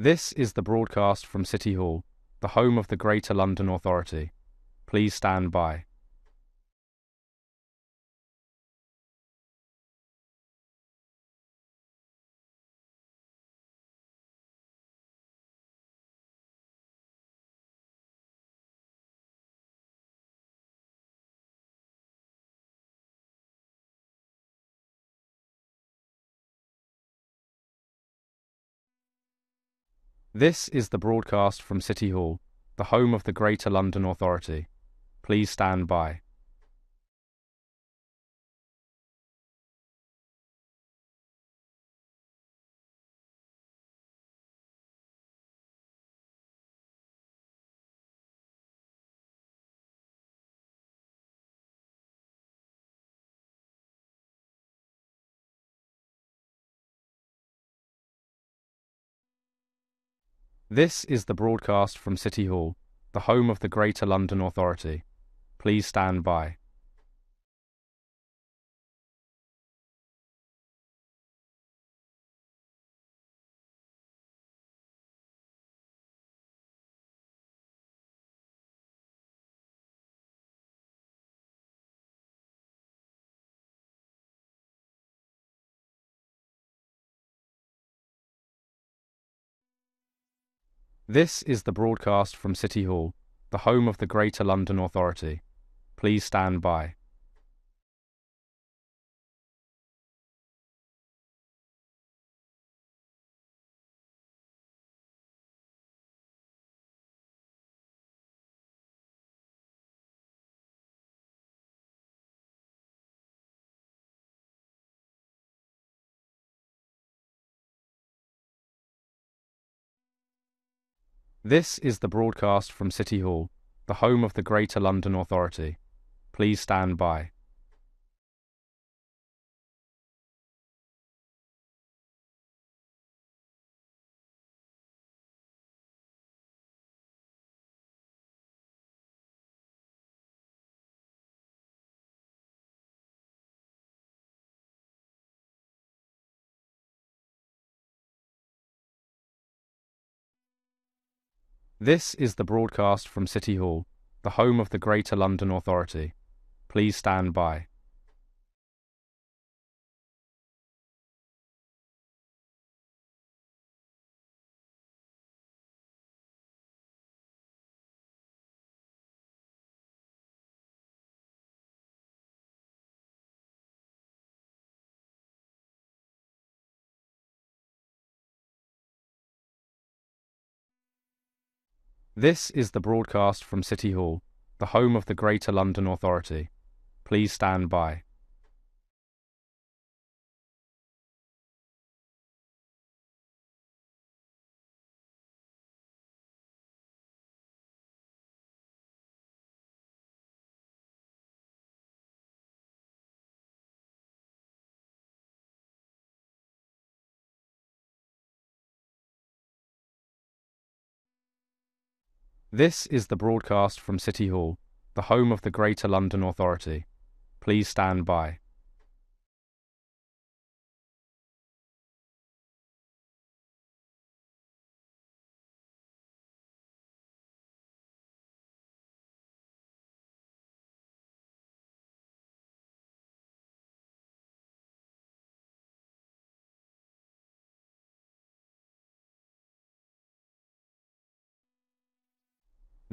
This is the broadcast from City Hall, the home of the Greater London Authority. Please stand by. This is the broadcast from City Hall, the home of the Greater London Authority. Please stand by. This is the broadcast from City Hall, the home of the Greater London Authority. Please stand by. This is the broadcast from City Hall, the home of the Greater London Authority. Please stand by. This is the broadcast from City Hall, the home of the Greater London Authority. Please stand by. This is the broadcast from City Hall, the home of the Greater London Authority. Please stand by. This is the broadcast from City Hall, the home of the Greater London Authority. Please stand by. This is the broadcast from City Hall, the home of the Greater London Authority. Please stand by.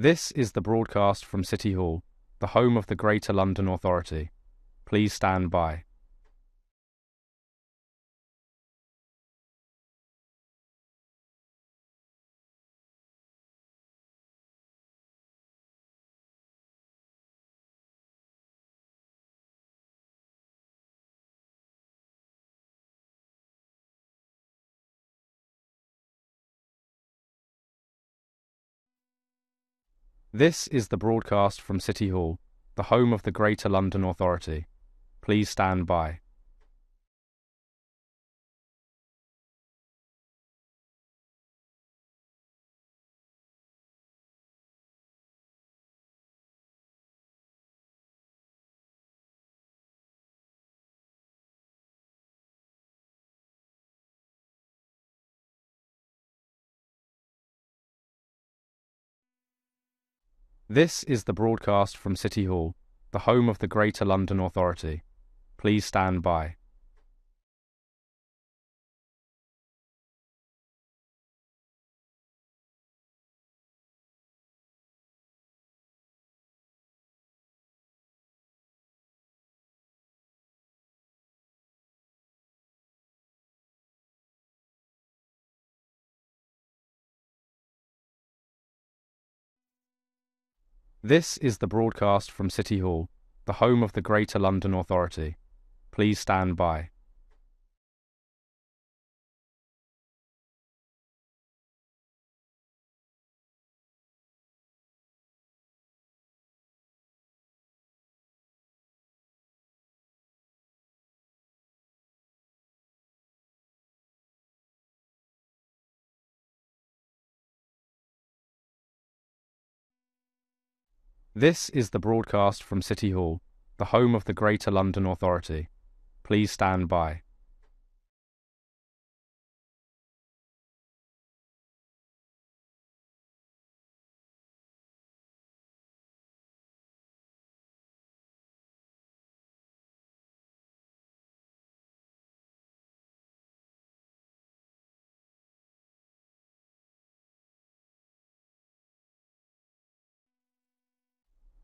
This is the broadcast from City Hall, the home of the Greater London Authority. Please stand by. This is the broadcast from City Hall, the home of the Greater London Authority. Please stand by. This is the broadcast from City Hall, the home of the Greater London Authority. Please stand by. This is the broadcast from City Hall, the home of the Greater London Authority. Please stand by. This is the broadcast from City Hall, the home of the Greater London Authority. Please stand by.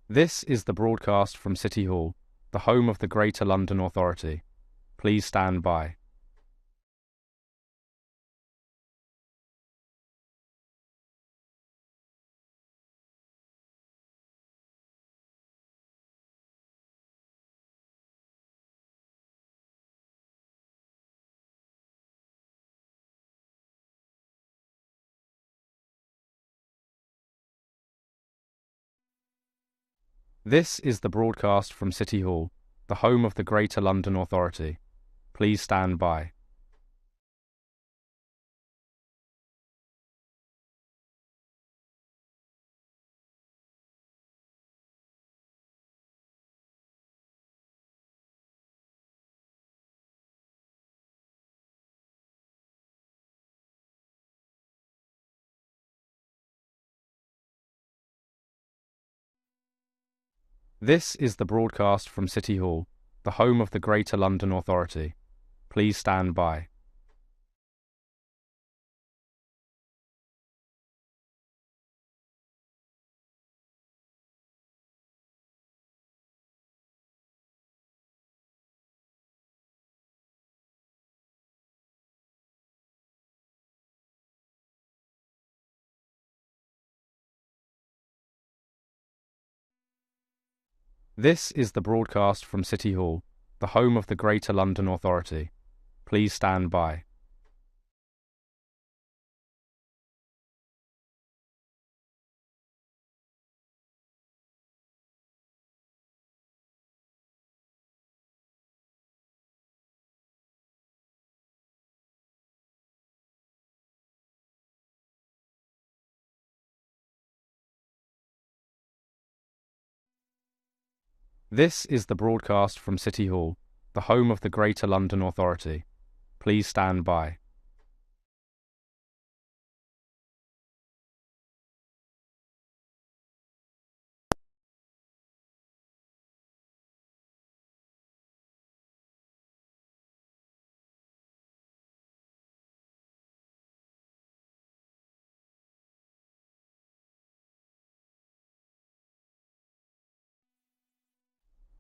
This is the broadcast from City Hall, the home of the Greater London Authority. Please stand by. This is the broadcast from City Hall, the home of the Greater London Authority. Please stand by. This is the broadcast from City Hall, the home of the Greater London Authority. Please stand by. This is the broadcast from City Hall, the home of the Greater London Authority. Please stand by. This is the broadcast from City Hall, the home of the Greater London Authority. Please stand by.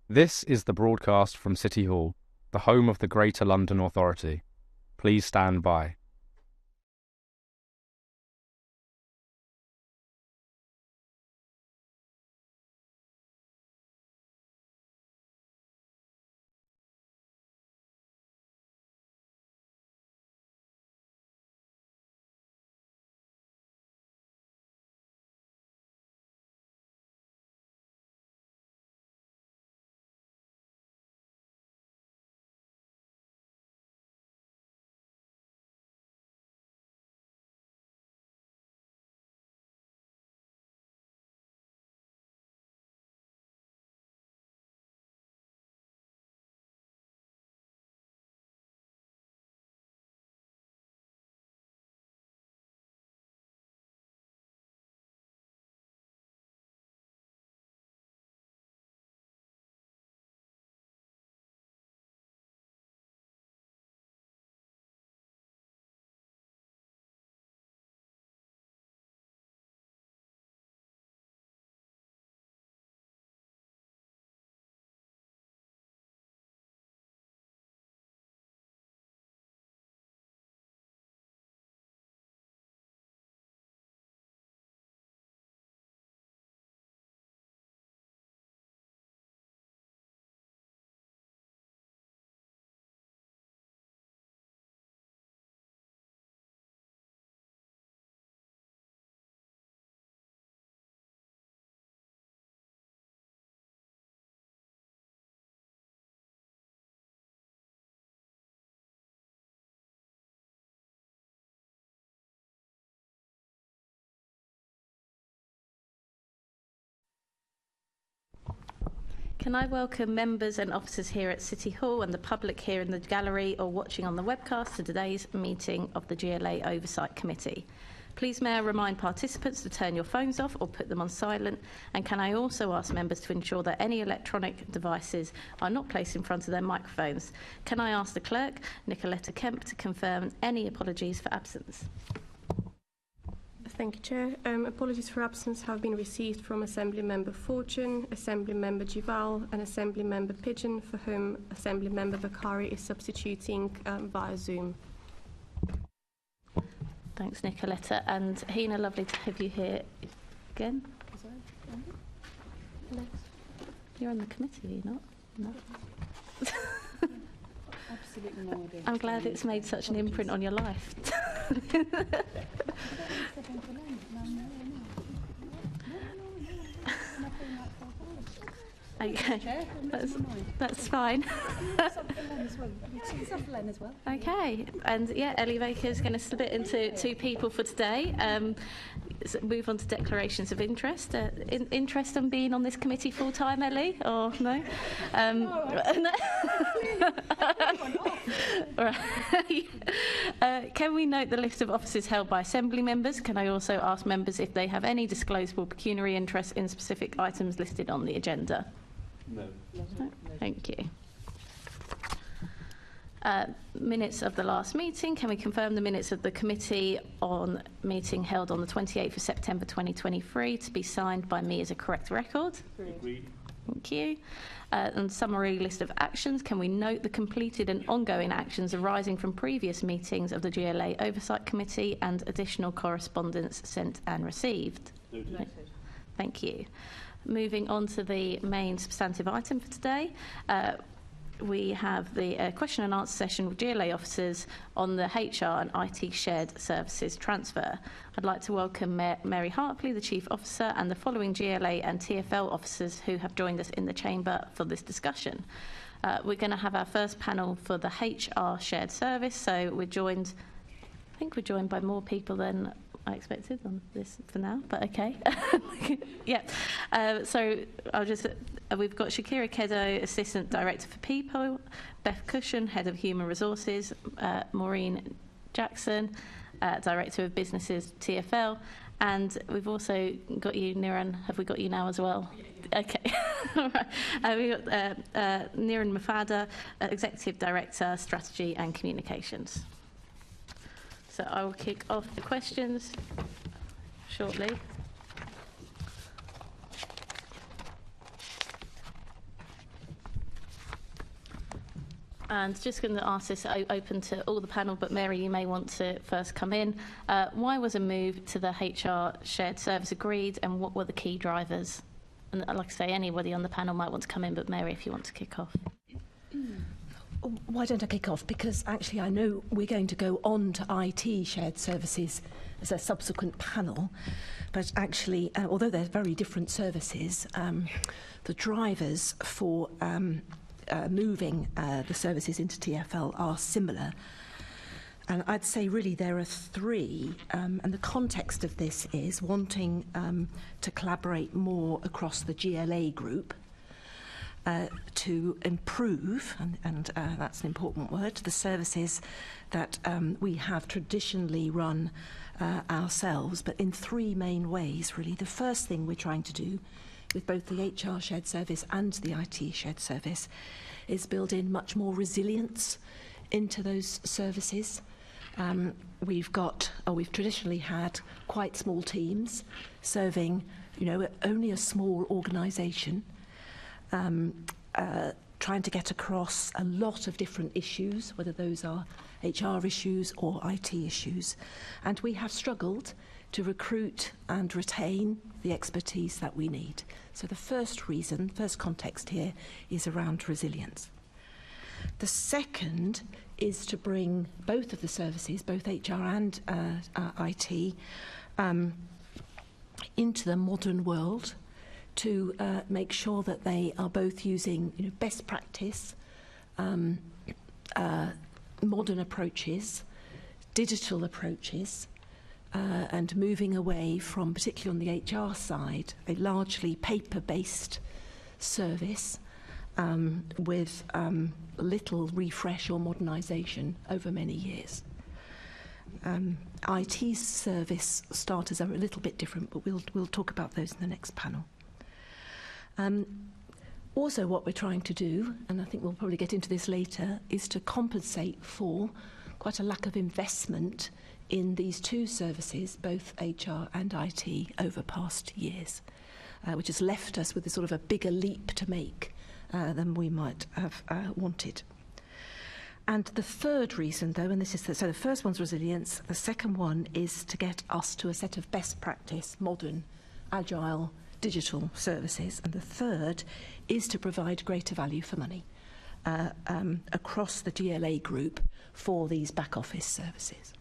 This is the broadcast from City Hall, the home of the Greater London Authority. Please stand by. Can I welcome members and officers here at City Hall and the public here in the gallery or watching on the webcast to today's meeting of the GLA Oversight Committee. Please may I remind participants to turn your phones off or put them on silent, and can I also ask members to ensure that any electronic devices are not placed in front of their microphones. Can I ask the clerk, Nicoletta Kemp, to confirm any apologies for absence? Thank you, Chair. Apologies for absence have been received from Assembly Member Fortune, Assembly Member Gival and Assembly Member Pigeon, for whom Assembly Member Bakari is substituting via Zoom. Thanks, Nicoletta. And Hina, lovely to have you here again. You're on the committee, are you not? No. Absolutely no idea. I'm glad it's made such an imprint on your life. Okay, that's fine. Okay, and yeah, Ellie Baker's going to split into two people for today. So move on to declarations of interest. Interest in being on this committee full time, Ellie, or no? Can we note the list of offices held by Assembly members? Can I also ask members if they have any disclosable pecuniary interest in specific items listed on the agenda? No. No. Thank you. Minutes of the last meeting. Can we confirm the minutes of the committee on meeting held on the 28th of September 2023 to be signed by me as a correct record? Agreed. Thank you. And summary list of actions. Can we note the completed and ongoing actions arising from previous meetings of the GLA Oversight Committee and additional correspondence sent and received? Noted. Thank you. Moving on to the main substantive item for today. We have the question and answer session with GLA officers on the HR and IT shared services transfer. I'd like to welcome Mary Hartley, the Chief Officer, and the following GLA and TfL officers who have joined us in the chamber for this discussion. We're going to have our first panel for the HR shared service, so I think we're joined by more people than I expected on this for now, but okay. Yeah. So we've got Shakira Kedo, Assistant Director for People, Beth Cushion, Head of Human Resources, Maureen Jackson, Director of Businesses, TfL, and we've also got you, Niran. Have we got you now as well? Okay. All right. We've got Niran Mafada, Executive Director, Strategy and Communications. So I will kick off the questions shortly. And just going to ask this open to all the panel, but Mary, you may want to first come in. Why was a move to the HR shared service agreed, and what were the key drivers? And like I say, anybody on the panel might want to come in, but Mary, if you want to kick off. Why don't I kick off? Because actually I know we're going to go on to IT shared services as a subsequent panel, but actually, although they're very different services, the drivers for moving the services into TfL are similar. And I'd say really there are three, and the context of this is wanting to collaborate more across the GLA group, to improve, and that's an important word, the services that we have traditionally run ourselves, but in three main ways, really. The first thing we're trying to do with both the HR shared service and the IT shared service is build in much more resilience into those services. We've traditionally had quite small teams serving, only a small organisation, trying to get across a lot of different issues, whether those are HR issues or IT issues. And we have struggled to recruit and retain the expertise that we need. So the first context here is around resilience. The second is to bring both of the services, both HR and IT, into the modern world, to make sure that they are both using best practice, modern approaches, digital approaches, and moving away from, particularly on the HR side, a largely paper-based service, with little refresh or modernisation over many years. IT service starters are a little bit different, but we'll talk about those in the next panel. Also, what we're trying to do, and I think we'll probably get into this later, is to compensate for quite a lack of investment in these two services, both HR and IT, over past years, which has left us with a sort of a bigger leap to make than we might have wanted. And the third reason, though, and this is so the first one's resilience, the second one is to get us to a set of best practice, modern, agile, digital services, and the third is to provide greater value for money across the GLA group for these back office services.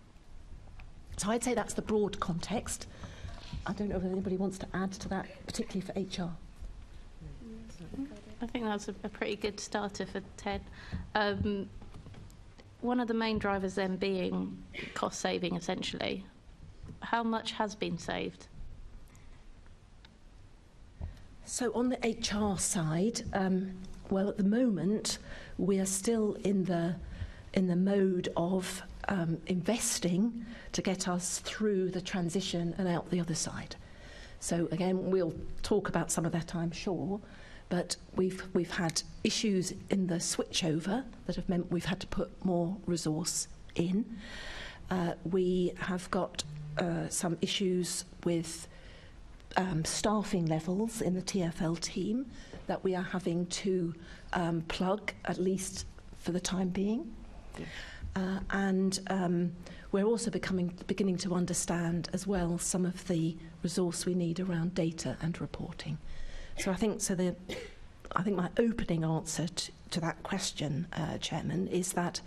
So I'd say that's the broad context. I don't know if anybody wants to add to that, particularly for HR. I think that's a pretty good starter for Ted. One of the main drivers then being cost saving, essentially. How much has been saved? So on the HR side, well, at the moment, we are still in the mode of investing to get us through the transition and out the other side. So again, we'll talk about some of that, I'm sure, but we've had issues in the switchover that have meant we've had to put more resource in. We have got some issues with staffing levels in the TfL team that we are having to plug, at least for the time being. And we're also beginning to understand as well some of the resource we need around data and reporting. So I think my opening answer to that question, Chairman, is that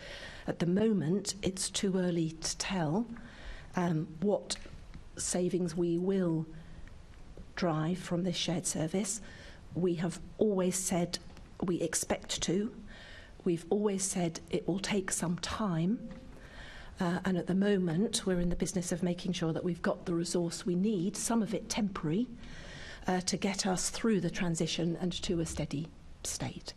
at the moment it's too early to tell what savings we will drive from this shared service. We have always said we expect to. We've always said it will take some time. And at the moment, we're in the business of making sure that we've got the resource we need, some of it temporary, to get us through the transition and to a steady state.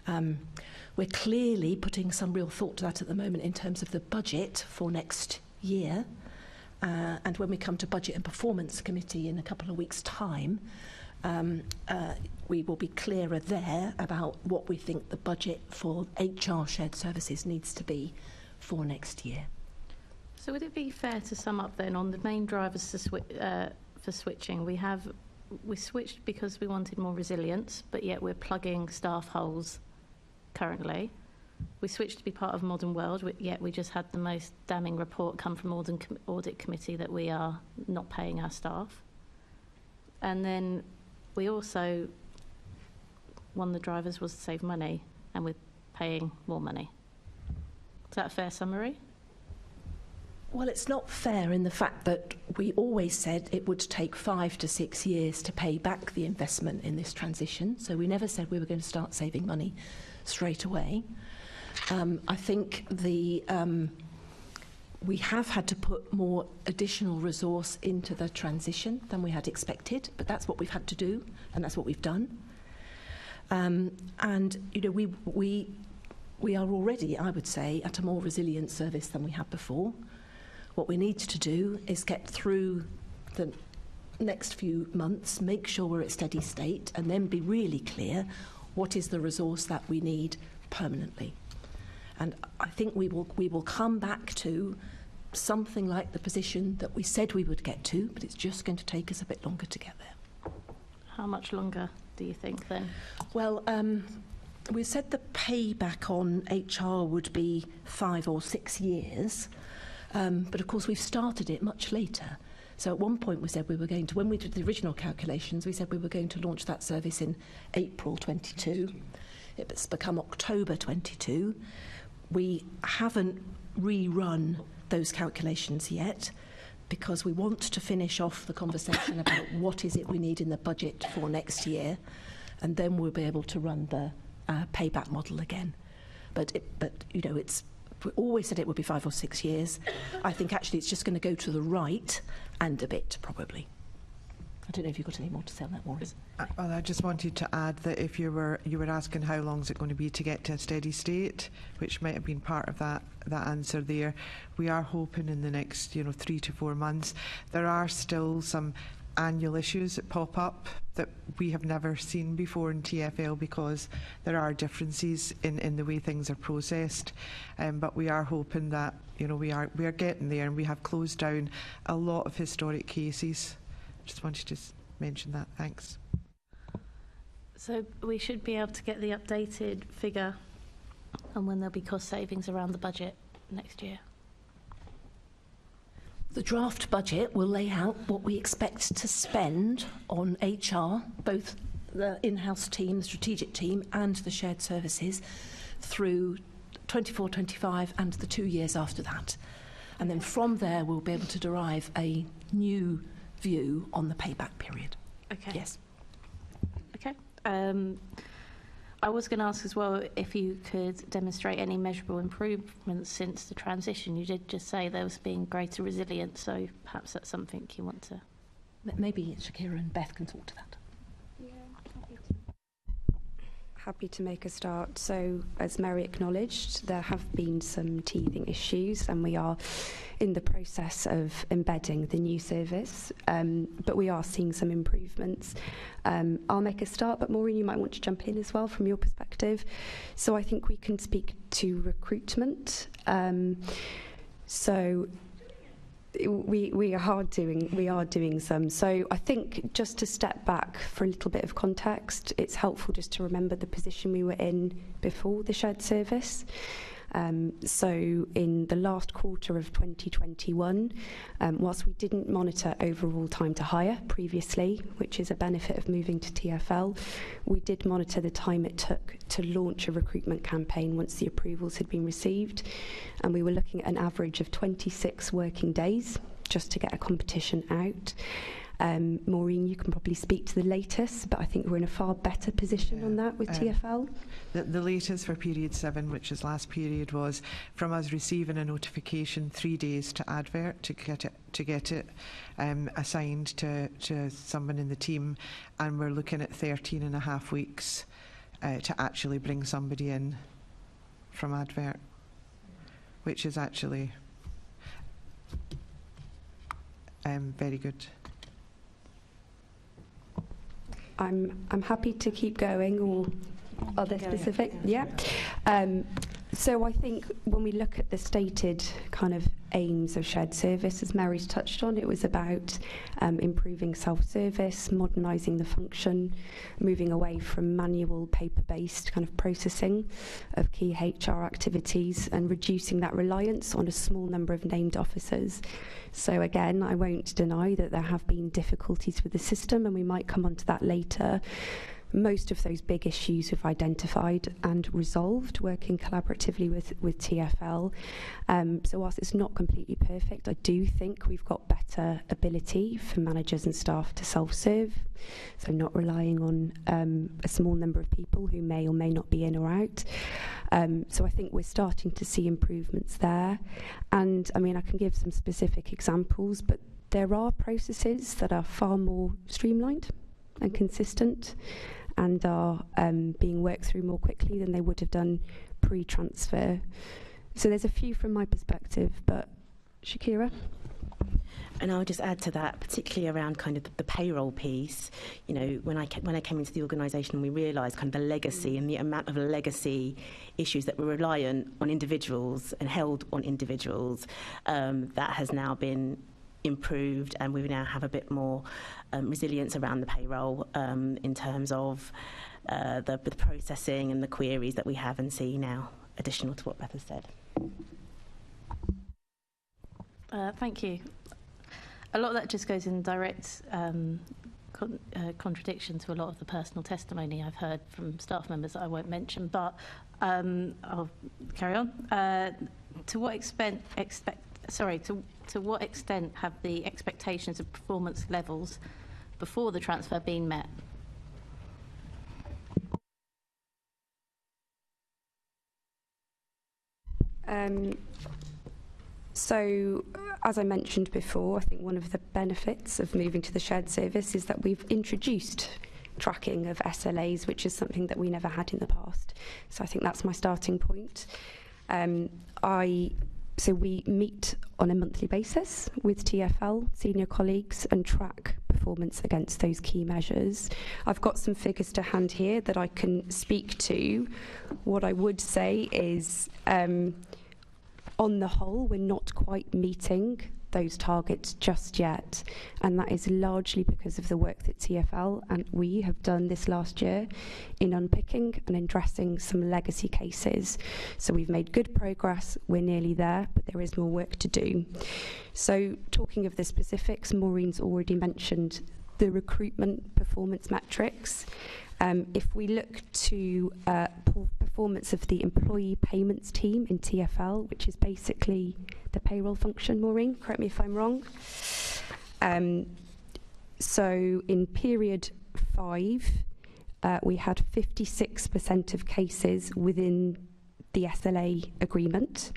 We're clearly putting some real thought to that at the moment in terms of the budget for next year. And when we come to Budget and Performance Committee in a couple of weeks' time, we will be clearer there about what we think the budget for HR shared services needs to be for next year. So would it be fair to sum up then on the main drivers to for switching? We switched because we wanted more resilience, but yet we're plugging staff holes currently. We switched to be part of Modern World, yet we just had the most damning report come from Audit Committee that we are not paying our staff. And then we also, one of the drivers was to save money, and we're paying more money. Is that a fair summary? Well, it's not fair in the fact that we always said it would take 5 to 6 years to pay back the investment in this transition. So we never said we were going to start saving money straight away. I think we have had to put more additional resource into the transition than we had expected, but that's what we've had to do, and that's what we've done. And you know, we are already, I would say, at a more resilient service than we had before. What we need to do is get through the next few months, make sure we're at steady state, and then be really clear what is the resource that we need permanently. And I think we will come back to something like the position that we said we would get to, but it's just going to take us a bit longer to get there. How much longer do you think then? Well, we said the payback on HR would be 5 or 6 years, but of course we've started it much later. So at one point we said we were going to, when we did the original calculations, we said we were going to launch that service in April 22. It's become October 22. We haven't rerun those calculations yet because we want to finish off the conversation about what is it we need in the budget for next year, and then we'll be able to run the payback model again. But you know, we always said it would be 5 or 6 years. I think actually it's just going to go to the right and a bit, probably. I don't know if you've got any more to say on that, Maureen. Well, I just wanted to add that if you were asking how long is it going to be to get to a steady state, which might have been part of that answer there, we are hoping in the next 3 to 4 months. There are still some annual issues that pop up that we have never seen before in TfL because there are differences in the way things are processed, but we are hoping that we are getting there, and we have closed down a lot of historic cases. Just wanted to mention that. Thanks. So we should be able to get the updated figure on when there'll be cost savings around the budget next year. The draft budget will lay out what we expect to spend on HR, both the in-house team, the strategic team, and the shared services through 24-25 and the 2 years after that. And then from there, we'll be able to derive a new view on the payback period. Okay. Yes. Okay. I was going to ask as well if you could demonstrate any measurable improvements since the transition. You did just say there was been greater resilience, so perhaps that's something you want to... Maybe Shakira and Beth can talk to that. Happy to make a start. So, as Mary acknowledged, there have been some teething issues, and we are in the process of embedding the new service, but we are seeing some improvements. I'll make a start, but Maureen, you might want to jump in as well from your perspective. So I think we can speak to recruitment. So we are doing some. So I think just to step back for a little bit of context, it's helpful just to remember the position we were in before the shared service. So in the last quarter of 2021, whilst we didn't monitor overall time to hire previously, which is a benefit of moving to TfL, we did monitor the time it took to launch a recruitment campaign once the approvals had been received. And we were looking at an average of 26 working days just to get a competition out. Maureen, you can probably speak to the latest, but I think we're in a far better position on that with TfL. The latest for period 7, which is last period, was from us receiving a notification 3 days to advert to get it assigned to someone in the team, and we're looking at 13 and a half weeks to actually bring somebody in from advert, which is actually very good. I'm happy to keep going, or are there specific? Yeah. So I think when we look at the stated kind of aims of shared service, as Mary's touched on, it was about improving self-service, modernising the function, moving away from manual, paper-based kind of processing of key HR activities, and reducing that reliance on a small number of named officers. So again, I won't deny that there have been difficulties with the system, and we might come on to that later. Most of those big issues we've identified and resolved working collaboratively with TfL. So whilst it's not completely perfect, I do think we've got better ability for managers and staff to self-serve, so not relying on a small number of people who may or may not be in or out. So I think we're starting to see improvements there. And I mean, I can give some specific examples, but there are processes that are far more streamlined and consistent, and are being worked through more quickly than they would have done pre-transfer. So there's a few from my perspective, but Shakira? And I'll just add to that, particularly around kind of the payroll piece. You know, when I came into the organisation, we realised kind of the legacy and the amount of legacy issues that were reliant on individuals and held on individuals. That has now been improved, and we now have a bit more resilience around the payroll in terms of the processing and the queries that we have and see now, additional to what Beth has said. Thank you. A lot of that just goes in direct contradiction to a lot of the personal testimony I've heard from staff members that I won't mention, but I'll carry on. To what extent have the expectations of performance levels before the transfer been met? So, as I mentioned before, I think one of the benefits of moving to the shared service is that we've introduced tracking of SLAs, which is something that we never had in the past. So I think that's my starting point. So we meet on a monthly basis with TfL, senior colleagues, and track performance against those key measures. I've got some figures to hand here that I can speak to. What I would say is, on the whole, we're not quite meeting those targets just yet, and that is largely because of the work that TfL and we have done this last year in unpicking and addressing some legacy cases. So we've made good progress, we're nearly there, but there is more work to do. So talking of the specifics, Maureen's already mentioned the recruitment performance metrics. If we look to performance of the employee payments team in TfL, which is basically the payroll function, Maureen, correct me if I'm wrong. So in period 5, we had 56% of cases within the SLA agreement,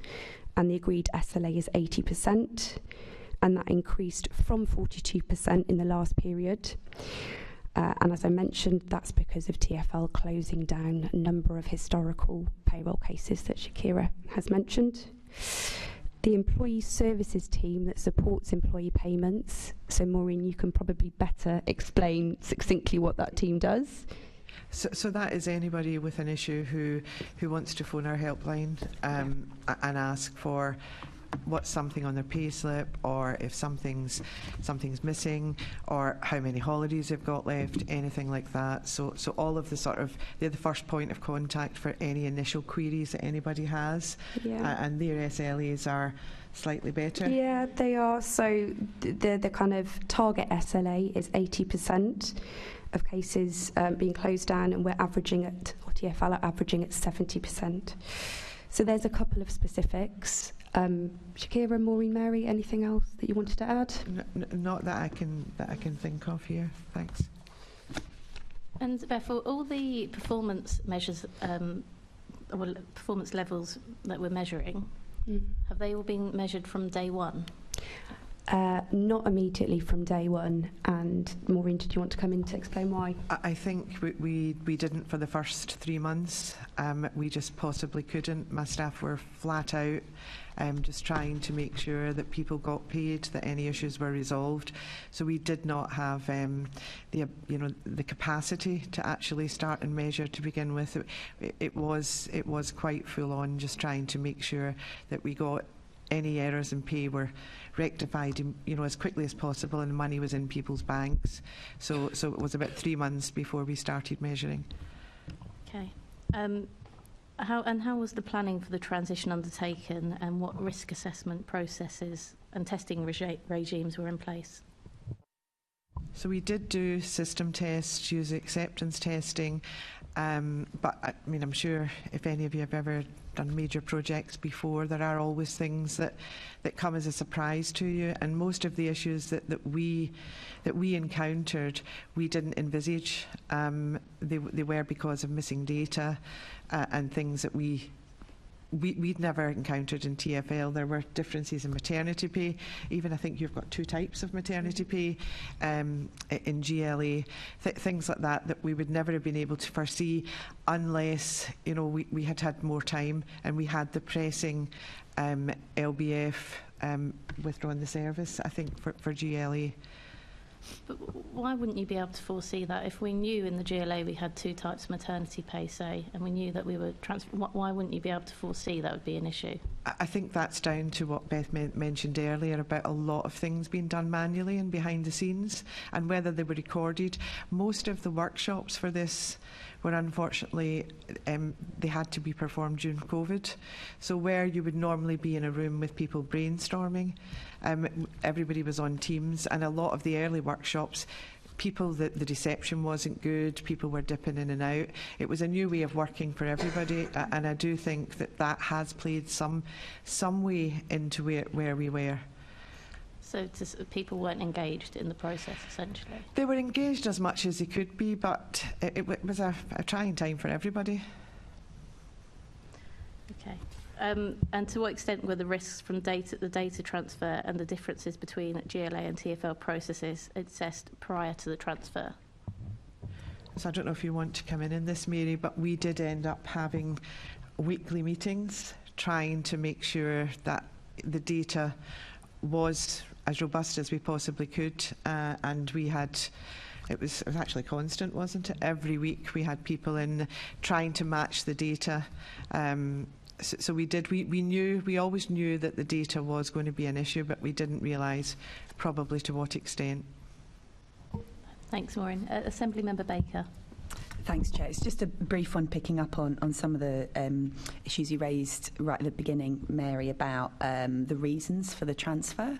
and the agreed SLA is 80%, and that increased from 42% in the last period. And as I mentioned, that's because of TfL closing down a number of historical payroll cases that Shakira has mentioned. The employee services team that supports employee payments, so Maureen, you can probably better explain succinctly what that team does. So that is anybody with an issue who wants to phone our helpline and ask for what's something on their payslip, or if something's missing, or how many holidays they've got left, anything like that. So all of the they're the first point of contact for any initial queries that anybody has, and their SLAs are slightly better. Yeah, they are. So the kind of target SLA is 80% of cases being closed down, and we're averaging at, or TfL are averaging at 70%. So there's a couple of specifics. Shakira, Maureen, Mary, anything else that you wanted to add? Not that I can think of here. Thanks. And therefore, all the performance measures, or performance levels that we're measuring, have they all been measured from day one? Not immediately from day one. And Maureen, did you want to come in to explain why? I think we didn't for the first 3 months. We just possibly couldn't. My staff were flat out, just trying to make sure that people got paid, that any issues were resolved. So we did not have the capacity to actually start and measure to begin with. It was quite full on, just trying to make sure that we got any errors in pay were rectified, as quickly as possible, and the money was in people's banks. So it was about 3 months before we started measuring. Okay. How was the planning for the transition undertaken, and what risk assessment processes and testing regimes were in place? So we did do system tests, user acceptance testing, but I'm sure if any of you have ever done major projects before, there are always things that come as a surprise to you, and most of the issues that we encountered, we didn't envisage. They were because of missing data and things that we'd never encountered in TfL. There were differences in maternity pay. Even I think you've got 2 types of maternity pay in GLA. Things like that we would never have been able to foresee unless we had more time, and we had the pressing LBF withdrawing the service, I think, for GLA. But why wouldn't you be able to foresee that? If we knew in the GLA we had 2 types of maternity pay, say, and we knew that we were why wouldn't you be able to foresee that would be an issue? I think that's down to what Beth mentioned earlier about a lot of things being done manually and behind the scenes, and whether they were recorded. Most of the workshops for this were unfortunately, they had to be performed during COVID. So where you would normally be in a room with people brainstorming, everybody was on Teams, and a lot of the early workshops, the reception wasn't good, people were dipping in and out. It was a new way of working for everybody, and I do think that has played some way into where we were. So people weren't engaged in the process, essentially? They were engaged as much as they could be, but it was a trying time for everybody. Okay. And to what extent were the risks from the data transfer and the differences between GLA and TfL processes assessed prior to the transfer? So I don't know if you want to come in this, Mary, but we did end up having weekly meetings trying to make sure that the data was as robust as we possibly could, and we had, it was actually constant, wasn't it? Every week we had people in trying to match the data. So we did. We always knew that the data was going to be an issue, but we didn't realise probably to what extent. Thanks, Maureen. Assembly Member Baker. Thanks, Chair. It's just a brief one, picking up on some of the issues you raised right at the beginning, Mary, about the reasons for the transfer.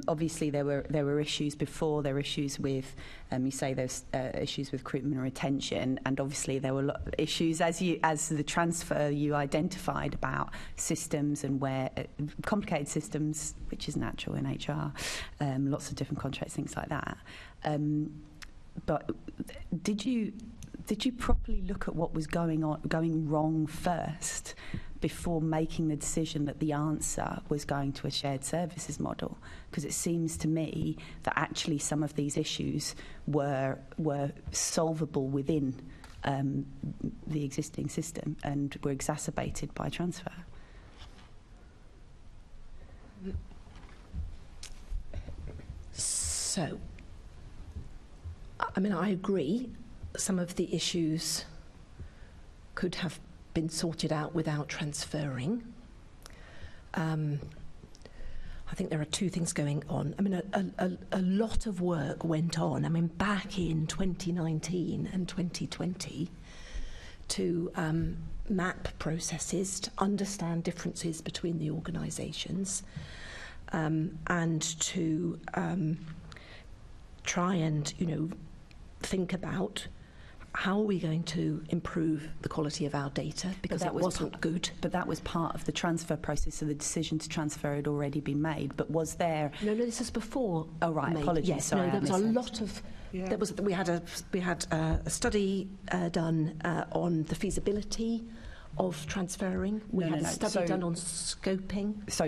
Obviously, there were issues before. There were issues with, you say there's issues with recruitment and retention, and obviously there were issues as the transfer you identified about systems and where complicated systems, which is natural in HR, lots of different contracts, things like that. But did you properly look at what was going wrong first before making the decision that the answer was going to a shared services model? Because it seems to me that actually some of these issues were solvable within the existing system and were exacerbated by transfer. So, I mean, I agree. Some of the issues could have been sorted out without transferring. I think there are two things going on. I mean, a lot of work went on, I mean, back in 2019 and 2020 to map processes, to understand differences between the organisations, and to try and, think about how are we going to improve the quality of our data, because it wasn't good. But that was part of the transfer process, so the decision to transfer had already been made. But was there... No, this is before. Oh, right, made. apologies. Yes, sorry, no, there was a lot of... Yeah. We had a study done on the feasibility of transferring. We had a study done on scoping. So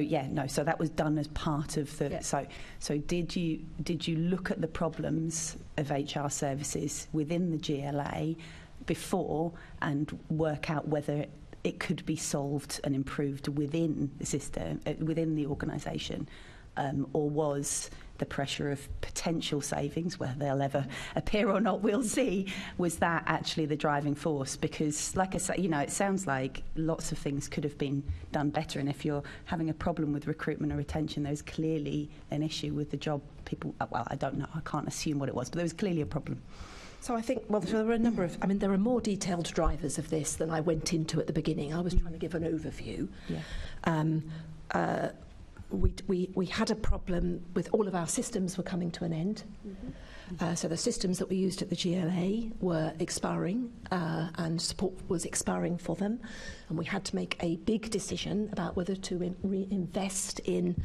that was done as part of the... Yeah. So did you look at the problems of HR services within the GLA before and work out whether it could be solved and improved within the system, within the organisation, or was the pressure of potential savings, whether they'll ever appear or not, we'll see, was that actually the driving force? Because, like I say, it sounds like lots of things could have been done better, and if you're having a problem with recruitment or retention, there's clearly an issue with the job people... Well, I don't know, I can't assume what it was, but there was clearly a problem. So I think, there were a number of... I mean, there are more detailed drivers of this than I went into at the beginning. I was trying to give an overview. Yeah. We had a problem with all of our systems were coming to an end. Mm-hmm. So the systems that we used at the GLA were expiring, and support was expiring for them. And we had to make a big decision about whether to reinvest in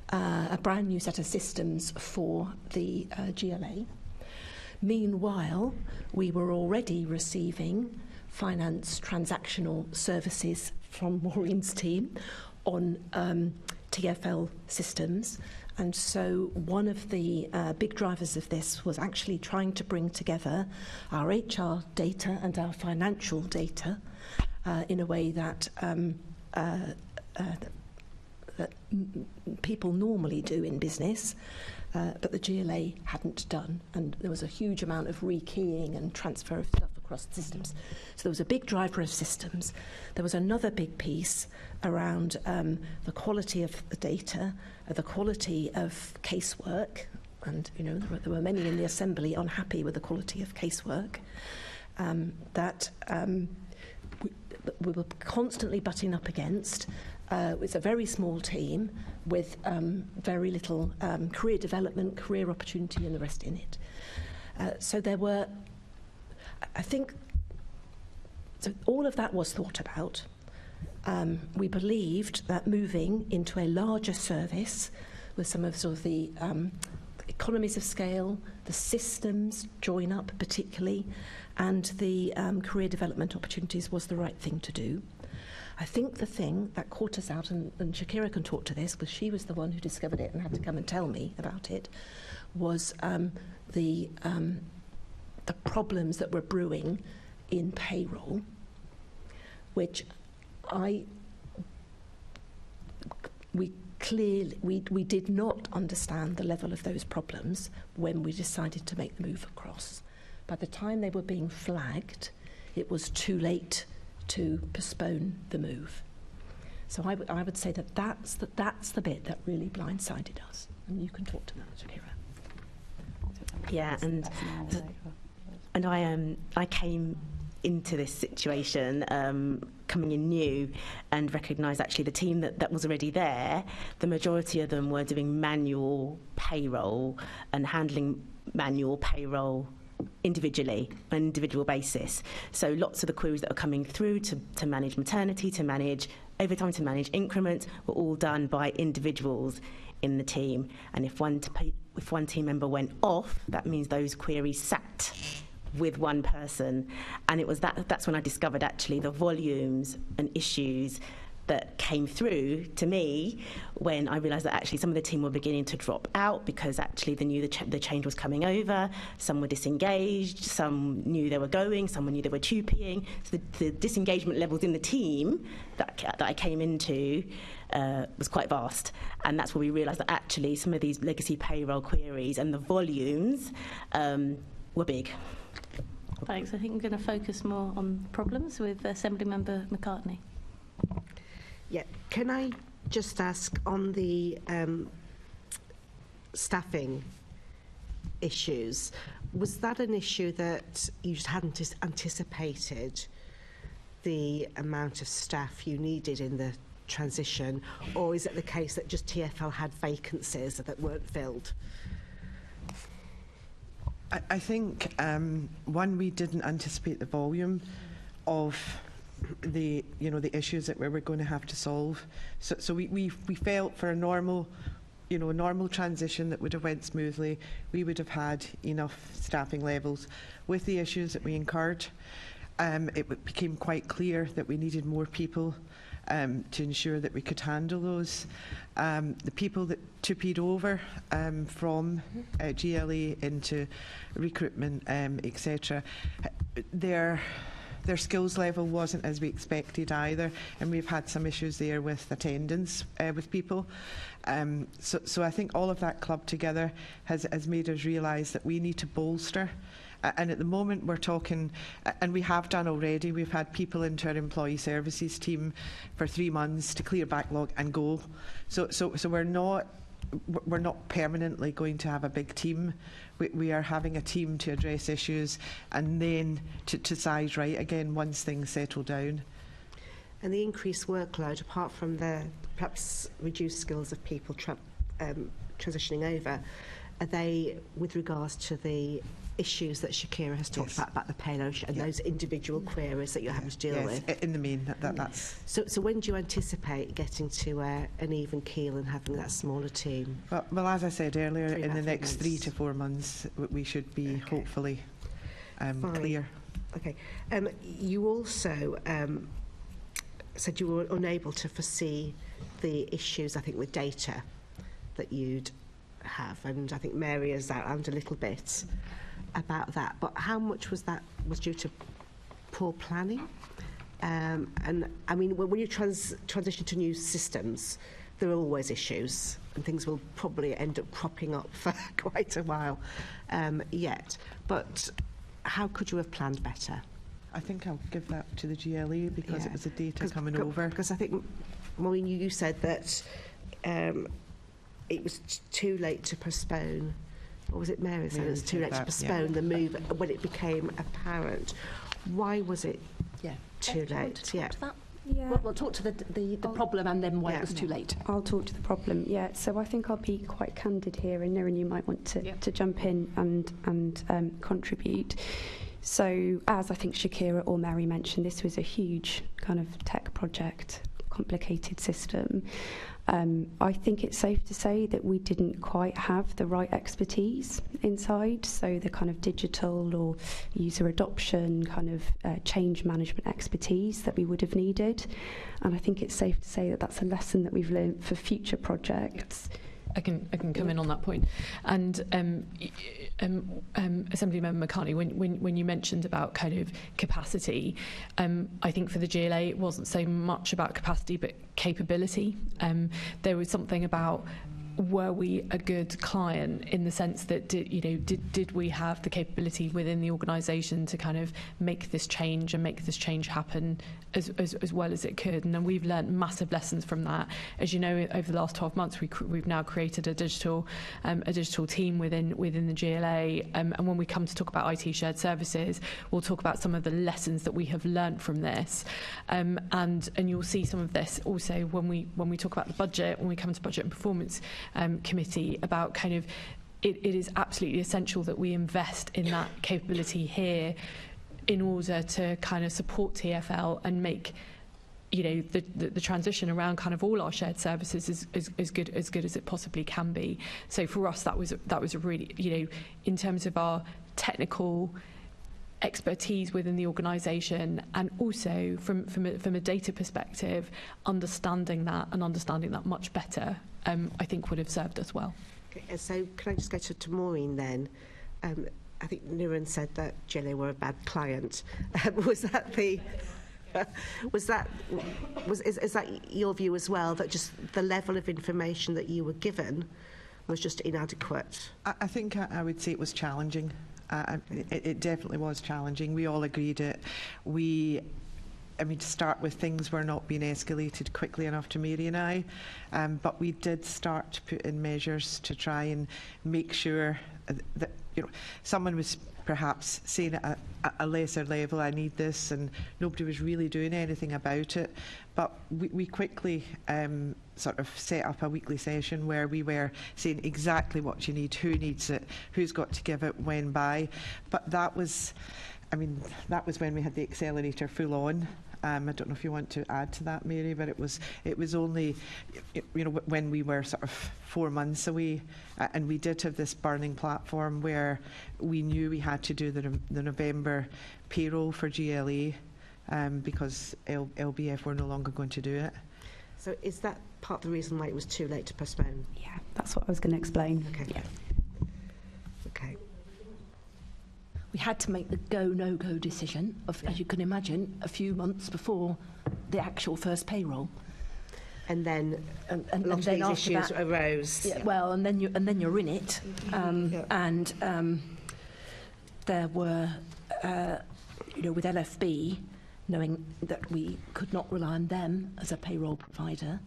a brand new set of systems for the GLA. Meanwhile, we were already receiving finance transactional services from Maureen's team on TfL systems, and so one of the big drivers of this was actually trying to bring together our HR data and our financial data in a way that that people normally do in business, but the GLA hadn't done, and there was a huge amount of rekeying and transfer of stuff across the systems. So there was a big driver of systems. There was another big piece around the quality of the data, the quality of casework, and there were many in the Assembly unhappy with the quality of casework, we were constantly butting up against. It's a very small team with very little career development, career opportunity and the rest in it. So there were, I think, so all of that was thought about. We believed that moving into a larger service with some of sort of the economies of scale, the systems join up particularly, and the career development opportunities was the right thing to do. I think the thing that caught us out, and Shakira can talk to this because she was the one who discovered it and had to come and tell me about it, was the problems that were brewing in payroll, which we did not understand the level of those problems when we decided to make the move across. By the time they were being flagged, it was too late to postpone the move. So I would say that's the bit that really blindsided us. And you can talk to that, Shakira. Yeah, and I came into this situation coming in new and recognised actually the team that was already there, the majority of them were doing manual payroll and handling manual payroll individually, on an individual basis. So lots of the queries that were coming through to manage maternity, to manage overtime, to manage increments, were all done by individuals in the team. And if one team member went off, that means those queries sat with one person. And it was that's when I discovered actually the volumes and issues that came through to me when I realised that actually some of the team were beginning to drop out because actually they knew the change was coming over. Some were disengaged, some knew they were going, some knew they were 2Ping. So the disengagement levels in the team that I came into was quite vast. And that's where we realised that actually some of these legacy payroll queries and the volumes were big. Thanks. I think we're going to focus more on problems with Assemblymember McCartney. Yeah, can I just ask on the staffing issues, was that an issue that you just hadn't anticipated the amount of staff you needed in the transition, or is it the case that just TfL had vacancies that weren't filled? I think, one, we didn't anticipate the volume of the issues that we were going to have to solve. So we felt for a normal transition that would have went smoothly, we would have had enough staffing levels. With the issues that we incurred, it became quite clear that we needed more people to ensure that we could handle those. The people that 2P'd over from GLA into recruitment, etc., their skills level wasn't as we expected either, and we've had some issues there with attendance with people. So I think all of that clubbed together has made us realise that we need to bolster. And at the moment we're talking, and we have done already, we've had people into our employee services team for 3 months to clear backlog and go. So we're not permanently going to have a big team. We are having a team to address issues and then to size right again once things settle down. And the increased workload, apart from the perhaps reduced skills of people transitioning over, are they with regards to the issues that Shakira has talked about the payload and those individual queries that you're having to deal with? In the main, that's... So when do you anticipate getting to an even keel and having that smaller team? Well, as I said earlier, in the next 3 to 4 months, we should be hopefully clear. Okay. You also said you were unable to foresee the issues, I think, with data that you'd have, and I think Mary has outlined a little bit about that, but how much was due to poor planning? And I mean, when you transition to new systems, there are always issues, and things will probably end up cropping up for quite a while yet. But how could you have planned better? I think I'll give that to the GLA because it was the data coming over. Because I think, Maureen, you said that it was too late to postpone. Or was it Mary said it was too late to postpone the move when it became apparent? Why was it too late? Yeah. We'll talk to the problem and then why it was too late. I'll talk to the problem, So I think I'll be quite candid here, and Niran, you might want to jump in and contribute. So, as I think Shakira or Mary mentioned, this was a huge kind of tech project, complicated system. I think it's safe to say that we didn't quite have the right expertise inside, so the kind of digital or user adoption kind of change management expertise that we would have needed. And I think it's safe to say that that's a lesson that we've learned for future projects. I can come in on that point. And Assemblymember McCartney, when you mentioned about kind of capacity, I think for the GLA it wasn't so much about capacity but capability. There was something about, were we a good client in the sense that did we have the capability within the organisation to kind of make this change and make this change happen as well as it could? And then we've learnt massive lessons from that. As you know, over the last 12 months, we've now created a digital team within the GLA. And when we come to talk about IT shared services, we'll talk about some of the lessons that we have learnt from this. And you'll see some of this also when we talk about the budget, when we come to budget and performance committee, about kind of it is absolutely essential that we invest in that capability here in order to kind of support TfL and make the transition around kind of all our shared services as good as it possibly can be. So for us, that was a really, in terms of our technical expertise within the organisation, and also from a data perspective, understanding that much better, I think would have served us well. Okay, so can I just go to Maureen then? I think Nuran said that GLA were a bad client. Was that is that your view as well, that just the level of information that you were given was just inadequate? I think I would say it was challenging. It definitely was challenging. We all agreed it. To start with, things were not being escalated quickly enough to Mary and I, but we did start to put in measures to try and make sure that someone was perhaps saying at a lesser level, I need this, and nobody was really doing anything about it. But we quickly sort of set up a weekly session where we were saying exactly what you need, who needs it, who's got to give it, when, by. But that was when we had the accelerator full on. I don't know if you want to add to that, Mary, but it was only, when we were sort of 4 months away, and we did have this burning platform where we knew we had to do the November payroll for GLA, because LBF were no longer going to do it. So is that part of the reason why it was too late to postpone? Yeah, that's what I was going to explain. Okay. Yeah. Okay. We had to make the go, no-go decision, as you can imagine, a few months before the actual first payroll. And then and a lot of then these issues that, arose. Yeah, well, and then you're in it, and there were, with LFB, knowing that we could not rely on them as a payroll provider,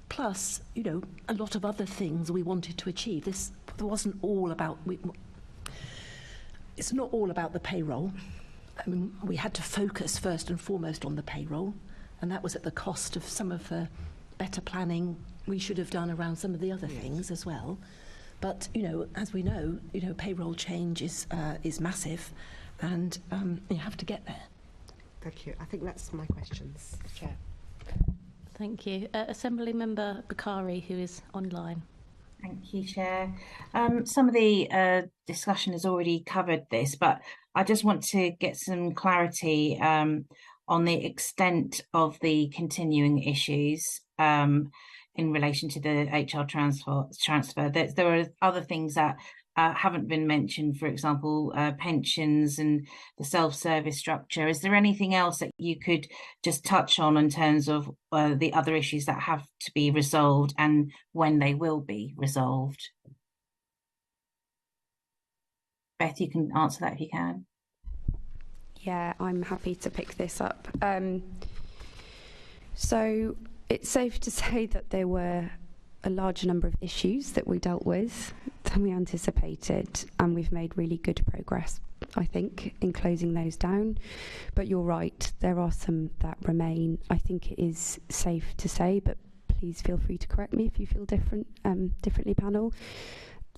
plus, a lot of other things we wanted to achieve. This wasn't all about. It's not all about the payroll. We had to focus first and foremost on the payroll, and that was at the cost of some of the better planning we should have done around some of the other things as well. But as we know, payroll change is massive, and you have to get there. Thank you. I think that's my questions, Chair. Thank you. Assemblymember Bakari, who is online. Thank you, Chair. Some of the discussion has already covered this, but I just want to get some clarity on the extent of the continuing issues in relation to the HR transfer. There are other things that haven't been mentioned, for example, pensions and the self-service structure. Is there anything else that you could just touch on in terms of the other issues that have to be resolved and when they will be resolved? Beth, you can answer that if you can. Yeah, I'm happy to pick this up. So it's safe to say that there were a larger number of issues that we dealt with than we anticipated, and we've made really good progress, I think, in closing those down. But you're right, there are some that remain. I think it is safe to say, but please feel free to correct me if you feel differently, panel,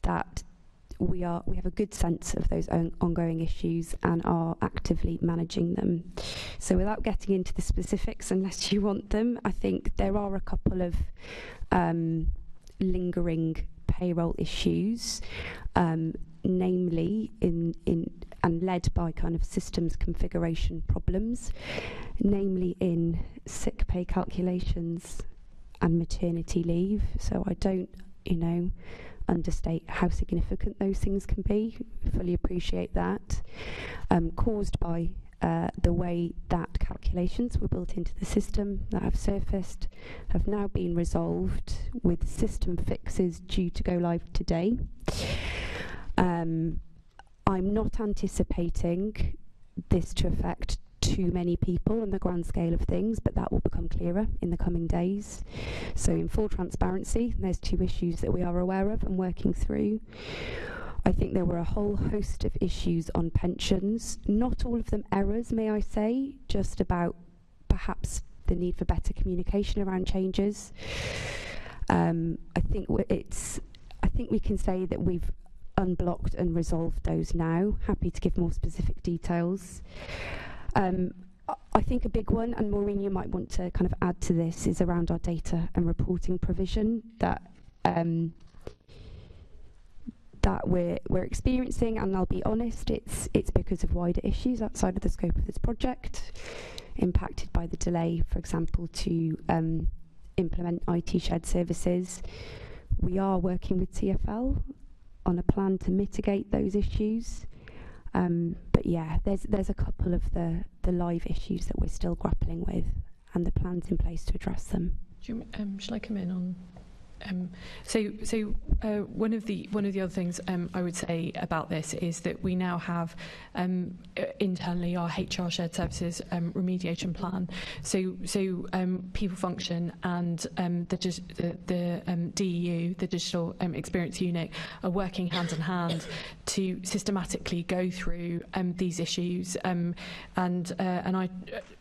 that we have a good sense of those ongoing issues and are actively managing them. So without getting into the specifics, unless you want them, I think there are a couple of lingering payroll issues, namely and led by kind of systems configuration problems, namely in sick pay calculations and maternity leave. So I don't, understate how significant those things can be. Fully appreciate that. Caused by the way that calculations were built into the system that have surfaced, have now been resolved with system fixes due to go live today. I'm not anticipating this to affect too many people on the grand scale of things, but that will become clearer in the coming days. So in full transparency, there's 2 issues that we are aware of and working through. I think there were a whole host of issues on pensions, not all of them errors, may I say, just about perhaps the need for better communication around changes. I think we can say that we've unblocked and resolved those now. Happy to give more specific details. I think a big one, and Maureen, you might want to kind of add to this, is around our data and reporting provision that we're experiencing, and I'll be honest, it's because of wider issues outside of the scope of this project, impacted by the delay, for example, to implement IT shared services. We are working with TfL on a plan to mitigate those issues. But yeah, there's a couple of the live issues that we're still grappling with, and the plans in place to address them. Shall I come in on? One of the other things I would say about this is that we now have internally our HR shared services remediation plan. So people function and the DEU, the Digital Experience Unit, are working hand in hand to systematically go through these issues. And I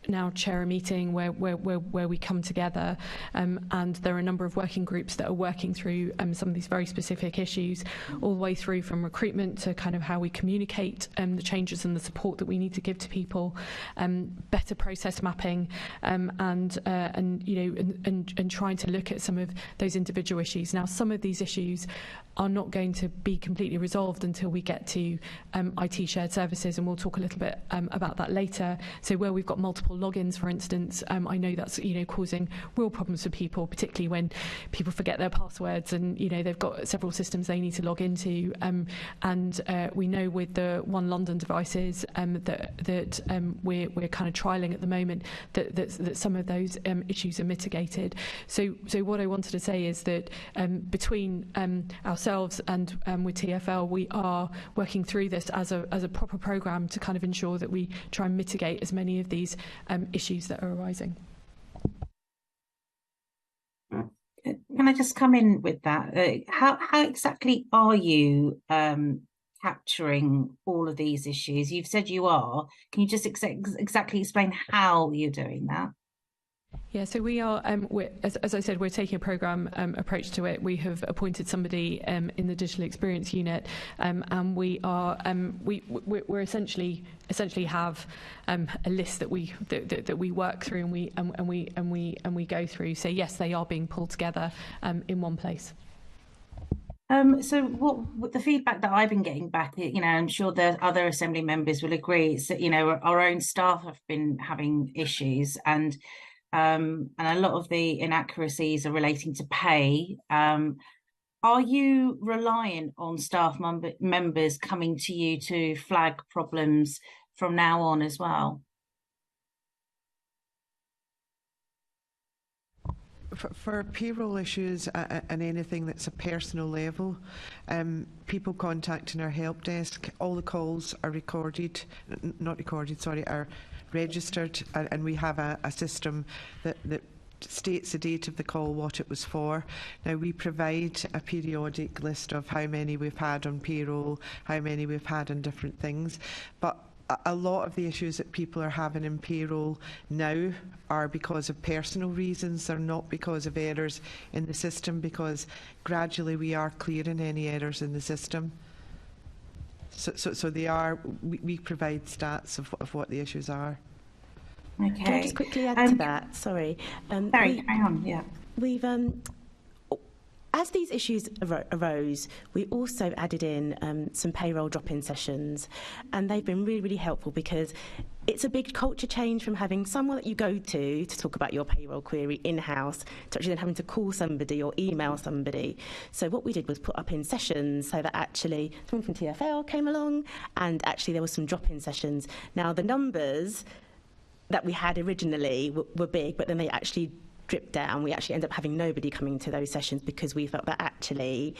now chair a meeting where we come together, and there are a number of working groups that are working through some of these very specific issues, all the way through from recruitment to kind of how we communicate the changes and the support that we need to give to people, better process mapping, and trying to look at some of those individual issues. Now, some of these issues are not going to be completely resolved until we get to IT shared services, and we'll talk a little bit about that later. So where we've got multiple logins, for instance, I know that's causing real problems for people, particularly when people forget their passwords and they've got several systems they need to log into. And we know with the One London devices that we're kind of trialling at the moment that some of those issues are mitigated. So what I wanted to say is that between ourselves and with TfL, we are working through this as a proper programme to kind of ensure that we try and mitigate as many of these issues that are arising. Can I just come in with that? How exactly are you capturing all of these issues? You've said you are. Can you just exactly explain how you're doing that? Yeah, so we are, as I said, we're taking a programme approach to it. We have appointed somebody in the Digital Experience Unit, and we are we're essentially have a list that we work through and we go through. So yes, they are being pulled together in one place. So what the feedback that I've been getting back, I'm sure the other Assembly members will agree, is that our own staff have been having issues, and a lot of the inaccuracies are relating to pay. Are you reliant on staff members coming to you to flag problems from now on as well? For payroll issues and anything that's a personal level, people contacting our help desk, all the calls are are registered, and we have a system that states the date of the call, what it was for. Now, we provide a periodic list of how many we've had on payroll, how many we've had on different things, but a lot of the issues that people are having in payroll now are because of personal reasons. They're not because of errors in the system, because gradually we are clearing any errors in the system. So they are. We provide stats of what the issues are. Okay. Can I just quickly add to that? Sorry. Sorry, carry on. Yeah. We've as these issues arose, we also added in some payroll drop-in sessions, and they've been really, really helpful because it's a big culture change from having someone that you go to talk about your payroll query in-house to actually then having to call somebody or email somebody. So what we did was put up in sessions so that actually someone from TfL came along, and actually there was some drop-in sessions. Now the numbers that we had originally were big, but then they actually dripped down. We actually ended up having nobody coming to those sessions because we felt that actually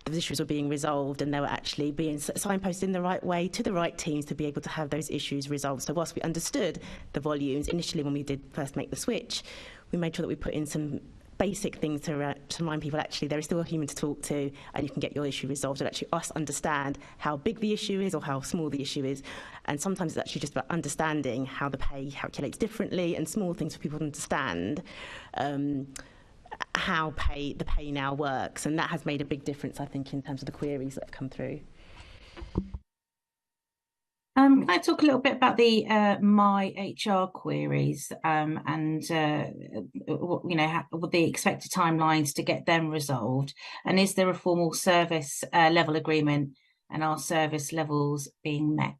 the issues were being resolved and they were actually being signposted in the right way to the right teams to be able to have those issues resolved. So whilst we understood the volumes initially when we did first make the switch, we made sure that we put in some basic things to remind people actually there is still a human to talk to and you can get your issue resolved, and actually us understand how big the issue is or how small the issue is. And sometimes it's actually just about understanding how the pay calculates differently and small things for people to understand how the pay now works, and that has made a big difference, I think, in terms of the queries that have come through. Can I talk a little bit about the My HR queries and what the expected timelines to get them resolved? And is there a formal service level agreement, and are service levels being met?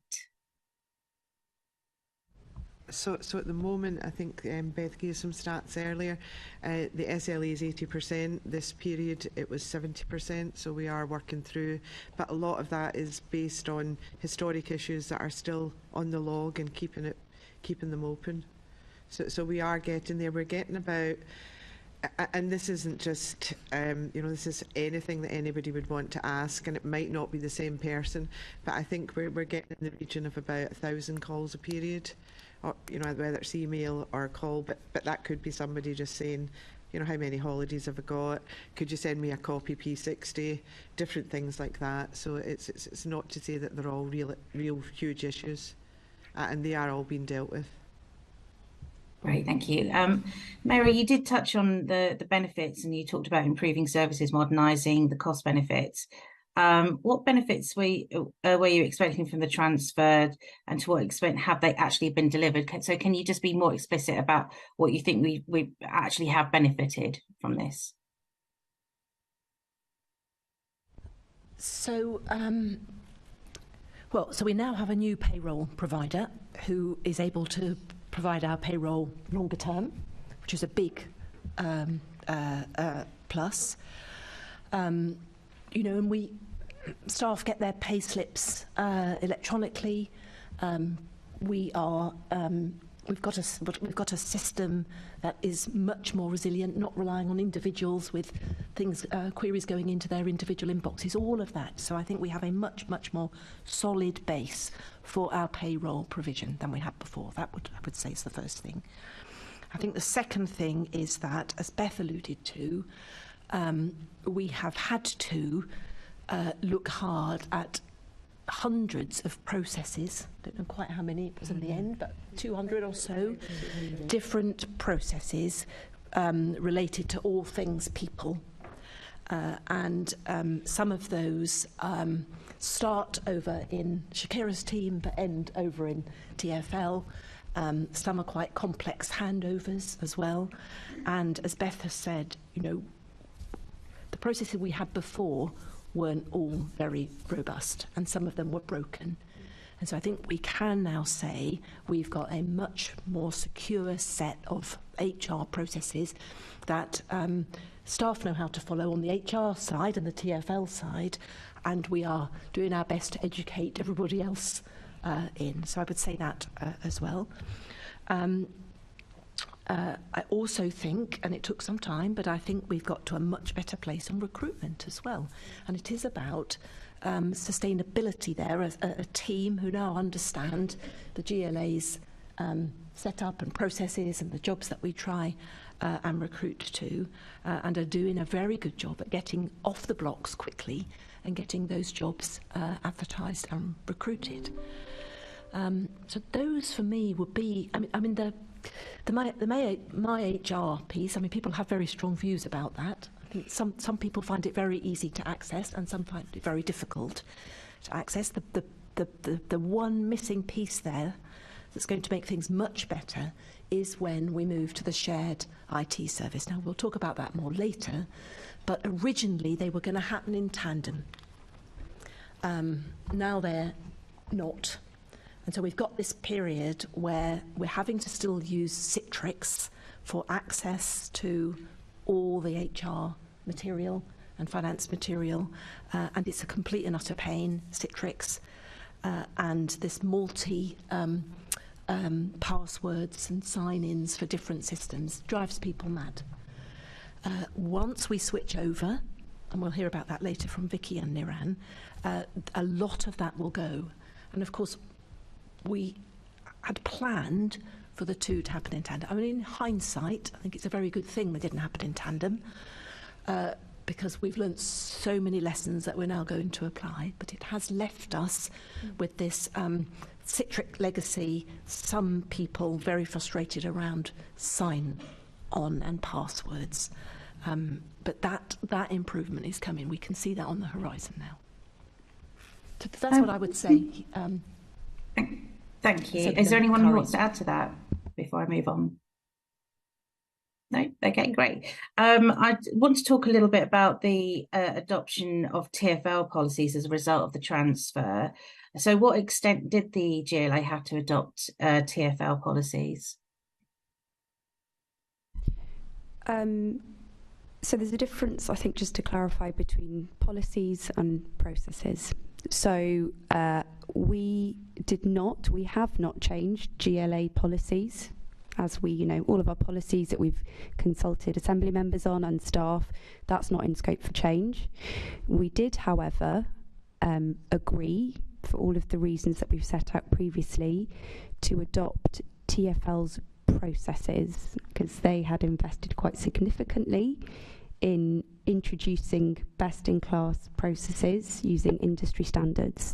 So at the moment, I think Beth gave some stats earlier. The SLA is 80%. This period, it was 70%. So we are working through, but a lot of that is based on historic issues that are still on the log and keeping them open. So we are getting there. We're getting about, and this isn't just, this is anything that anybody would want to ask, and it might not be the same person, but I think we're getting in the region of about 1,000 calls a period. Or, whether it's email or a call, but that could be somebody just saying, how many holidays have I got? Could you send me a copy P60? Different things like that. So it's not to say that they're all real huge issues, and they are all being dealt with. Great, thank you. Mary, you did touch on the benefits, and you talked about improving services, modernising the cost benefits. What benefits were you expecting from the transfer, and to what extent have they actually been delivered? So can you just be more explicit about what you think we actually have benefited from this? So, so we now have a new payroll provider who is able to provide our payroll longer term, which is a big plus. And staff get their pay slips electronically. We've got a system that is much more resilient, not relying on individuals with things, queries going into their individual inboxes, all of that. So I think we have a much more solid base for our payroll provision than we had before. That I would say is the first thing. I think the second thing is that, as Beth alluded to, we have had to look hard at hundreds of processes. Don't know quite how many it was in the end, but 200 or so different processes related to all things people. And some of those start over in Shakira's team but end over in TfL. Some are quite complex handovers as well. And as Beth has said, the processes we had before weren't all very robust, and some of them were broken. And so I think we can now say we've got a much more secure set of HR processes that staff know how to follow on the HR side and the TfL side, and we are doing our best to educate everybody else in. So I would say that as well. I also think, and it took some time, but I think we've got to a much better place on recruitment as well. And it is about sustainability there, a team who now understand the GLA's setup and processes and the jobs that we try and recruit to, and are doing a very good job at getting off the blocks quickly and getting those jobs advertised and recruited. So those for me would be, the My HR piece, people have very strong views about that. I think some people find it very easy to access and some find it very difficult to access. The one missing piece there that's going to make things much better is when we move to the shared IT service. Now, we'll talk about that more later, but originally they were going to happen in tandem. Now they're not. And so we've got this period where we're having to still use Citrix for access to all the HR material and finance material, and it's a complete and utter pain, Citrix, and this passwords and sign-ins for different systems drives people mad. Once we switch over, and we'll hear about that later from Vicky and Niran, a lot of that will go. And of course, we had planned for the two to happen in tandem. I mean, in hindsight, I think it's a very good thing they didn't happen in tandem, because we've learnt so many lessons that we're now going to apply, but it has left us with this Citrix legacy, some people very frustrated around sign-on and passwords. But that improvement is coming. We can see that on the horizon now. So that's what I would say. Thank you. So Is there anyone who Kari. wants to add to that before I move on? No? Okay, great. I want to talk a little bit about the adoption of TfL policies as a result of the transfer. So what extent did the GLA have to adopt TfL policies? So there's a difference, I think, just to clarify, between policies and processes. So we have not changed GLA policies, as all of our policies that we've consulted Assembly members on and staff, that's not in scope for change. We did, however, agree, for all of the reasons that we've set out previously, to adopt TfL's processes, because they had invested quite significantly in introducing best-in-class processes using industry standards.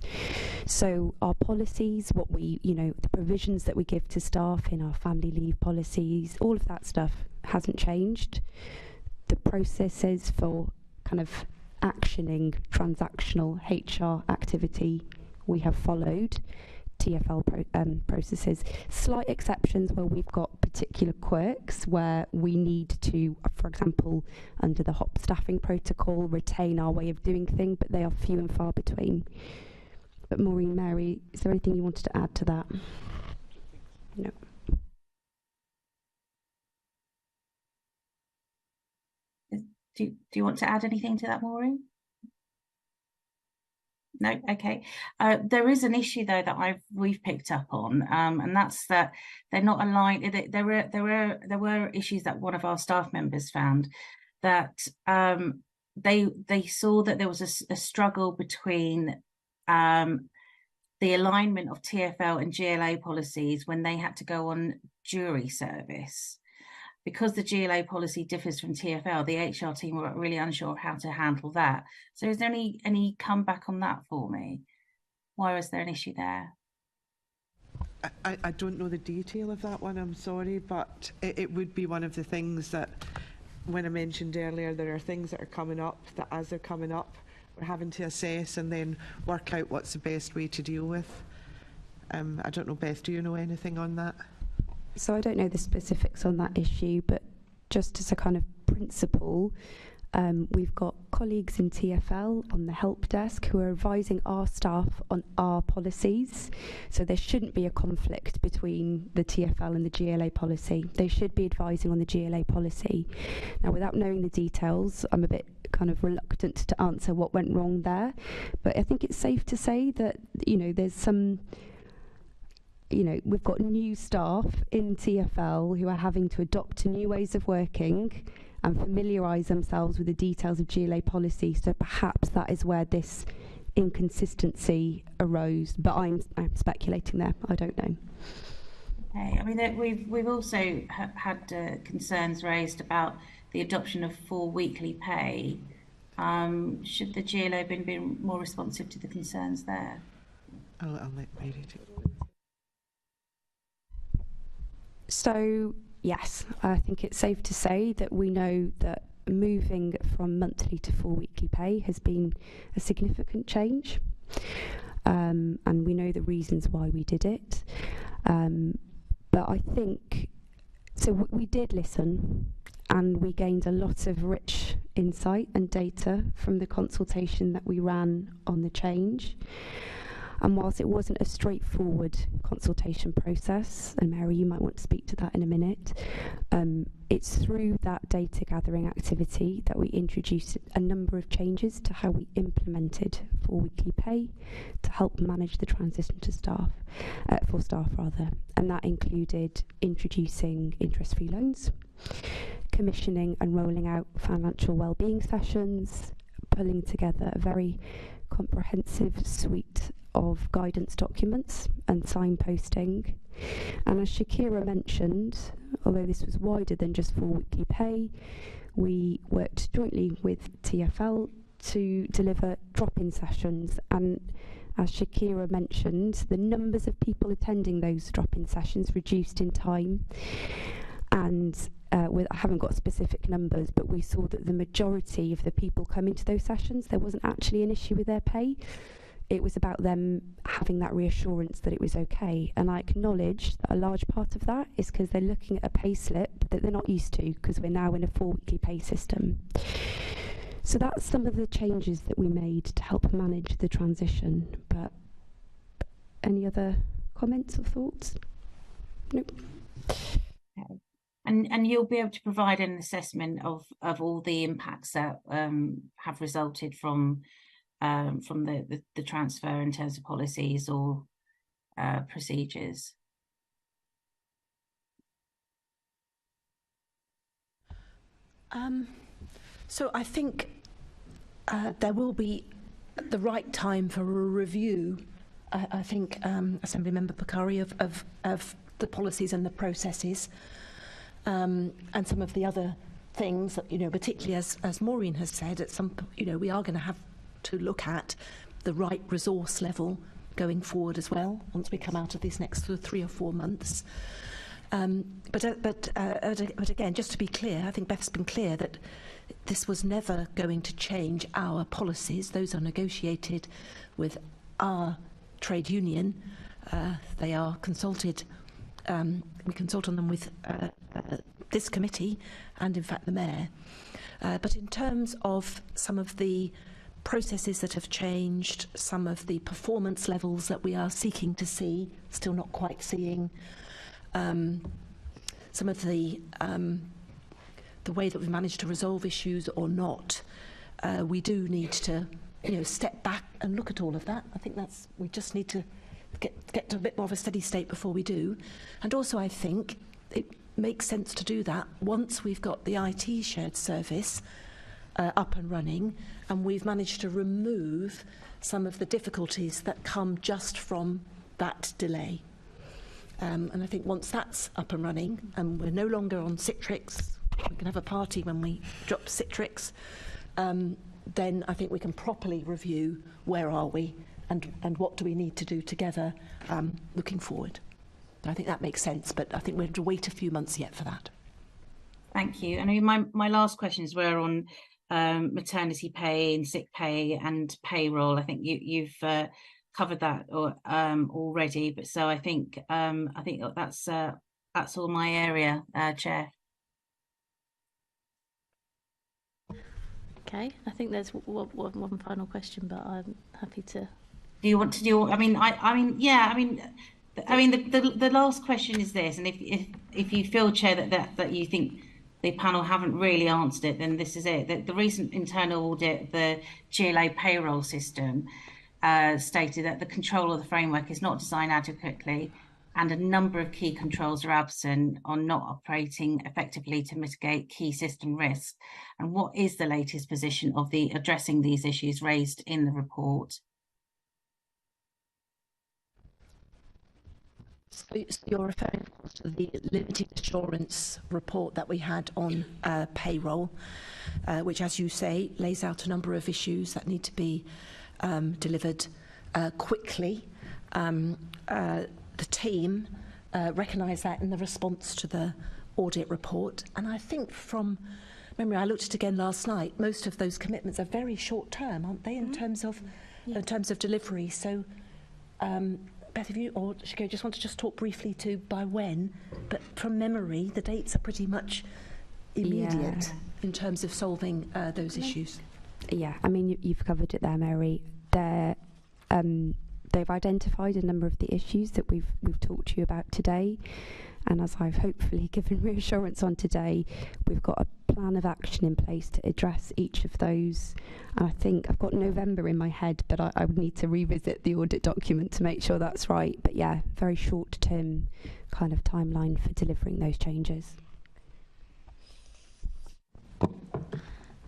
So our policies, the provisions that we give to staff in our family leave policies, all of that stuff hasn't changed. The processes for kind of actioning transactional HR activity, we have followed TfL processes. Slight exceptions where we've got particular quirks where we need to, for example, under the HOP staffing protocol, retain our way of doing things, but they are few and far between. But Maureen, Mary, is there anything you wanted to add to that? No. Do you want to add anything to that, Maureen? No, okay. There is an issue though that we've picked up on, and that's that they're not aligned. There were issues that one of our staff members found, that they saw that there was a struggle between the alignment of TfL and GLA policies when they had to go on jury service. Because the GLA policy differs from TfL, the HR team were really unsure of how to handle that. So is there any comeback on that for me? Why was there an issue there? I don't know the detail of that one, I'm sorry, but it would be one of the things that, when I mentioned earlier, there are things that are coming up that as they're coming up, we're having to assess and then work out what's the best way to deal with. I don't know, Beth, do you know anything on that? So I don't know the specifics on that issue, but just as a kind of principle, we've got colleagues in TfL on the help desk who are advising our staff on our policies. So there shouldn't be a conflict between the TfL and the GLA policy. They should be advising on the GLA policy. Now, without knowing the details, I'm a bit kind of reluctant to answer what went wrong there. But I think it's safe to say that, there's some... we've got new staff in TfL who are having to adopt to new ways of working and familiarise themselves with the details of GLA policy. So perhaps that is where this inconsistency arose. But I'm speculating there. I don't know. Okay. I mean, we've also had concerns raised about the adoption of full weekly pay. Should the GLA have been more responsive to the concerns there? I'll let Mary take it. So, yes, I think it's safe to say that we know that moving from monthly to 4 weekly pay has been a significant change, and we know the reasons why we did it. But I think, so we did listen, and we gained a lot of rich insight and data from the consultation that we ran on the change. And whilst it wasn't a straightforward consultation process, and Mary, you might want to speak to that in a minute, it's through that data gathering activity that we introduced a number of changes to how we implemented 4 weekly pay to help manage the transition to staff, for staff rather. And that included introducing interest-free loans, commissioning and rolling out financial wellbeing sessions, pulling together a very comprehensive suite of guidance documents and signposting. And as Shakira mentioned, although this was wider than just 4 weekly pay, we worked jointly with TfL to deliver drop-in sessions. And as Shakira mentioned, the numbers of people attending those drop-in sessions reduced in time. And I haven't got specific numbers, but we saw that the majority of the people coming to those sessions, there wasn't actually an issue with their pay. It was about them having that reassurance that it was okay. And I acknowledge that a large part of that is because they're looking at a pay slip that they're not used to, because we're now in a 4 weekly pay system. So that's some of the changes that we made to help manage the transition. But any other comments or thoughts? Nope. Okay. And you'll be able to provide an assessment of all the impacts that have resulted from the transfer in terms of policies or procedures. So I think there will be the right time for a review. I think Assemblymember Bakari of the policies and the processes, and some of the other things that, particularly as Maureen has said, at some, we are going to have to look at the right resource level going forward as well once we come out of these next 3 or 4 months. But again, just to be clear, I think Beth's been clear that this was never going to change our policies. Those are negotiated with our trade union. They are consulted. We consult on them with this committee and, in fact, the Mayor. But in terms of some of the processes that have changed, some of the performance levels that we are seeking to see, still not quite seeing, some of the way that we've managed to resolve issues or not, we do need to, step back and look at all of that. I think we just need to get to a bit more of a steady state before we do. And also, I think it makes sense to do that once we've got the IT shared service up and running, and we've managed to remove some of the difficulties that come just from that delay. And I think once that's up and running, and we're no longer on Citrix, we can have a party when we drop Citrix, then I think we can properly review where are we and what do we need to do together looking forward. I think that makes sense, but I think we have to wait a few months yet for that. Thank you. And I mean, my last questions were on maternity pay and sick pay and payroll. I think you've covered that already, but so I think that's all my area, Chair. Okay, I think there's one final question, but I'm happy to. Do you want to do? I mean, the last question is this, and if you feel, Chair, that you think the panel haven't really answered it, then this is it. The recent internal audit of the GLA payroll system stated that the control of the framework is not designed adequately, and a number of key controls are absent on not operating effectively to mitigate key system risks. And what is the latest position of addressing these issues raised in the report? So you're referring to the limited assurance report that we had on payroll, which, as you say, lays out a number of issues that need to be delivered quickly. The team recognised that in the response to the audit report, and I think from Memory, I looked at it again last night. Most of those commitments are very short term, aren't they, in terms of delivery? So, Beth, if you or Shigo just want to just talk briefly to by when, but from memory, the dates are pretty much immediate in terms of solving those issues. Yeah, I mean, you've covered it there, Mary. They've identified a number of the issues that we've talked to you about today. And as I've hopefully given reassurance on today, we've got a plan of action in place to address each of those. And I think I've got November in my head, but I would need to revisit the audit document to make sure that's right. But yeah, very short-term kind of timeline for delivering those changes.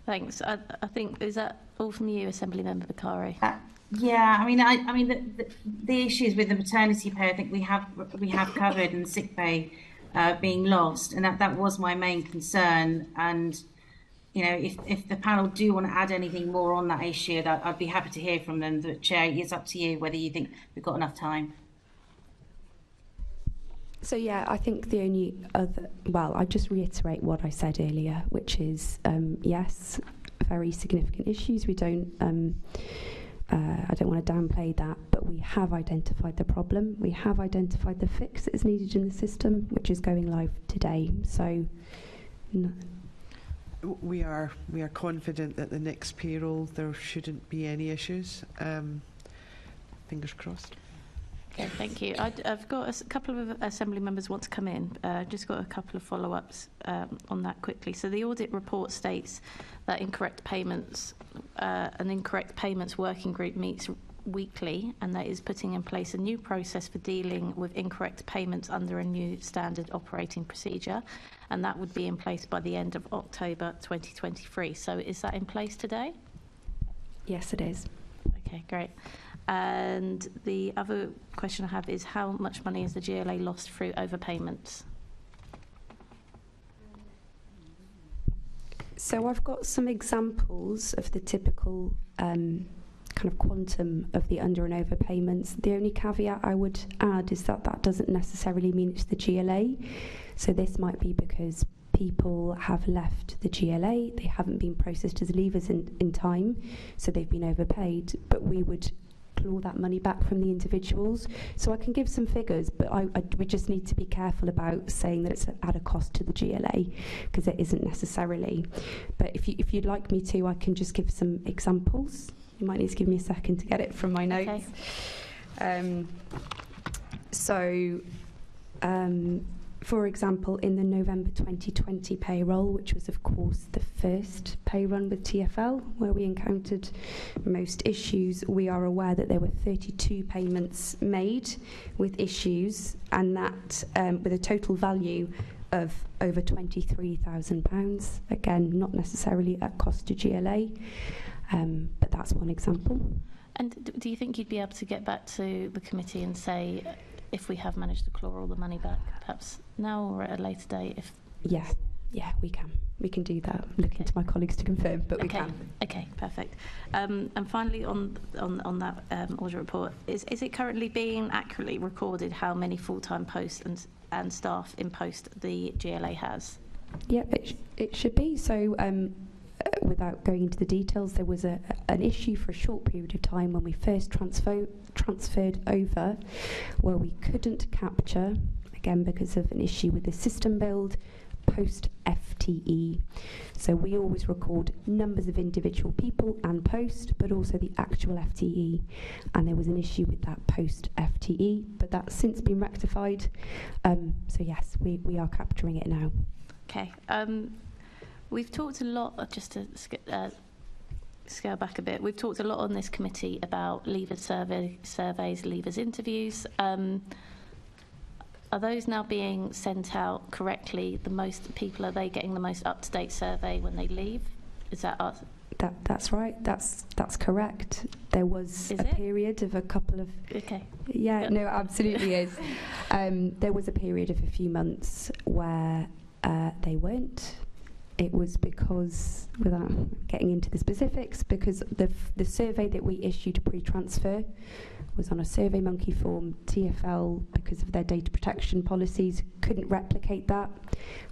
Thanks. I think, is that all from you, Assembly Member Bakari? Yeah, I mean, the issues with the maternity pay, I think we have covered, and sick pay being lost, and that was my main concern. And you know, if the panel do want to add anything more on that issue, I'd be happy to hear from them. But Chair, it's up to you whether you think we've got enough time. So yeah, I think the only other, well, I just reiterate what I said earlier, which is yes, very significant issues. We don't. I don't want to downplay that, but we have identified the problem. We have identified the fix that is needed in the system, which is going live today. So, no. We are confident that the next payroll there shouldn't be any issues. Fingers crossed. Okay, thank you. I've got a couple of Assembly members want to come in. Just got a couple of follow-ups on that quickly. So the audit report states that an incorrect payments working group meets weekly, and that is putting in place a new process for dealing with incorrect payments under a new standard operating procedure, and that would be in place by the end of October 2023. So is that in place today? Yes, it is. Okay, great. And the other question I have is, how much money has the GLA lost through overpayments? So I've got some examples of the typical kind of quantum of the under and over payments. The only caveat I would add is that doesn't necessarily mean it's the GLA. So this might be because people have left the GLA, they haven't been processed as leavers in time, so they've been overpaid, but we would claw that money back from the individuals. So I can give some figures, but we just need to be careful about saying that it's at a cost to the GLA, because it isn't necessarily. But if you'd like me to, I can just give some examples. You might need to give me a second to get it from my notes. Okay. For example, in the November 2020 payroll, which was of course the first pay run with TfL, where we encountered most issues, we are aware that there were 32 payments made with issues, and that with a total value of over £23,000. Again, not necessarily at cost to GLA, but that's one example. And do you think you'd be able to get back to the committee and say, if we have managed to claw all the money back, perhaps now or at a later date? Yeah, we can do that. I'm looking to my colleagues to confirm, but we can. Okay, perfect. And finally, on that audit report, is it currently being accurately recorded how many full-time posts and staff in post the GLA has? Yeah, it should be. So without going into the details, there was an issue for a short period of time when we first transferred over, where we couldn't capture, again because of an issue with the system build, post FTE. So we always record numbers of individual people and post, but also the actual FTE. And there was an issue with that post FTE, but that's since been rectified. So yes, we are capturing it now. Okay. We've talked a lot, just to scale back a bit, we've talked a lot on this committee about leavers surveys, leavers interviews. Are those now being sent out correctly? The most people, are they getting the most up-to-date survey when they leave? Is that us? That's right. That's correct. There was a period of a couple of... Okay. Yeah, yep. No, absolutely is. There was a period of a few months where they weren't it was because, without getting into the specifics, because the survey that we issued pre-transfer was on a SurveyMonkey form. TfL, because of their data protection policies, couldn't replicate that.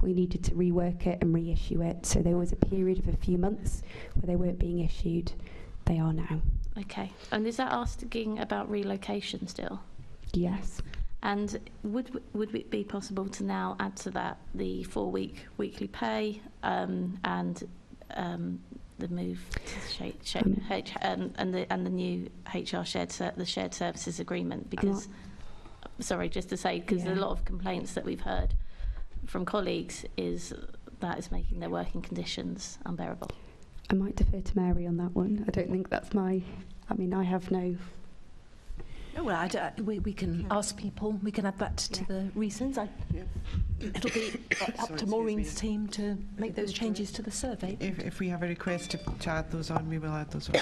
We needed to rework it and reissue it. So there was a period of a few months where they weren't being issued. They are now. Okay. And is that asking about relocation still? Yes. And would it be possible to now add to that the 4-week weekly pay and the move to and the new HR shared services agreement? Because sorry, just to say, because a lot of complaints that we've heard from colleagues is that is making their working conditions unbearable. I might defer to Mary on that one. I don't think that's I have no. No, well, we can ask people. We can add that to the reasons. It'll be up to Maureen's team to make those changes to the survey. If we have a request to add those on, we will add those on.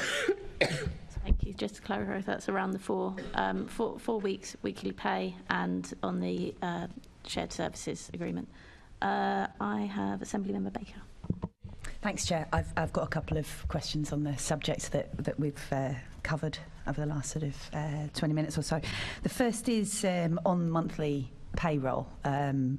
Thank you. Just to clarify, that's around the 4 weeks weekly pay and on the shared services agreement. I have Assemblymember Baker. Thanks, Chair. I've got a couple of questions on the subjects that we've covered over the last sort of 20 minutes or so. The first is on monthly payroll. On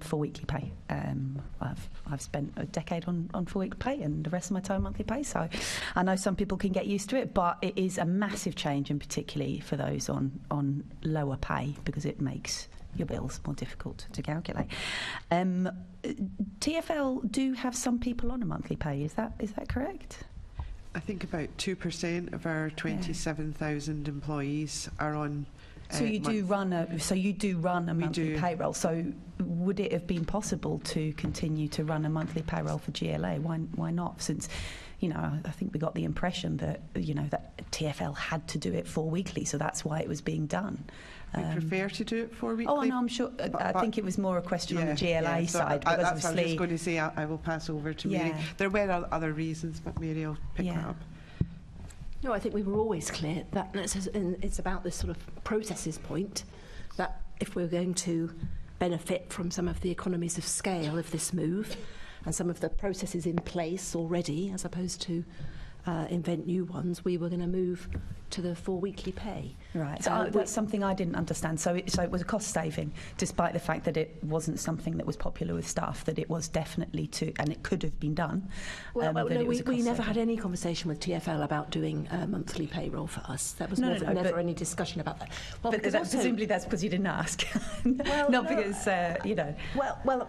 4 weekly pay. I've spent a decade on 4 week pay and the rest of my time monthly pay, so I know some people can get used to it, but it is a massive change, and particularly for those on lower pay, because it makes your bills more difficult to calculate. TfL do have some people on a monthly pay. Is that correct? I think about 2% of our 27,000 employees are on. So you do run a monthly payroll. So would it have been possible to continue to run a monthly payroll for GLA? Why not? Since I think we got the impression that that TfL had to do it 4 weekly, so that's why it was being done. We prefer to do it 4 weekly. Oh, no, I'm sure. I think it was more a question on the GLA side. So that's what I was just going to say. I will pass over to Mary. There were other reasons, but Mary will pick that up. No, I think we were always clear that it's about this sort of processes point, that if we're going to benefit from some of the economies of scale of this move and some of the processes in place already, as opposed to invent new ones, we were going to move to the 4 weekly pay. Right. So that's something I didn't understand. So it was a cost saving, despite the fact that it wasn't something that was popular with staff, that it was definitely and it could have been done. Well, we never had any conversation with TfL about doing monthly payroll for us. There was never any discussion about that. Well, but presumably that's because you didn't ask. Because, Well,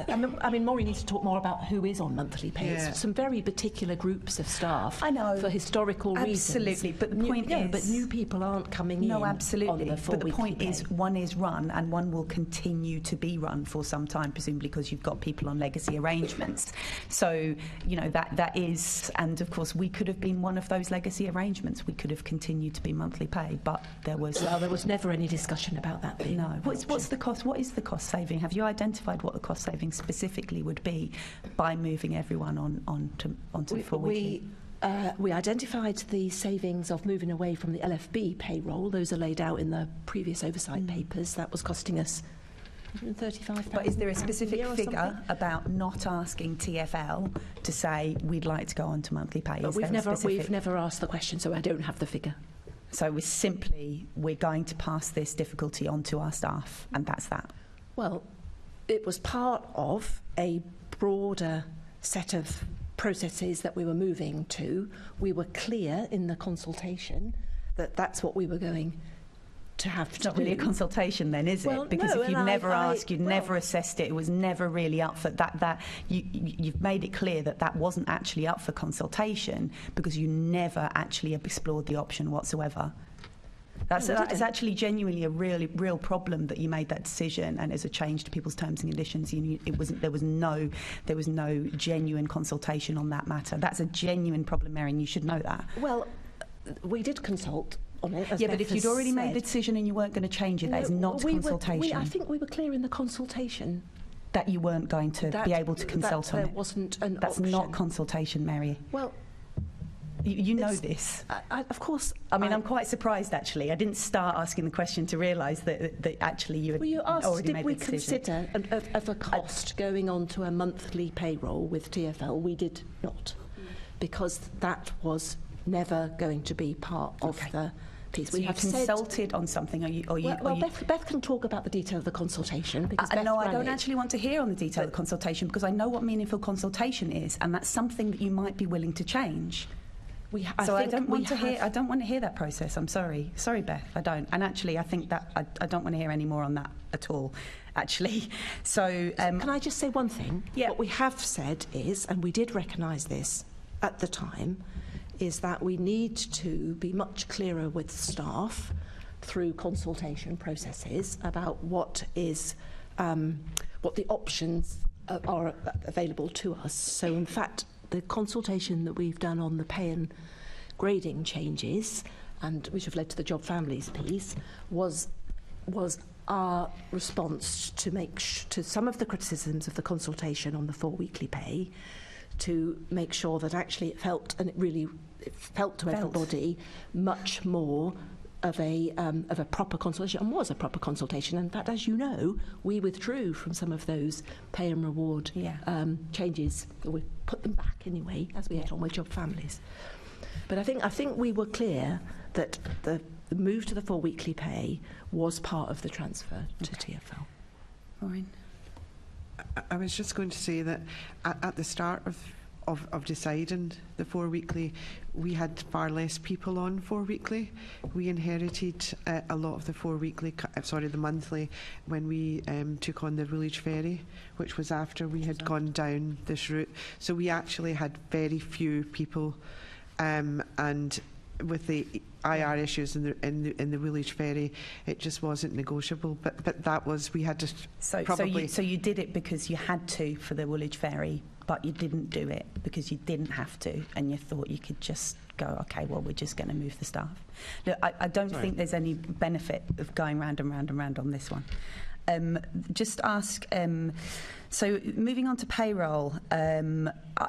I mean, Maureen needs to talk more about who is on monthly pay. Yeah. Some very particular groups of staff. I know. For historical reasons. Absolutely. But the point is... but new people aren't coming in. No, absolutely. On the but the point is, one is run, and one will continue to be run for some time, presumably because you've got people on legacy arrangements. So, that is... And, of course, we could have been one of those legacy arrangements. We could have continued to be monthly pay, but there was... Well, there was never any discussion about that being... No. What's the cost? What is the cost saving? Have you identified what the cost saving specifically would be by moving everyone onto 4 weekly? We identified the savings of moving away from the LFB payroll. Those are laid out in the previous oversight papers. That was costing us £135,000. But is there a specific figure about not asking TfL to say we'd like to go on to monthly pay? But we've never asked the question, so I don't have the figure. So it was simply, we're going to pass this difficulty on to our staff, and that's that? Well, it was part of a broader set of processes that we were moving to. We were clear in the consultation that that's what we were going to have to do. It's not really a consultation then, is it? Because if you'd never asked, you'd never assessed it, it was never really up for that. You've made it clear that wasn't actually up for consultation because you never actually explored the option whatsoever. That's actually genuinely a real problem that you made that decision, and as a change to people's terms and conditions, there was no genuine consultation on that matter. That's a genuine problem, Mary, and you should know that. Well, we did consult on it. But if you'd already made the decision and you weren't going to change it, that is not consultation. I think we were clear in the consultation that you weren't going to be able to consult on it. Wasn't an That's option. not consultation, Mary. Well, You know this. Of course. I mean, I'm quite surprised, actually. I didn't start asking the question to realise that actually you had Well, you asked, already did made we the decision. consider of a cost going on to a monthly payroll with TfL? We did not, because that was never going to be part of the piece. So we you have consulted on something, Beth can talk about the detail of the consultation. Because I Beth know I ran don't it. actually want to hear on the detail of the consultation, because I know what meaningful consultation is, and that's something that you might be willing to change. I don't want to hear that process. I'm sorry, Beth. I don't. And actually, I think that I don't want to hear any more on that at all. Actually, so can I just say one thing? Yeah. What we have said is, and we did recognise this at the time, is that we need to be much clearer with staff through consultation processes about what the options are available to us. So, in fact, the consultation that we've done on the pay and grading changes, and which have led to the job families piece, was our response to some of the criticisms of the consultation on the 4 weekly pay, to make sure that actually it felt to everybody much more of a proper consultation, and was a proper consultation. In fact, as you know, we withdrew from some of those pay and reward changes. We put them back anyway, as we had on with job families. But I think we were clear that the move to the 4 weekly pay was part of the transfer to TfL. Maureen? I was just going to say that at the start of deciding the 4 weekly, we had far less people on 4 weekly. We inherited a lot of the the monthly, when we took on the Woolwich Ferry, which was after we had gone down this route. So we actually had very few people, and with the IR issues in the Woolwich Ferry, it just wasn't negotiable. But that was, we had to So you did it because you had to for the Woolwich Ferry, but you didn't do it because you didn't have to, and you thought you could just go, okay, well, we're just going to move the staff. Look, I don't think there's any benefit of going round and round and round on this one. Just ask, so moving on to payroll,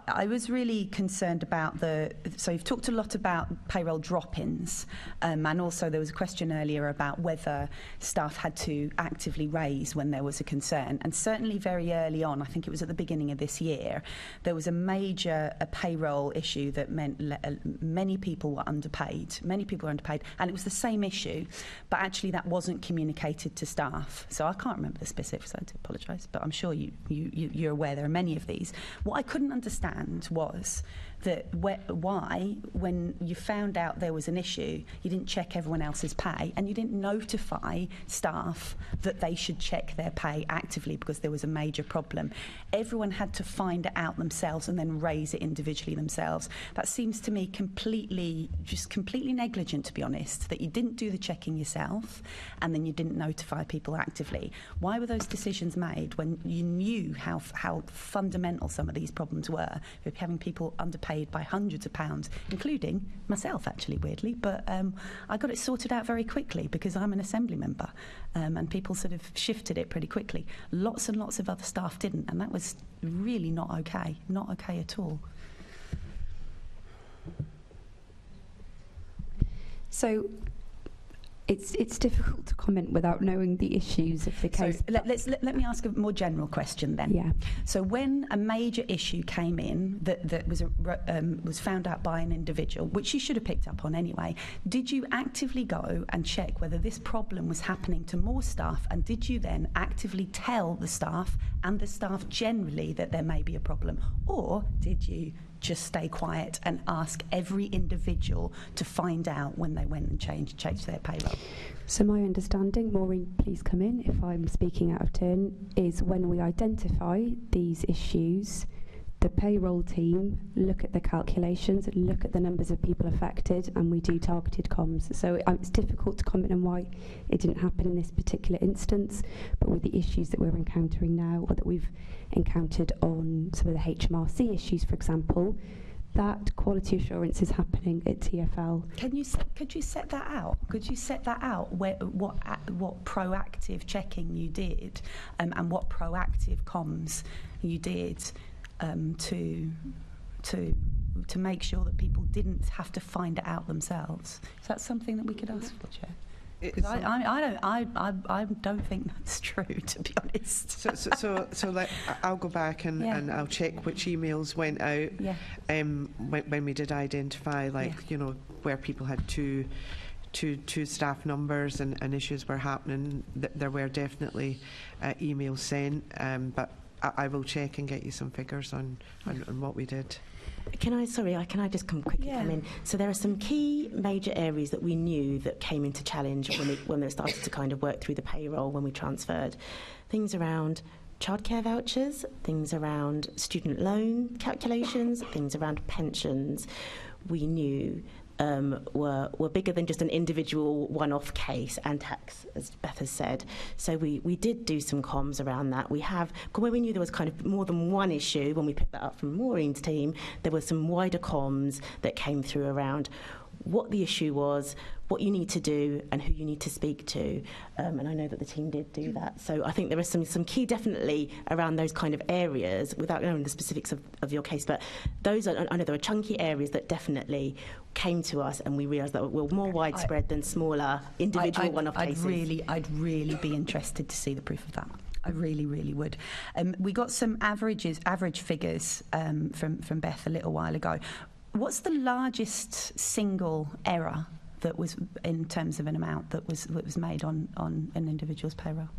I was really concerned about so you've talked a lot about payroll drop-ins, and also there was a question earlier about whether staff had to actively raise when there was a concern, and certainly very early on, I think it was at the beginning of this year, there was a major payroll issue that meant many people were underpaid, and it was the same issue, but actually that wasn't communicated to staff. So I can't remember the specifics, I do apologise, but I'm sure you're aware there are many of these. What I couldn't understand was that why, when you found out there was an issue, you didn't check everyone else's pay, and you didn't notify staff that they should check their pay actively because there was a major problem. Everyone had to find it out themselves and then raise it individually themselves. That seems to me completely negligent, to be honest, that you didn't do the checking yourself and then you didn't notify people actively. Why were those decisions made when you knew how fundamental some of these problems were, with having people underpaid by hundreds of pounds, including myself, actually, weirdly, but I got it sorted out very quickly because I'm an assembly member, and people sort of shifted it pretty quickly. Lots and lots of other staff didn't, and that was really not okay at all. So it's difficult to comment without knowing the issues of the case. So let me ask a more general question then. Yeah. So when a major issue came in that was found out by an individual, which you should have picked up on anyway, did you actively go and check whether this problem was happening to more staff, and did you then actively tell the staff and the staff generally that there may be a problem, or did you just stay quiet and ask every individual to find out when they went and changed their payroll? So my understanding, Maureen, please come in if I'm speaking out of turn, is when we identify these issues, the payroll team look at the calculations, look at the numbers of people affected, and we do targeted comms. So it's difficult to comment on why it didn't happen in this particular instance, but with the issues that we're encountering now, or that we've encountered on some of the HMRC issues, for example, that quality assurance is happening at TfL. Could you set that out? Could you set that out? What proactive checking you did, and what proactive comms you did to to make sure that people didn't have to find it out themselves. Is that something that we could ask for, Chair? Because I don't think that's true, to be honest. So I'll go back and I'll check which emails went out when we did identify, where people had two staff numbers and issues were happening. There were definitely emails sent, but I will check and get you some figures on what we did. Can I just come in? So there are some key major areas that we knew that came into challenge when they started to kind of work through the payroll when we transferred. Things around childcare vouchers, things around student loan calculations, things around pensions. We knew were bigger than just an individual one-off case, and tax, as Beth has said. So we did do some comms around that. Where we knew there was kind of more than one issue, when we picked that up from Maureen's team, there were some wider comms that came through around what the issue was, what you need to do, and who you need to speak to. And I know that the team did do that. So I think there are some key definitely around those kind of areas, without knowing the specifics of your case, but those are, I know there were chunky areas that definitely came to us, and we realised that were more widespread than smaller individual one-off cases. I'd really be interested to see the proof of that. I really, really would. We got some average figures from Beth a little while ago. What's the largest single error that was, in terms of an amount, that was made on an individual's payroll?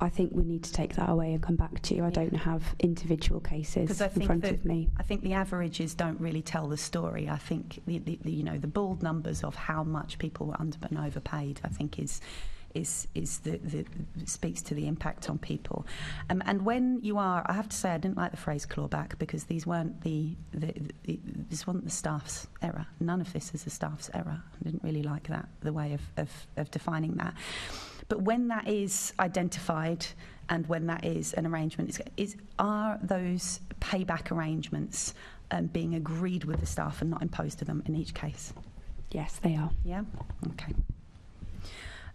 I think we need to take that away and come back to you. I don't have individual cases in front of me. I think the averages don't really tell the story. I think the bald numbers of how much people were under and overpaid, I think speaks to the impact on people. And when you are, I have to say, I didn't like the phrase clawback, because these weren't this wasn't the staff's error. None of this is the staff's error. I didn't really like that, the way of defining that. But when that is identified and when that is an arrangement, are those payback arrangements being agreed with the staff and not imposed to them in each case? Yes, they are. Yeah? Okay.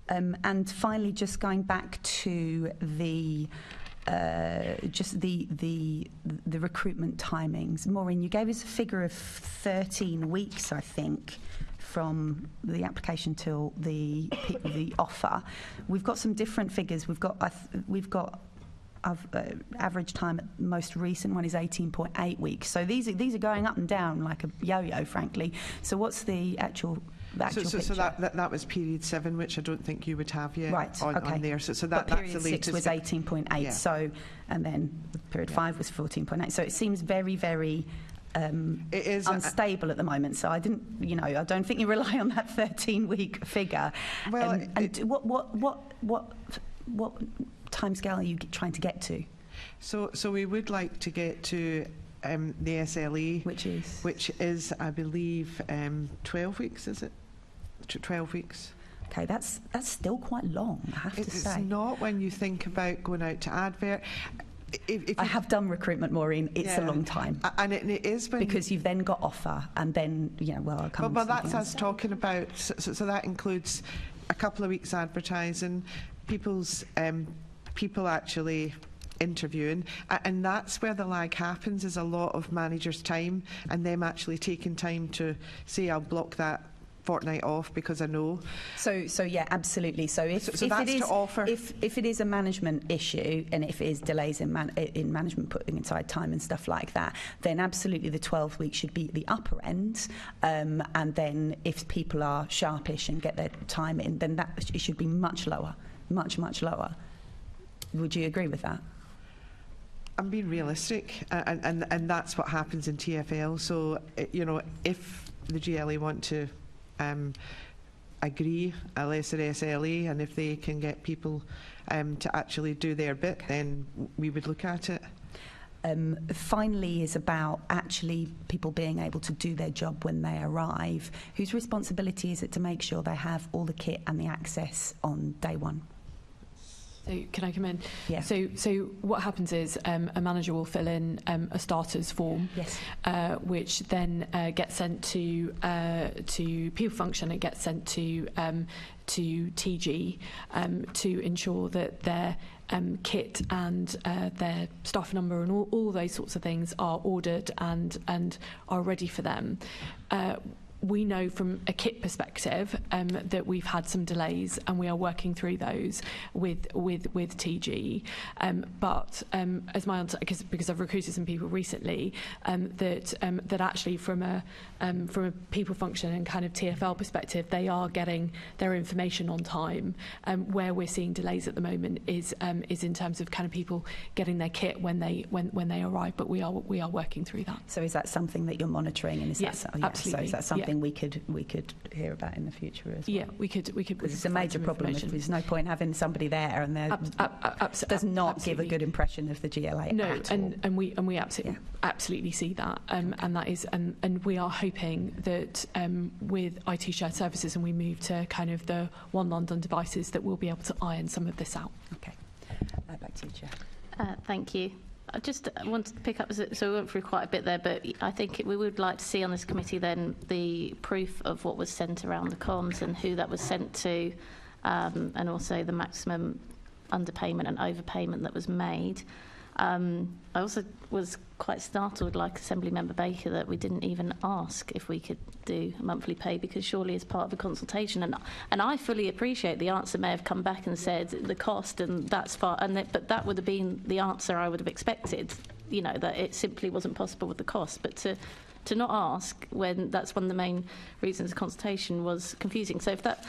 And finally, just going back to the recruitment timings. Maureen, you gave us a figure of 13 weeks, I think, from the application till the offer. We've got some different figures. We've got average time. Most recent one is 18.8 weeks. So these are going up and down like a yo-yo, frankly. So what's the actual picture? So that was period 7, which I don't think you would have yet on there. So that's the latest. Period 6 was 18.8. Yeah. So, and then period 5 was 14.8. So it seems very, very it is unstable at the moment. So I don't think you rely on that 13-week figure. Well, what timescale are you trying to get to? So we would like to get to the SLE, which is I believe 12 weeks. Is it 12 weeks? Okay, that's still quite long, I have to say. It's not when you think about going out to advert. I have done recruitment, Maureen. It's a long time, and it is when because you've then got offer, and then I'll come. But that's us talking about. So that includes a couple of weeks advertising, people actually interviewing, and that's where the lag happens. Is a lot of managers' time, and them actually taking time to say, "I'll block that fortnight off because I know." So yeah, absolutely. So if it is, if it is a management issue, and if it is delays in management putting aside time and stuff like that, then absolutely the 12 weeks should be at the upper end. And then if people are sharpish and get their time in, then it should be much lower, much lower. Would you agree with that? I'm being realistic, and that's what happens in TfL. So if the GLA want to agree a lesser SLA, and if they can get people to actually do their bit, then we would look at it. Finally is about actually people being able to do their job when they arrive. Whose responsibility is it to make sure they have all the kit and the access on day one? So can I come in? Yeah. So what happens is a manager will fill in a starters form, yes, which then gets sent to people function. It gets sent to TG to ensure that they're kit and their staff number and all those sorts of things are ordered and are ready for them. We know from a kit perspective that we've had some delays, and we are working through those with TG. But as my answer, because I've recruited some people recently, that actually from a people function and kind of TFL perspective, they are getting their information on time. Where we're seeing delays at the moment is in terms of kind of people getting their kit when they arrive. But we are working through that. So is that something that you're monitoring? And is yes, that absolutely. So is that something we could hear about in the future as well? Yeah, we could. It's a major problem. There's no point having somebody there and there does not give a good impression of the GLA. No, at all. and we absolutely see that, and that is and we are hoping that with IT shared services and we move to kind of the One London devices that we'll be able to iron some of this out. Okay, back to you, Chair. Thank you. I just wanted to pick up, so we went through quite a bit there, but I think we would like to see on this committee then the proof of what was sent around the comms and who that was sent to, and also the maximum underpayment and overpayment that was made. I also was quite startled, like Assembly Member Baker, that we didn't even ask if we could do monthly pay, because surely as part of a consultation, and I fully appreciate the answer may have come back and said the cost, and that's far, but that would have been the answer I would have expected, you know, that it simply wasn't possible with the cost. But to not ask when that's one of the main reasons the consultation was confusing. So if that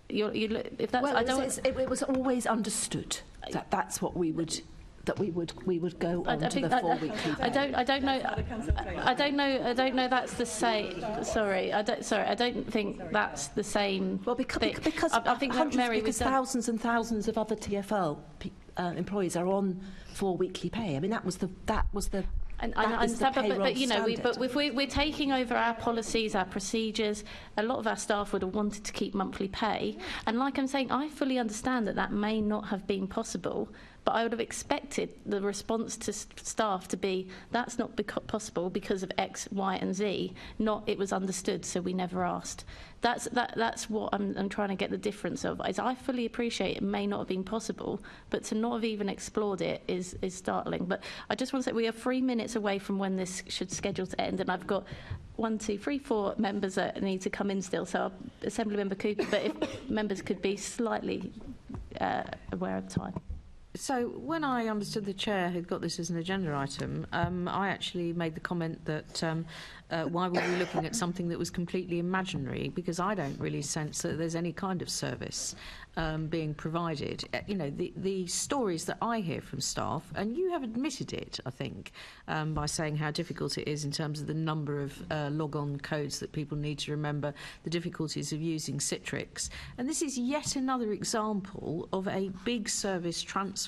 if that's well, it was always understood that that's what we would. That we would go on to the 4-weekly. I don't know. That's the same. Sorry, I don't think that's the same. Well, because I think thousands and thousands of other TFL employees are on 4-weekly pay. I mean, that was the. And I understand, but you know, we're taking over our policies, our procedures. A lot of our staff would have wanted to keep monthly pay, and like I'm saying, I fully understand that may not have been possible. But I would have expected the response to staff to be, that's not possible because of X, Y, and Z. Not it was understood, so we never asked. That's what I'm trying to get the difference of. Is I fully appreciate it may not have been possible, but to not have even explored it is startling. But I just want to say we are 3 minutes away from when this should schedule to end, and I've got 1, 2, 3, 4 members that need to come in still. So Assembly Member Cooper, but if members could be slightly aware of time. So when I understood the Chair had got this as an agenda item, I actually made the comment that why were we looking at something that was completely imaginary? Because I don't really sense that there's any kind of service being provided. You know, the stories that I hear from staff, and you have admitted it, I think, by saying how difficult it is in terms of the number of log-on codes that people need to remember, the difficulties of using Citrix. And this is yet another example of a big service transfer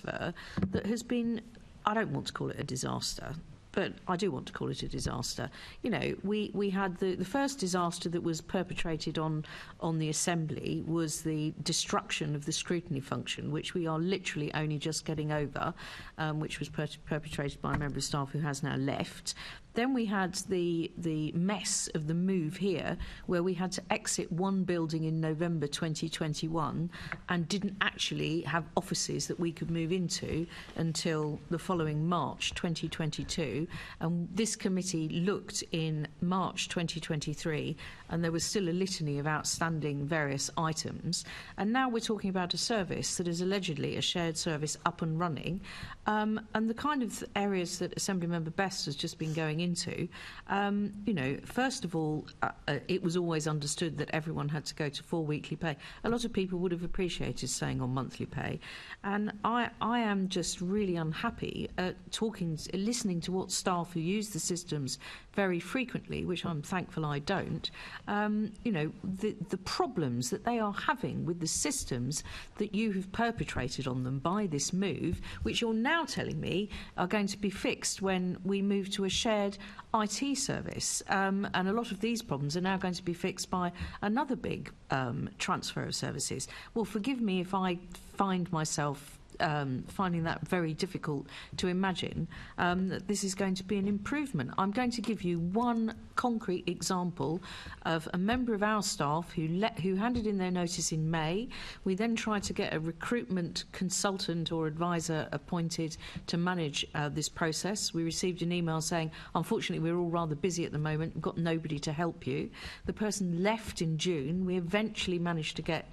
that has been, I don't want to call it a disaster, but I do want to call it a disaster. You know, we had the first disaster that was perpetrated on the Assembly was the destruction of the scrutiny function, which we are literally only just getting over, which was perpetrated by a member of staff who has now left. Then we had the mess of the move here, where we had to exit one building in November 2021 and didn't actually have offices that we could move into until the following March 2022. And this committee looked in March 2023, and there was still a litany of outstanding various items. And now we're talking about a service that is allegedly a shared service up and running. And the kind of areas that Assemblymember Best has just been going into, you know, first of all, it was always understood that everyone had to go to 4-weekly pay. A lot of people would have appreciated staying on monthly pay. And I am just really unhappy at listening to what staff who use the systems very frequently, which I'm thankful I don't, you know, the problems that they are having with the systems that you have perpetrated on them by this move, which you're now telling me are going to be fixed when we move to a shared IT service. And a lot of these problems are now going to be fixed by another big transfer of services. Well, forgive me if I find myself finding that very difficult to imagine that this is going to be an improvement. I'm going to give you one concrete example of a member of our staff who handed in their notice in May. We then tried to get a recruitment consultant or advisor appointed to manage this process. We received an email saying, unfortunately, we're all rather busy at the moment, we've got nobody to help you. The person left in June. We eventually managed to get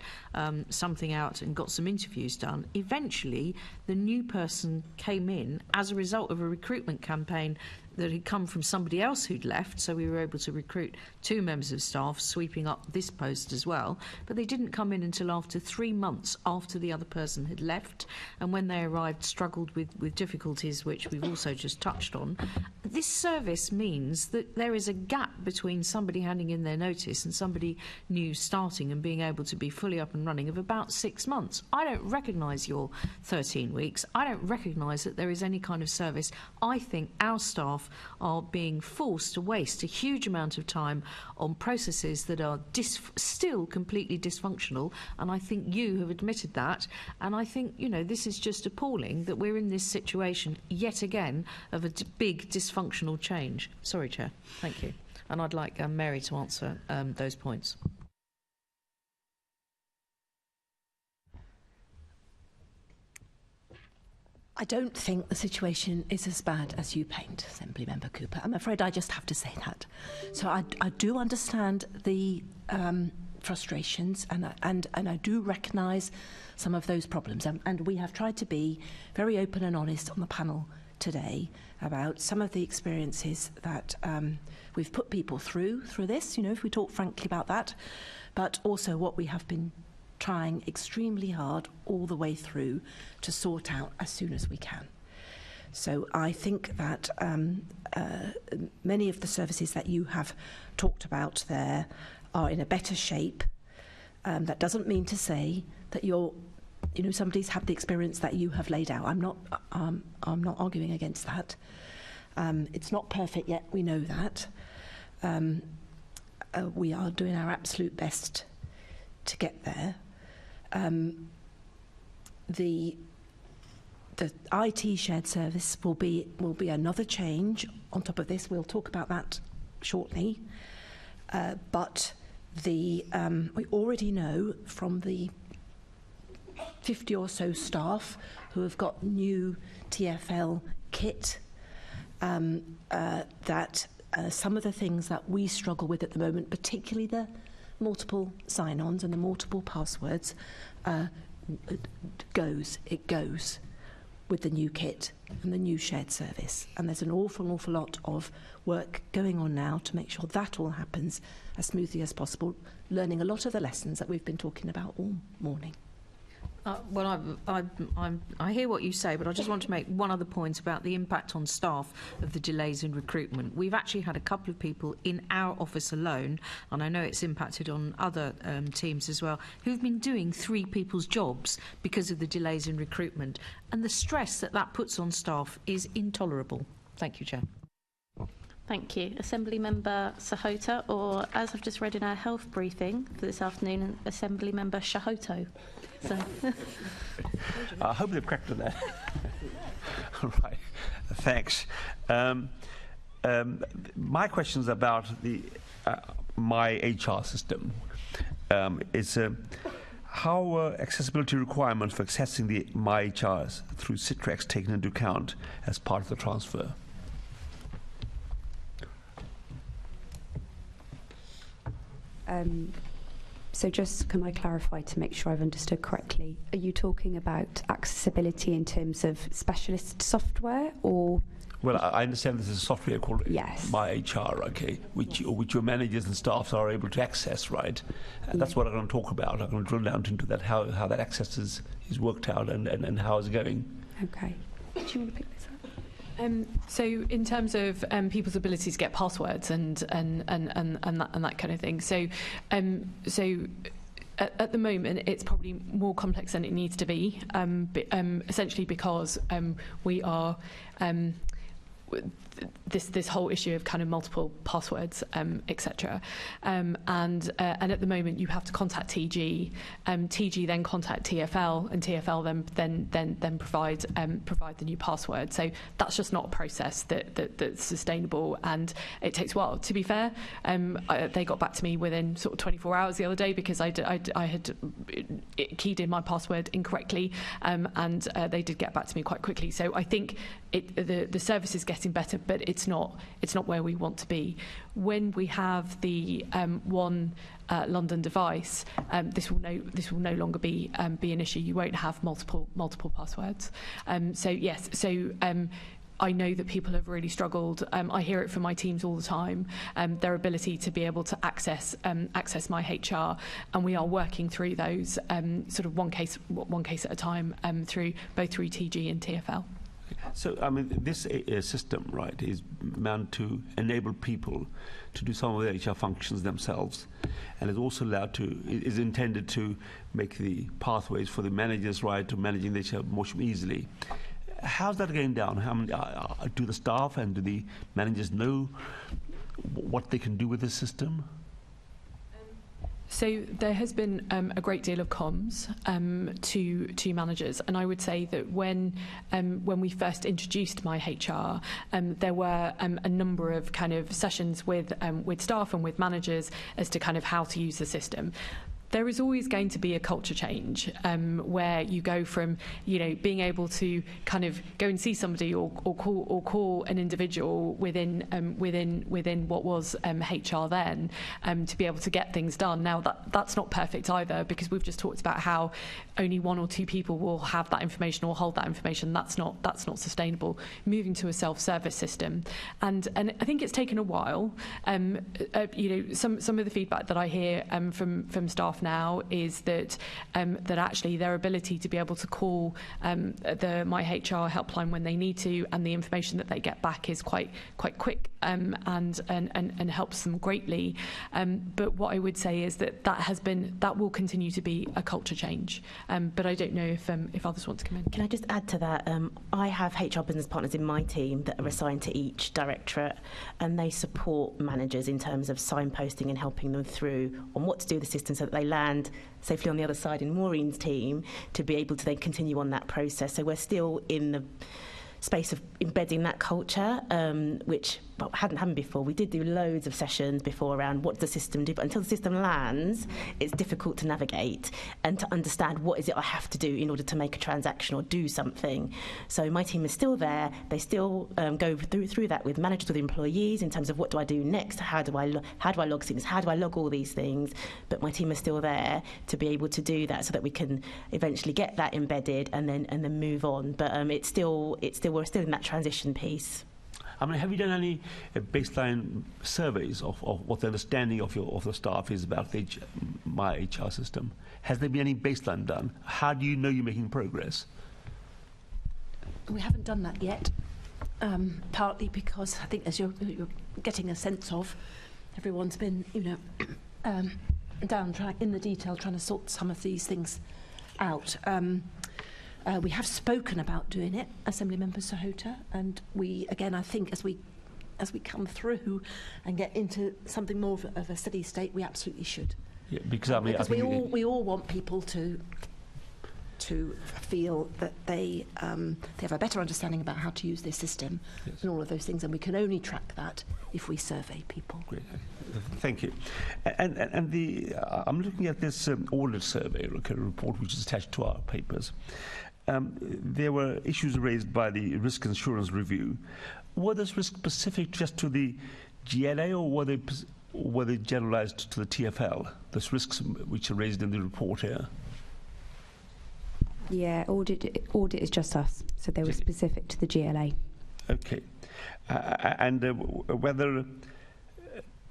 something out and got some interviews done. Eventually, the new person came in as a result of a recruitment campaign that had come from somebody else who'd left, so we were able to recruit 2 members of staff, sweeping up this post as well. But they didn't come in until after 3 months after the other person had left, and when they arrived, struggled with difficulties, which we've also just touched on. This service means that there is a gap between somebody handing in their notice and somebody new starting and being able to be fully up and running of about 6 months. I don't recognise your 13 weeks. I don't recognise that there is any kind of service. I think our staff are being forced to waste a huge amount of time on processes that are still completely dysfunctional, and I think you have admitted that, and I think, you know, this is just appalling that we're in this situation yet again of a big dysfunctional change. Sorry, Chair. Thank you. And I'd like Mary to answer those points. I don't think the situation is as bad as you paint, Assembly Member Cooper. I'm afraid I just have to say that. So I do understand the frustrations, and I do recognise some of those problems. And we have tried to be very open and honest on the panel today about some of the experiences that we've put people through this, you know, if we talk frankly about that, but also what we have been trying extremely hard all the way through to sort out as soon as we can. So I think that many of the services that you have talked about there are in a better shape. That doesn't mean to say that somebody's had the experience that you have laid out. I'm not arguing against that. It's not perfect yet, we know that. We are doing our absolute best to get there. The IT shared service will be another change on top of this. We'll talk about that shortly. But we already know from the 50 or so staff who have got new TfL kit that some of the things that we struggle with at the moment, particularly the multiple sign-ons and the multiple passwords, it goes with the new kit and the new shared service. And there's an awful lot of work going on now to make sure that all happens as smoothly as possible, learning a lot of the lessons that we've been talking about all morning. Well, I hear what you say, but I just want to make one other point about the impact on staff of the delays in recruitment. We've actually had a couple of people in our office alone, and I know it's impacted on other teams as well, who've been doing 3 people's jobs because of the delays in recruitment. And the stress that puts on staff is intolerable. Thank you, Chair. Thank you. Assembly Member Sahota, or as I've just read in our health briefing for this afternoon, Assembly Member Shahoto. So. I hope they've corrected that. Right. Thanks. My question is about the my HR system. Is how accessibility requirements for accessing the my HRs through Citrix taken into account as part of the transfer? So just can I clarify to make sure I've understood correctly? Are you talking about accessibility in terms of specialist software, or? Well, I understand this is a software called My HR, okay, which your managers and staffs are able to access, right? That's what I'm going to talk about. I'm going to drill down into that, how that access is worked out and how it's going. Okay. Do you want to pick this up? So in terms of people's ability to get passwords and that kind of thing, so at the moment it's probably more complex than it needs to be, essentially because we are this whole issue of kind of multiple passwords, etc. And at the moment you have to contact TG, TG then contact TFL, and TFL then provide the new password. So that's just not a process that's sustainable, and it takes a while. To be fair, they got back to me within sort of 24 hours the other day because I had keyed in my password incorrectly, and they did get back to me quite quickly. So I think the service is getting better, but it's not where we want to be. When we have the one London device, this will no longer be an issue. You won't have multiple passwords. I know that people have really struggled. I hear it from my teams all the time. Their ability to be able to access my HR, and we are working through those sort of one case at a time through TG and TFL. So, I mean, this system, right, is meant to enable people to do some of the HR functions themselves, and is also is intended to make the pathways for the managers, right, to managing the HR much more easily. How's that going down? How many, do the staff and do the managers know what they can do with this system? So there has been a great deal of comms to managers, and I would say that when we first introduced My HR, there were a number of kind of sessions with staff and with managers as to kind of how to use the system. There is always going to be a culture change where you go from, being able to kind of go and see somebody or call an individual within what was HR then to be able to get things done. Now that's not perfect either, because we've just talked about how only one or two people will have that information or hold that information. That's not sustainable. Moving to a self-service system, and I think it's taken a while. Some of the feedback that I hear from staff now is that actually their ability to be able to call the My HR helpline when they need to, and the information that they get back is quite quick and helps them greatly. But what I would say is that will continue to be a culture change. But I don't know if others want to come in. Can I just add to that? I have HR business partners in my team that are assigned to each directorate, and they support managers in terms of signposting and helping them through on what to do with the system so that they land safely on the other side in Maureen's team to be able to then continue on that process. So we're still in the space of embedding that culture, which hadn't happened before. We did do loads of sessions before around what does the system do, but until the system lands, it's difficult to navigate and to understand what is it I have to do in order to make a transaction or do something. So my team is still there. They still go through that with managers, with employees, in terms of what do I do next, how do I log things, how do I log all these things. But my team is still there to be able to do that so that we can eventually get that embedded and then move on. But we're still in that transition piece. I mean, have you done any baseline surveys of what the understanding of the staff is about the My HR system? Has there been any baseline done? How do you know you're making progress? We haven't done that yet, partly because I think as you're getting a sense of, everyone's been, down in the detail trying to sort some of these things out. We have spoken about doing it, Assembly Member Sahota, and we, again, I think as we come through and get into something more of a steady state, we absolutely should. Yeah, because I mean, because we all want people to feel that they have a better understanding about how to use this system, yes, and all of those things, and we can only track that if we survey people. Great. Thank you. And I'm looking at this audit survey report which is attached to our papers. There were issues raised by the risk insurance review. Were those risks specific just to the GLA, or were they generalised to the TFL? Those risks which are raised in the report here. Yeah, audit is just us, so they were specific to the GLA. Okay, and whether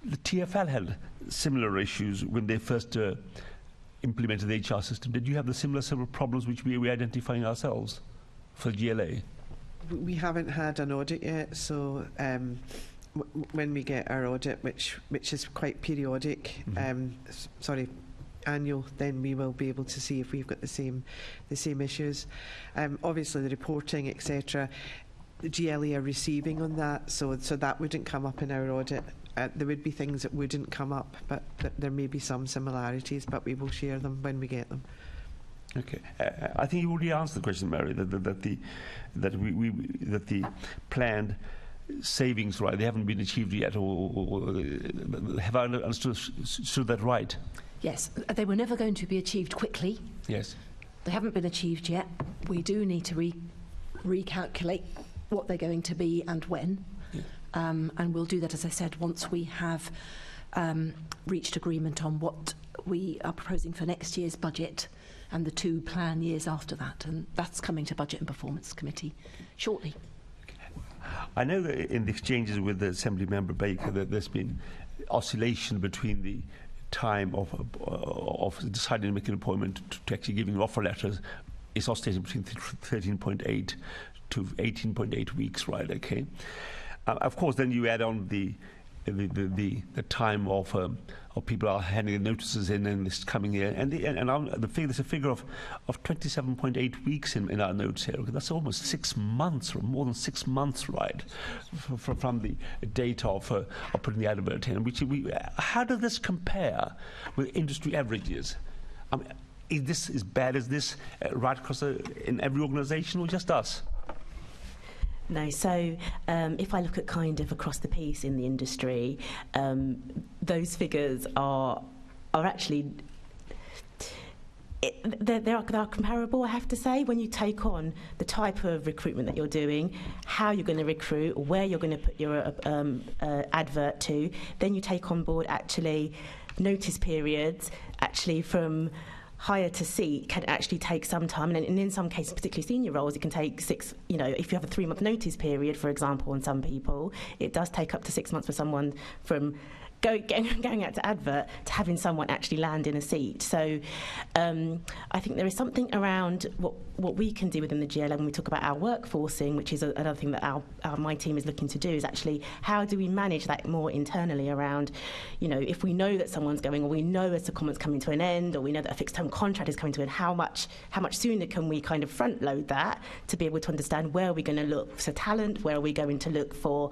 the TFL had similar issues when they first implemented the HR system. Did you have the similar problems which we're identifying ourselves for GLA? We haven't had an audit yet, so when we get our audit, which is quite periodic, annual, then we will be able to see if we've got the same issues. Obviously, the reporting, etc. the GLA are receiving on that, so that wouldn't come up in our audit. There would be things that wouldn't come up, but there may be some similarities, but we will share them when we get them. Okay, I think you already answered the question, Mary. That the planned savings, right? They haven't been achieved yet, or have I understood that right? Yes, they were never going to be achieved quickly. Yes. They haven't been achieved yet. We do need to recalculate what they're going to be and when. Yeah. And we'll do that, as I said, once we have reached agreement on what we are proposing for next year's budget and the 2 plan years after that. And that's coming to Budget and Performance Committee shortly. I know that in the exchanges with the Assembly Member Baker that there's been oscillation between the time of deciding to make an appointment to actually giving offer letters. It's oscillating between 13.8 to 18.8 weeks, right? Okay. Of course, then you add on the time of people are handing the notices in this coming year, and there's a figure of 27.8 weeks in our notes here. Okay, that's almost 6 months, or more than 6 months, right, from the date of putting the advert in. How does this compare with industry averages? Is this as bad as this right across in every organisation, or just us? No, so if I look at kind of across the piece in the industry, those figures are actually they are comparable, I have to say, when you take on the type of recruitment that you're doing, how you're going to recruit, where you're going to put your advert to. Then you take on board actually notice periods, actually from hire to seat can actually take some time, and in some cases, particularly senior roles, it can take 6, if you have a 3-month notice period, for example, on some people, it does take up to 6 months for someone from going out to advert to having someone actually land in a seat. So I think there is something around what we can do within the GLA when we talk about our workforcing, which is another thing that my team is looking to do, is actually how do we manage that more internally around, if we know that someone's going, or we know a secondment's coming to an end, or we know that a fixed term contract is coming to an end, how much sooner can we kind of front load that to be able to understand where we're going to look for talent, where are we going to look for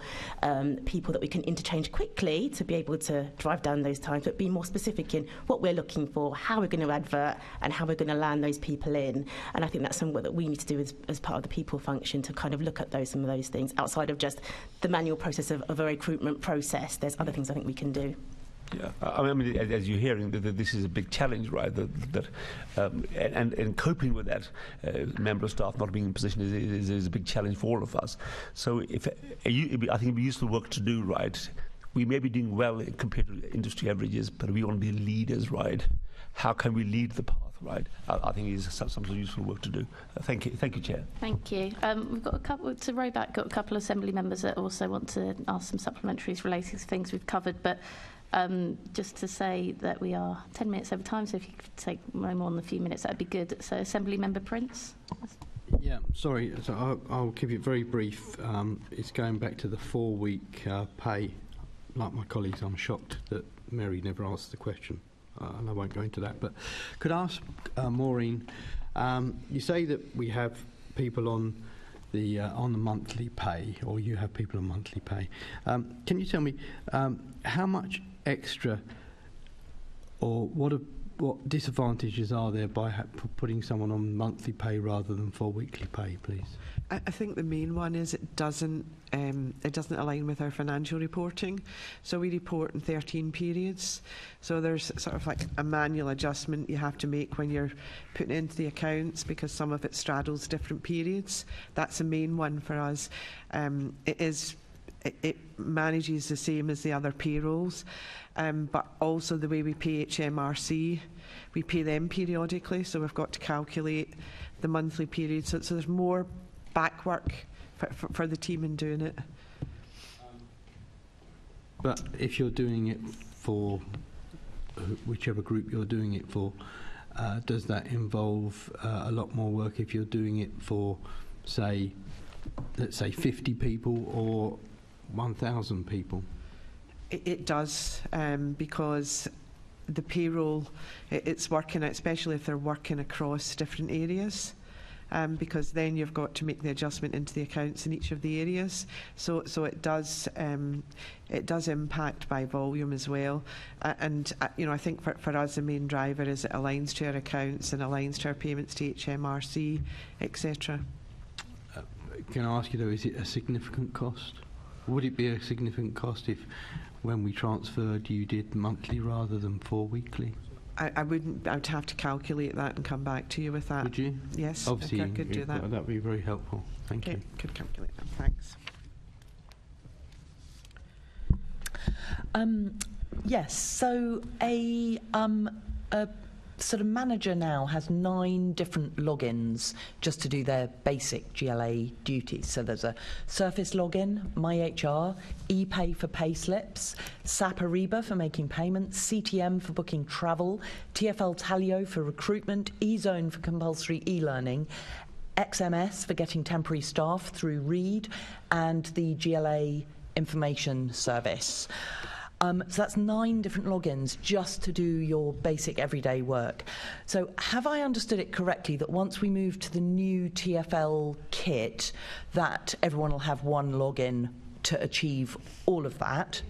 people that we can interchange quickly to be able to drive down those times, but be more specific in what we're looking for, how we're going to advert, and how we're going to land those people in. And I think that's something that we need to do as part of the people function, to kind of look at some of those things outside of just the manual process of a recruitment process. There's other things I think we can do. Yeah, I mean, as you're hearing, this is a big challenge, right? And coping with that, member of staff not being in position is a big challenge for all of us. So I think it'd be useful work to do, right? We may be doing well compared to industry averages, but we want to be leaders, right? How can we lead the path, right? I think it's some useful work to do. Thank you, Chair. Thank you. We've got to row back. Got a couple of Assembly members that also want to ask some supplementaries related to things we've covered, but just to say that we are 10 minutes over time, so if you could take no more than a few minutes, that'd be good. So, Assembly Member Prince. Yeah, sorry. So I'll keep it very brief. It's going back to the 4-week pay. Like my colleagues, I'm shocked that Mary never asked the question, and I won't go into that. But could I ask Maureen, you say that we have people on the monthly pay, or you have people on monthly pay. Can you tell me how much extra, or what disadvantages are there by putting someone on monthly pay rather than for weekly pay, please? I think the main one is it doesn't align with our financial reporting. So we report in 13 periods. So there's sort of like a manual adjustment you have to make when you're putting it into the accounts, because some of it straddles different periods. That's the main one for us. It manages the same as the other payrolls, but also the way we pay HMRC, we pay them periodically, so we've got to calculate the monthly period. So there's more back work for the team in doing it. But if you're doing it for whichever group you're doing it for, does that involve a lot more work if you're doing it for, let's say 50 people or 1,000 people? It does, because the payroll, it's working, especially if they're working across different areas. because then you've got to make the adjustment into the accounts in each of the areas. So it does impact by volume as well. I think for us the main driver is it aligns to our accounts and aligns to our payments to HMRC, etc. Can I ask you though, is it a significant cost? Would it be a significant cost if, when we transferred, you did monthly rather than 4 weekly? I wouldn't. I'd have to calculate that and come back to you with that. Would you? Yes, obviously I could do that. That would be very helpful. Thank you. Could calculate that. Thanks. Yes. So a sort of manager now has 9 different logins just to do their basic GLA duties. So there's a Surface login, MyHR, ePay for payslips, SAP Ariba for making payments, CTM for booking travel, TFL Talio for recruitment, eZone for compulsory e-learning, XMS for getting temporary staff through Reed, and the GLA information service. So that's 9 different logins just to do your basic everyday work. So have I understood it correctly that once we move to the new TFL kit, that everyone will have one login to achieve all of that?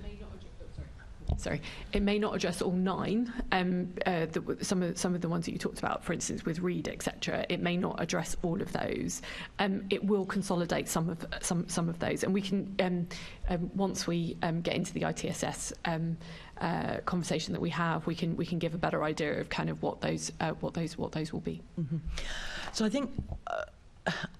Sorry, it may not address all 9. Some of the ones that you talked about, for instance, with Reed, etc. It may not address all of those. It will consolidate some of those, and we can once we get into the ITSS conversation that we have, we can give a better idea of kind of what those will be. Mm-hmm. So I think.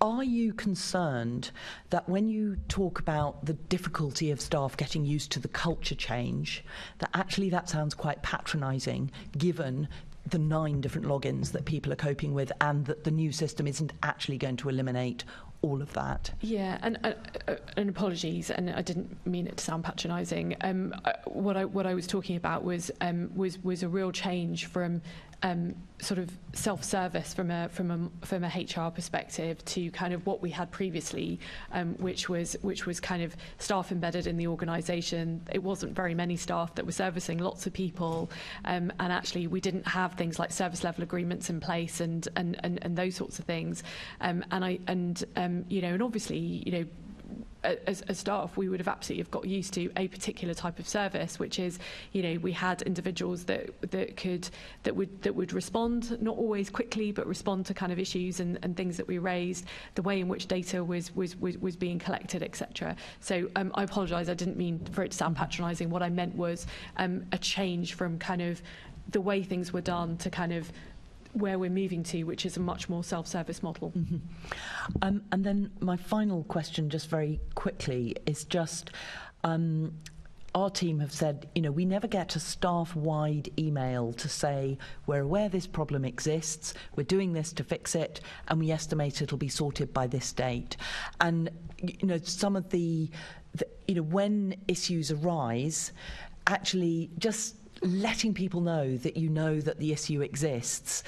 Are you concerned that when you talk about the difficulty of staff getting used to the culture change, that actually that sounds quite patronising, given the 9 different logins that people are coping with, and that the new system isn't actually going to eliminate all of that? Yeah, and apologies, and I didn't mean it to sound patronising. What I was talking about was a real change from sort of self-service from a HR perspective to kind of what we had previously, which was kind of staff embedded in the organisation. It wasn't very many staff that were servicing lots of people, and actually we didn't have things like service level agreements in place and those sorts of things. And obviously, as staff, we would have absolutely got used to a particular type of service, which is, we had individuals that would respond, not always quickly, but respond to kind of issues and things that we raised, the way in which data was being collected, etc. So I apologise, I didn't mean for it to sound patronising. What I meant was a change from kind of the way things were done to kind of where we're moving to, which is a much more self-service model. Mm-hmm. And then my final question, just very quickly, is just our team have said, we never get a staff-wide email to say, we're aware this problem exists, we're doing this to fix it, and we estimate it'll be sorted by this date. And, some of the when issues arise, actually just letting people know that the issue exists,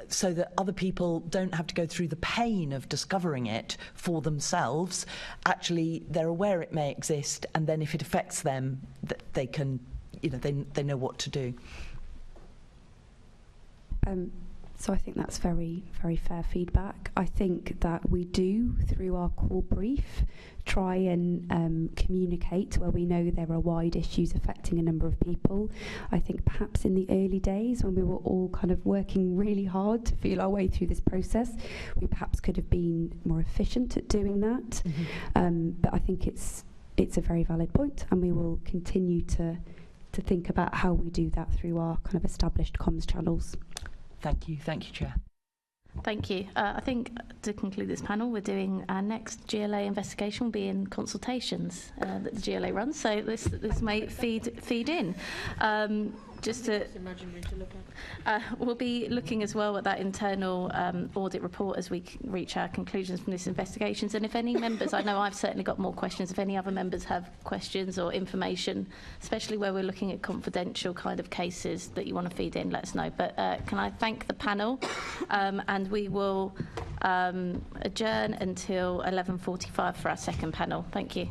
so that other people don't have to go through the pain of discovering it for themselves. Actually, they're aware it may exist, and then if it affects them, that they can, they know what to do. So I think that's very, very fair feedback. I think that we do, through our core brief, try and communicate where we know there are wide issues affecting a number of people. I think perhaps in the early days, when we were all kind of working really hard to feel our way through this process, we perhaps could have been more efficient at doing that. Mm-hmm. But I think it's a very valid point, and we will continue to think about how we do that through our kind of established comms channels. Thank you, Chair. Thank you. I think to conclude this panel, we're doing our next GLA investigation will be in consultations that the GLA runs. So this may feed in. Just to we'll be looking as well at that internal audit report as we reach our conclusions from this investigations. And if any members, I know I've certainly got more questions. If any other members have questions or information, especially where we're looking at confidential kind of cases that you want to feed in, let us know. But can I thank the panel, and we will adjourn until 11:45 for our second panel. Thank you.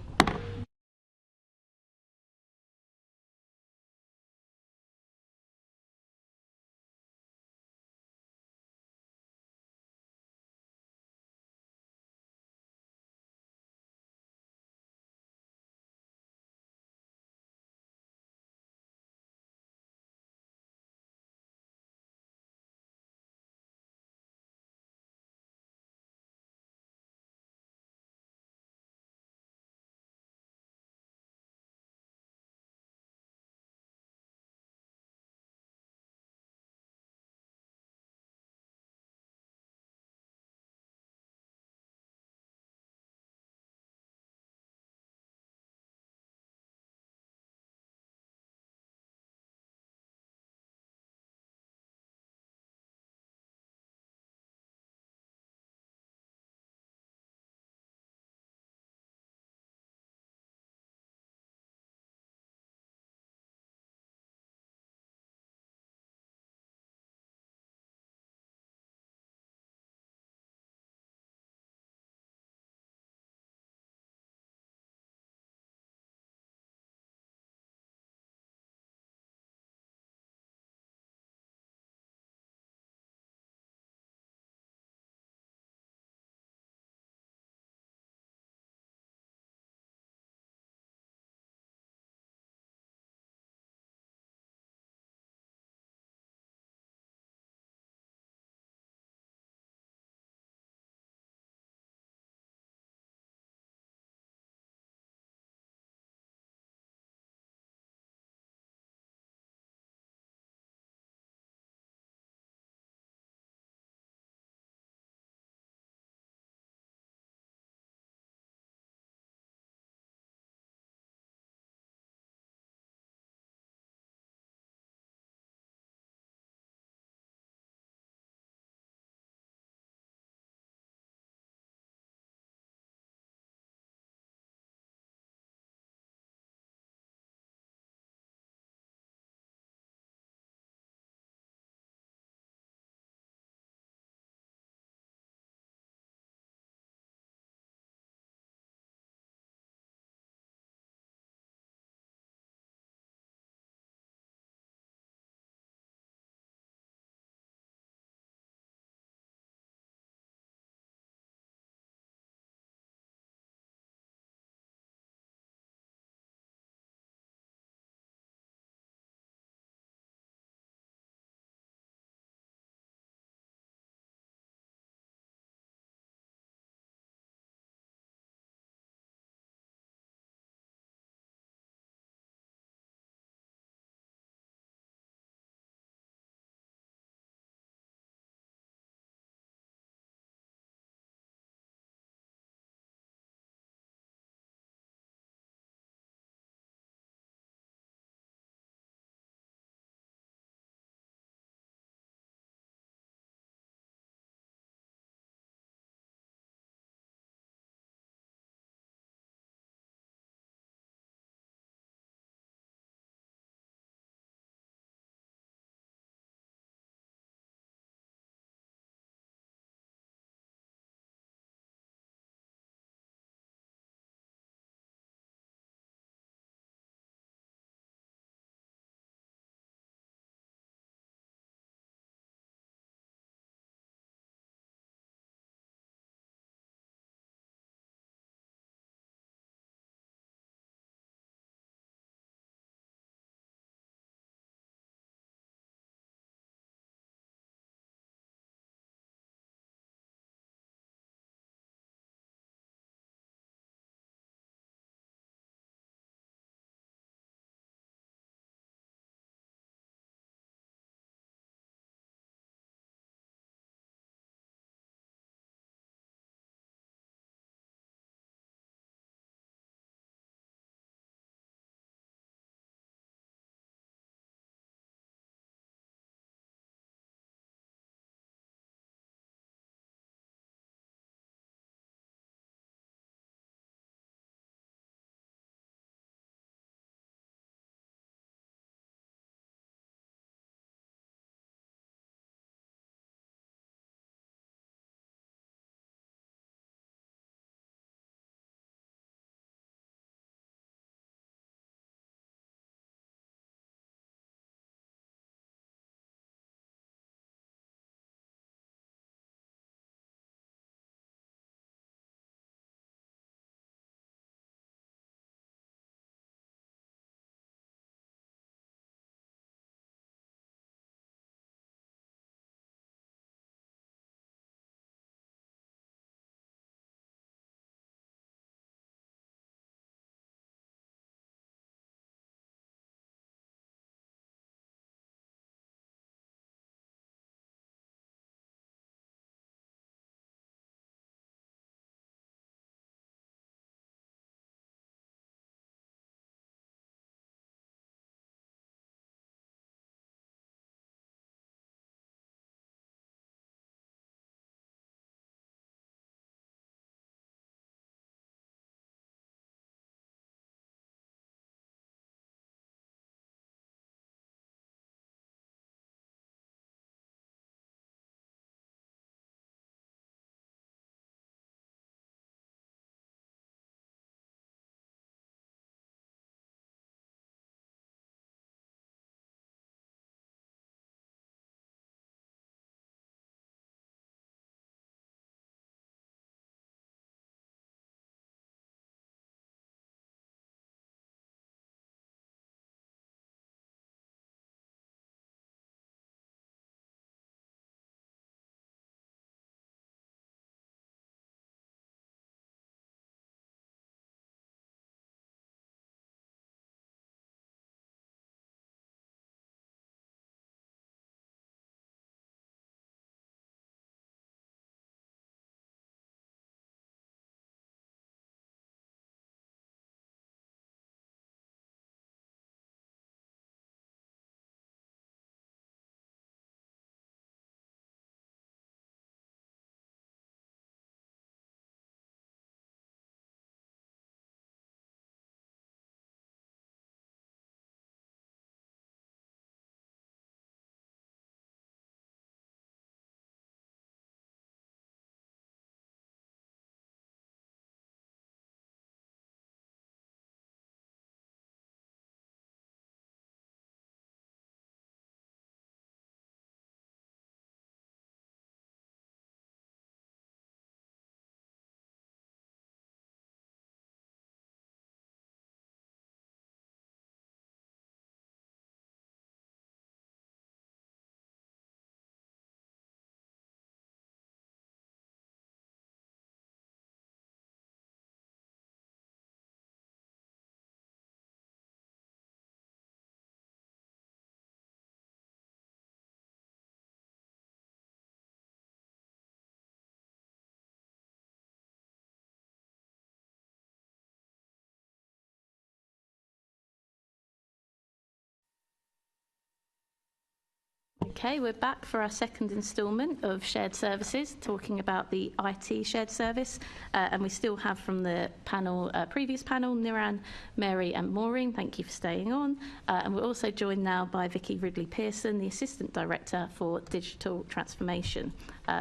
Okay, we're back for our second instalment of shared services, talking about the IT shared service, and we still have from the panel, previous panel, Niran, Mary and Maureen. Thank you for staying on. And we're also joined now by Vicky Ridley-Pearson, the Assistant Director for Digital Transformation.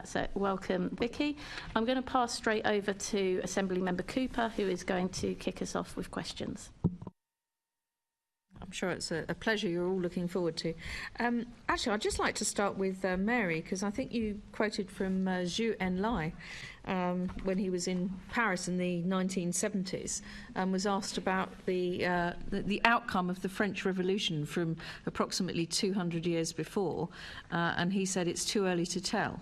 So welcome, Vicky. I'm going to pass straight over to Assembly Member Cooper, who is going to kick us off with questions. I'm sure it's a pleasure you're all looking forward to. Actually, I'd just like to start with Mary, because I think you quoted from Zhu Enlai when he was in Paris in the 1970s and was asked about the outcome of the French Revolution from approximately 200 years before, and he said it's too early to tell.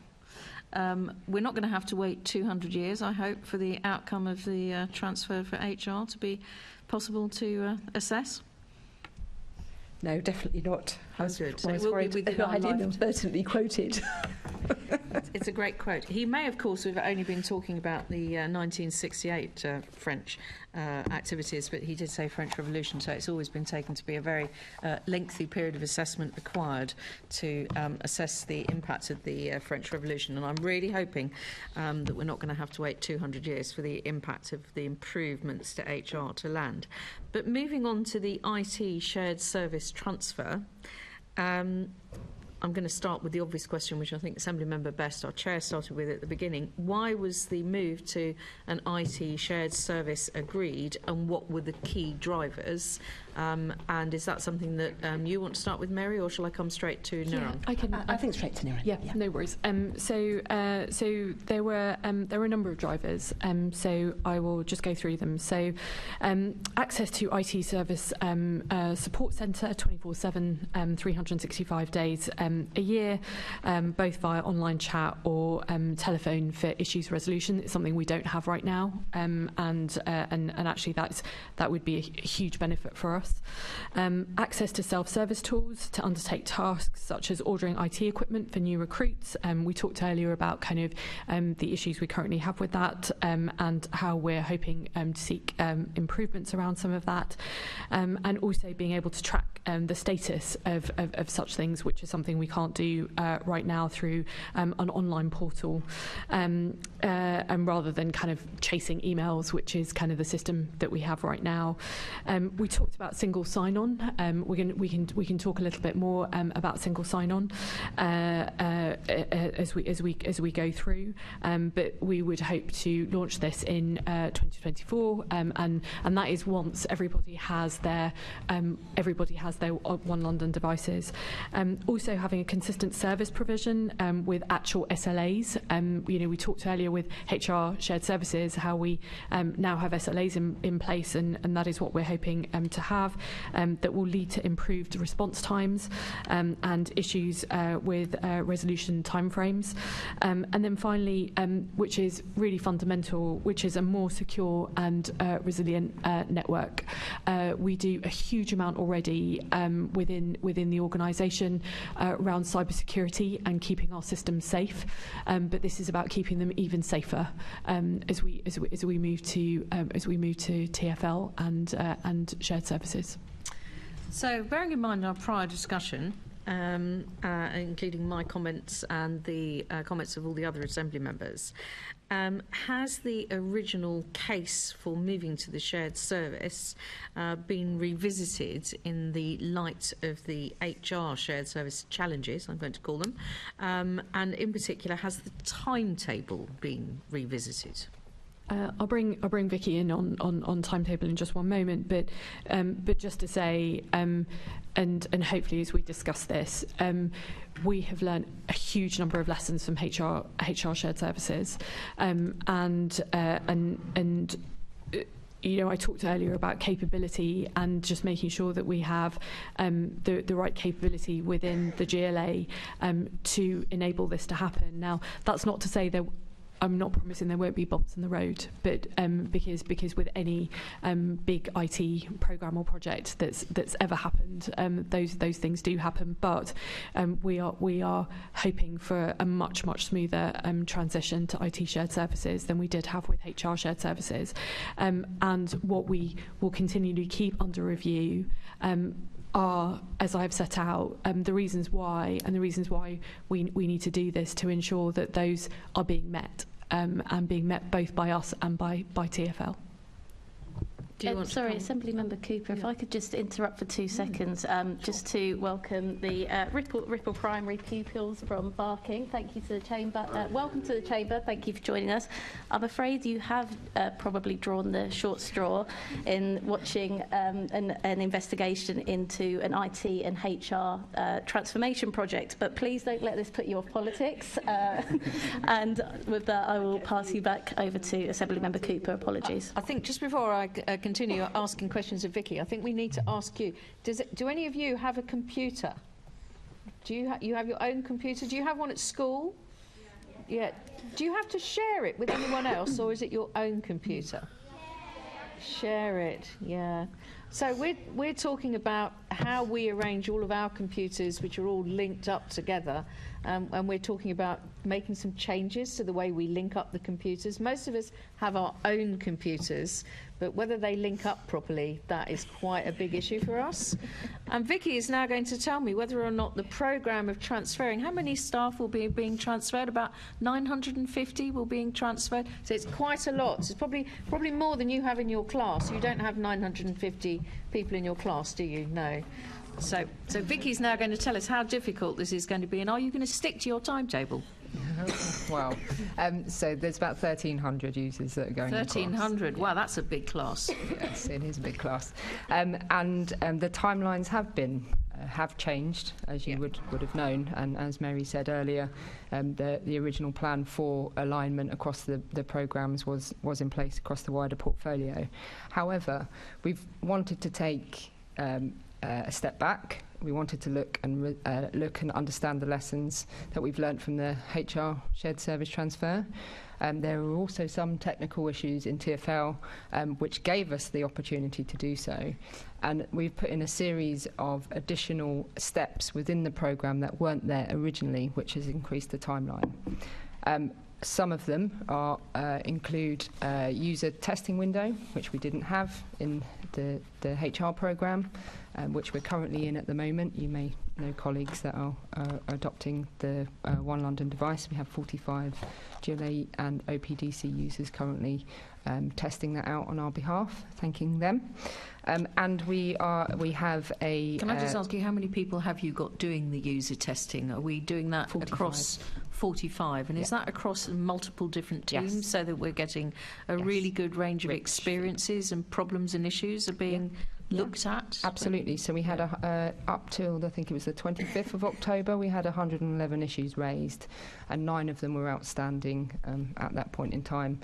We're not going to have to wait 200 years, I hope, for the outcome of the transfer for HR to be possible to assess. No, definitely not. I was good. So worried that I inadvertently quoted. It's a great quote. He may, of course, have only been talking about the 1968 French activities, but he did say French Revolution, so it's always been taken to be a very lengthy period of assessment required to assess the impact of the French Revolution. And I'm really hoping that we're not going to have to wait 200 years for the impact of the improvements to HR to land. But moving on to the IT shared service transfer, I'm going to start with the obvious question, which I think Assembly Member Best, our Chair, started with at the beginning. Why was the move to an IT shared service agreed, and what were the key drivers? And is that something that you want to start with, Mary, or shall I come straight to Niran? I think straight to Niran. Yeah, no worries. So there were a number of drivers. So I will just go through them. So access to IT service support centre 24/7, 365 days a year, both via online chat or telephone for issues resolution. It's something we don't have right now, and actually that would be a huge benefit for us. Access to self-service tools to undertake tasks such as ordering IT equipment for new recruits. We talked earlier about kind of the issues we currently have with that, and how we're hoping to seek improvements around some of that, and also being able to track the status of such things, which is something we can't do right now through an online portal, and rather than kind of chasing emails, which is kind of the system that we have right now. We talked about single sign-on. We can talk a little bit more about single sign-on as we go through. But we would hope to launch this in 2024, and that is once everybody has their One London devices. Also having a consistent service provision with actual SLAs. We talked earlier with HR shared services how we now have SLAs in place, and that is what we're hoping to have, that will lead to improved response times and issues with resolution timeframes. And then finally, which is really fundamental, which is a more secure and resilient network. We do a huge amount already within the organisation around cybersecurity and keeping our systems safe, but this is about keeping them even safer as we move to TFL and shared services. So, bearing in mind our prior discussion, including my comments and the comments of all the other Assembly members, has the original case for moving to the shared service been revisited in the light of the HR shared service challenges, I'm going to call them, and in particular, has the timetable been revisited? I'll bring Vicky in on timetable in just one moment, but just to say, and hopefully as we discuss this, we have learned a huge number of lessons from HR shared services, and I talked earlier about capability and just making sure that we have the right capability within the GLA to enable this to happen. Now, that's not to say that I'm not promising there won't be bumps in the road, but because with any big IT program or project that's ever happened, those things do happen. But we are hoping for a much smoother transition to IT shared services than we did have with HR shared services, and what we will continually keep under review are, as I've set out, the reasons why, and the reasons why we need to do this to ensure that those are being met, and being met both by us and by TfL. Sorry, Assembly Member Cooper, if I could just interrupt for 2 seconds, just to welcome the Ripple Primary pupils from Barking. Thank you to the Chamber. Welcome to the Chamber. Thank you for joining us. I'm afraid you have probably drawn the short straw in watching an investigation into an IT and HR transformation project, but please don't let this put you off politics. And with that, I will pass you back over to Assembly Member Cooper. Apologies. I think just before I continue asking questions of Vicky, I think we need to ask you, do any of you have a computer? Do you have your own computer? Do you have one at school? Yeah. Do you have to share it with anyone else, or is it your own computer? Share it, yeah. So we're talking about how we arrange all of our computers, which are all linked up together, and we're talking about making some changes to the way we link up the computers. Most of us have our own computers, but whether they link up properly, that is quite a big issue for us. And Vicky is now going to tell me whether or not the programme of transferring, how many staff will be being transferred? About 950 will be being transferred. So it's quite a lot. It's probably more than you have in your class. You don't have 950 people in your class, do you? No. So Vicky's now going to tell us how difficult this is going to be, and are you going to stick to your timetable? Well, so there's about 1,300 users that are going 1,300, wow, that's a big class. Yes, it is a big class. And the timelines have changed, as you would have known, and as Mary said earlier, the original plan for alignment across the programmes was in place across the wider portfolio. However, we've wanted to take a step back. We wanted to look and understand the lessons that we've learnt from the HR shared service transfer. There were also some technical issues in TfL which gave us the opportunity to do so, and we've put in a series of additional steps within the programme that weren't there originally, which has increased the timeline. Some of them include user testing window, which we didn't have in the HR programme, which we're currently in at the moment. You may know colleagues that are adopting the One London device. We have 45 GLA and OPDC users currently testing that out on our behalf, thanking them. And we have a... Can I just ask you, how many people have you got doing the user testing? Are we doing that 45. Across 45? And is that across multiple different teams, so that we're getting a really good range of experiences and problems and issues are being looked at? Absolutely. So we had up till, I think it was the 25th of October, we had 111 issues raised, and 9 of them were outstanding at that point in time.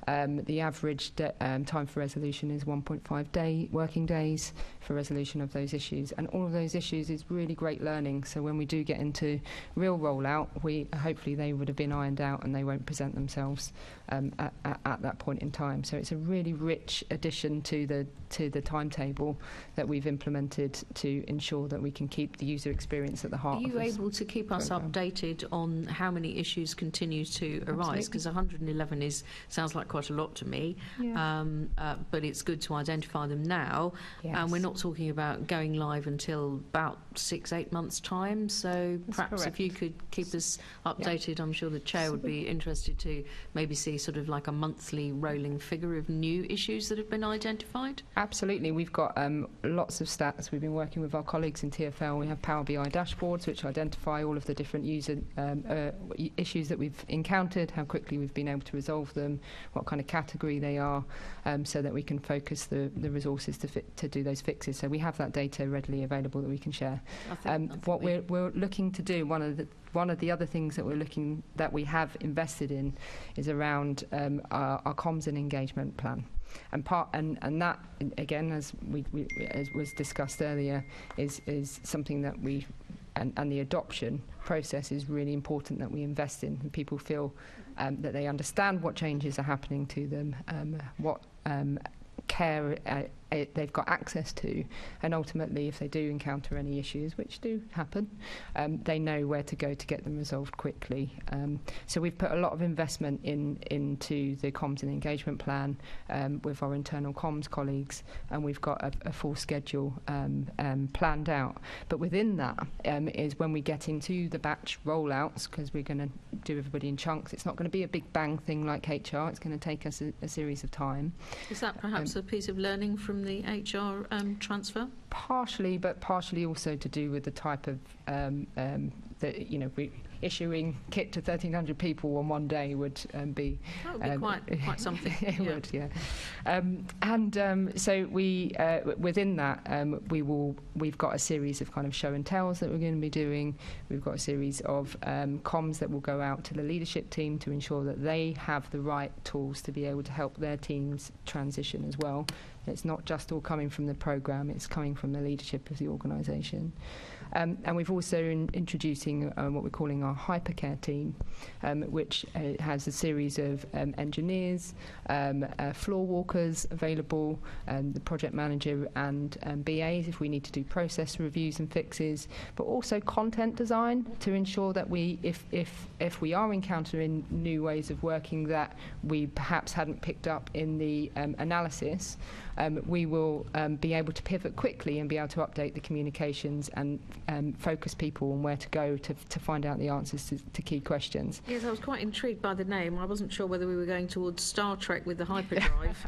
The average time for resolution is 1.5 working days for resolution of those issues, and all of those issues is really great learning. So when we do get into real rollout, hopefully they would have been ironed out and they won't present themselves at that point in time. So it's a really rich addition to the timetable that we've implemented to ensure that we can keep the user experience at the heart. Are you able to keep us updated on how many issues continue to arise? Because 111 sounds like quite a lot to me, but it's good to identify them now. And we're not talking about going live until about 6-8 months time, so perhaps if you could keep us updated, I'm sure the chair would be interested to maybe see sort of like a monthly rolling figure of new issues that have been identified. Absolutely. We've got lots of stats. We've been working with our colleagues in TfL. We have Power BI dashboards which identify all of the different user issues that we've encountered, how quickly we've been able to resolve them, what kind of category they are, so that we can focus the resources to do those fixes. So we have that data readily available that we can share. What we're looking to do, one of the other things that we have invested in is around our comms and engagement plan. And that, again, as was discussed earlier, is something that and the adoption process is really important that we invest in, and people feel that they understand what changes are happening to them, what care they've got access to, and ultimately if they do encounter any issues, which do happen, they know where to go to get them resolved quickly. So we've put a lot of investment into the comms and engagement plan with our internal comms colleagues, and we've got a full schedule planned out. But within that is when we get into the batch rollouts, because we're going to do everybody in chunks. It's not going to be a big bang thing like HR. It's going to take us a series of time. Is that perhaps a piece of learning from the HR transfer? Partially, but partially also to do with the type of issuing kit to 1,300 people on one day would be... That would be quite something. It would, yeah. So we, within that, we've got a series of kind of show and tells that we're going to be doing. We've got a series of comms that will go out to the leadership team to ensure that they have the right tools to be able to help their teams transition as well. It's not just all coming from the programme, it's coming from the leadership of the organisation. And we've also introducing what we're calling our hypercare team, which has a series of engineers, floor walkers available, the project manager and BAs if we need to do process reviews and fixes, but also content design to ensure that if we are encountering new ways of working that we perhaps hadn't picked up in the analysis, we will be able to pivot quickly and be able to update the communications and focus people on where to go to find out the answers to key questions. Yes, I was quite intrigued by the name. I wasn't sure whether we were going towards Star Trek with the hyperdrive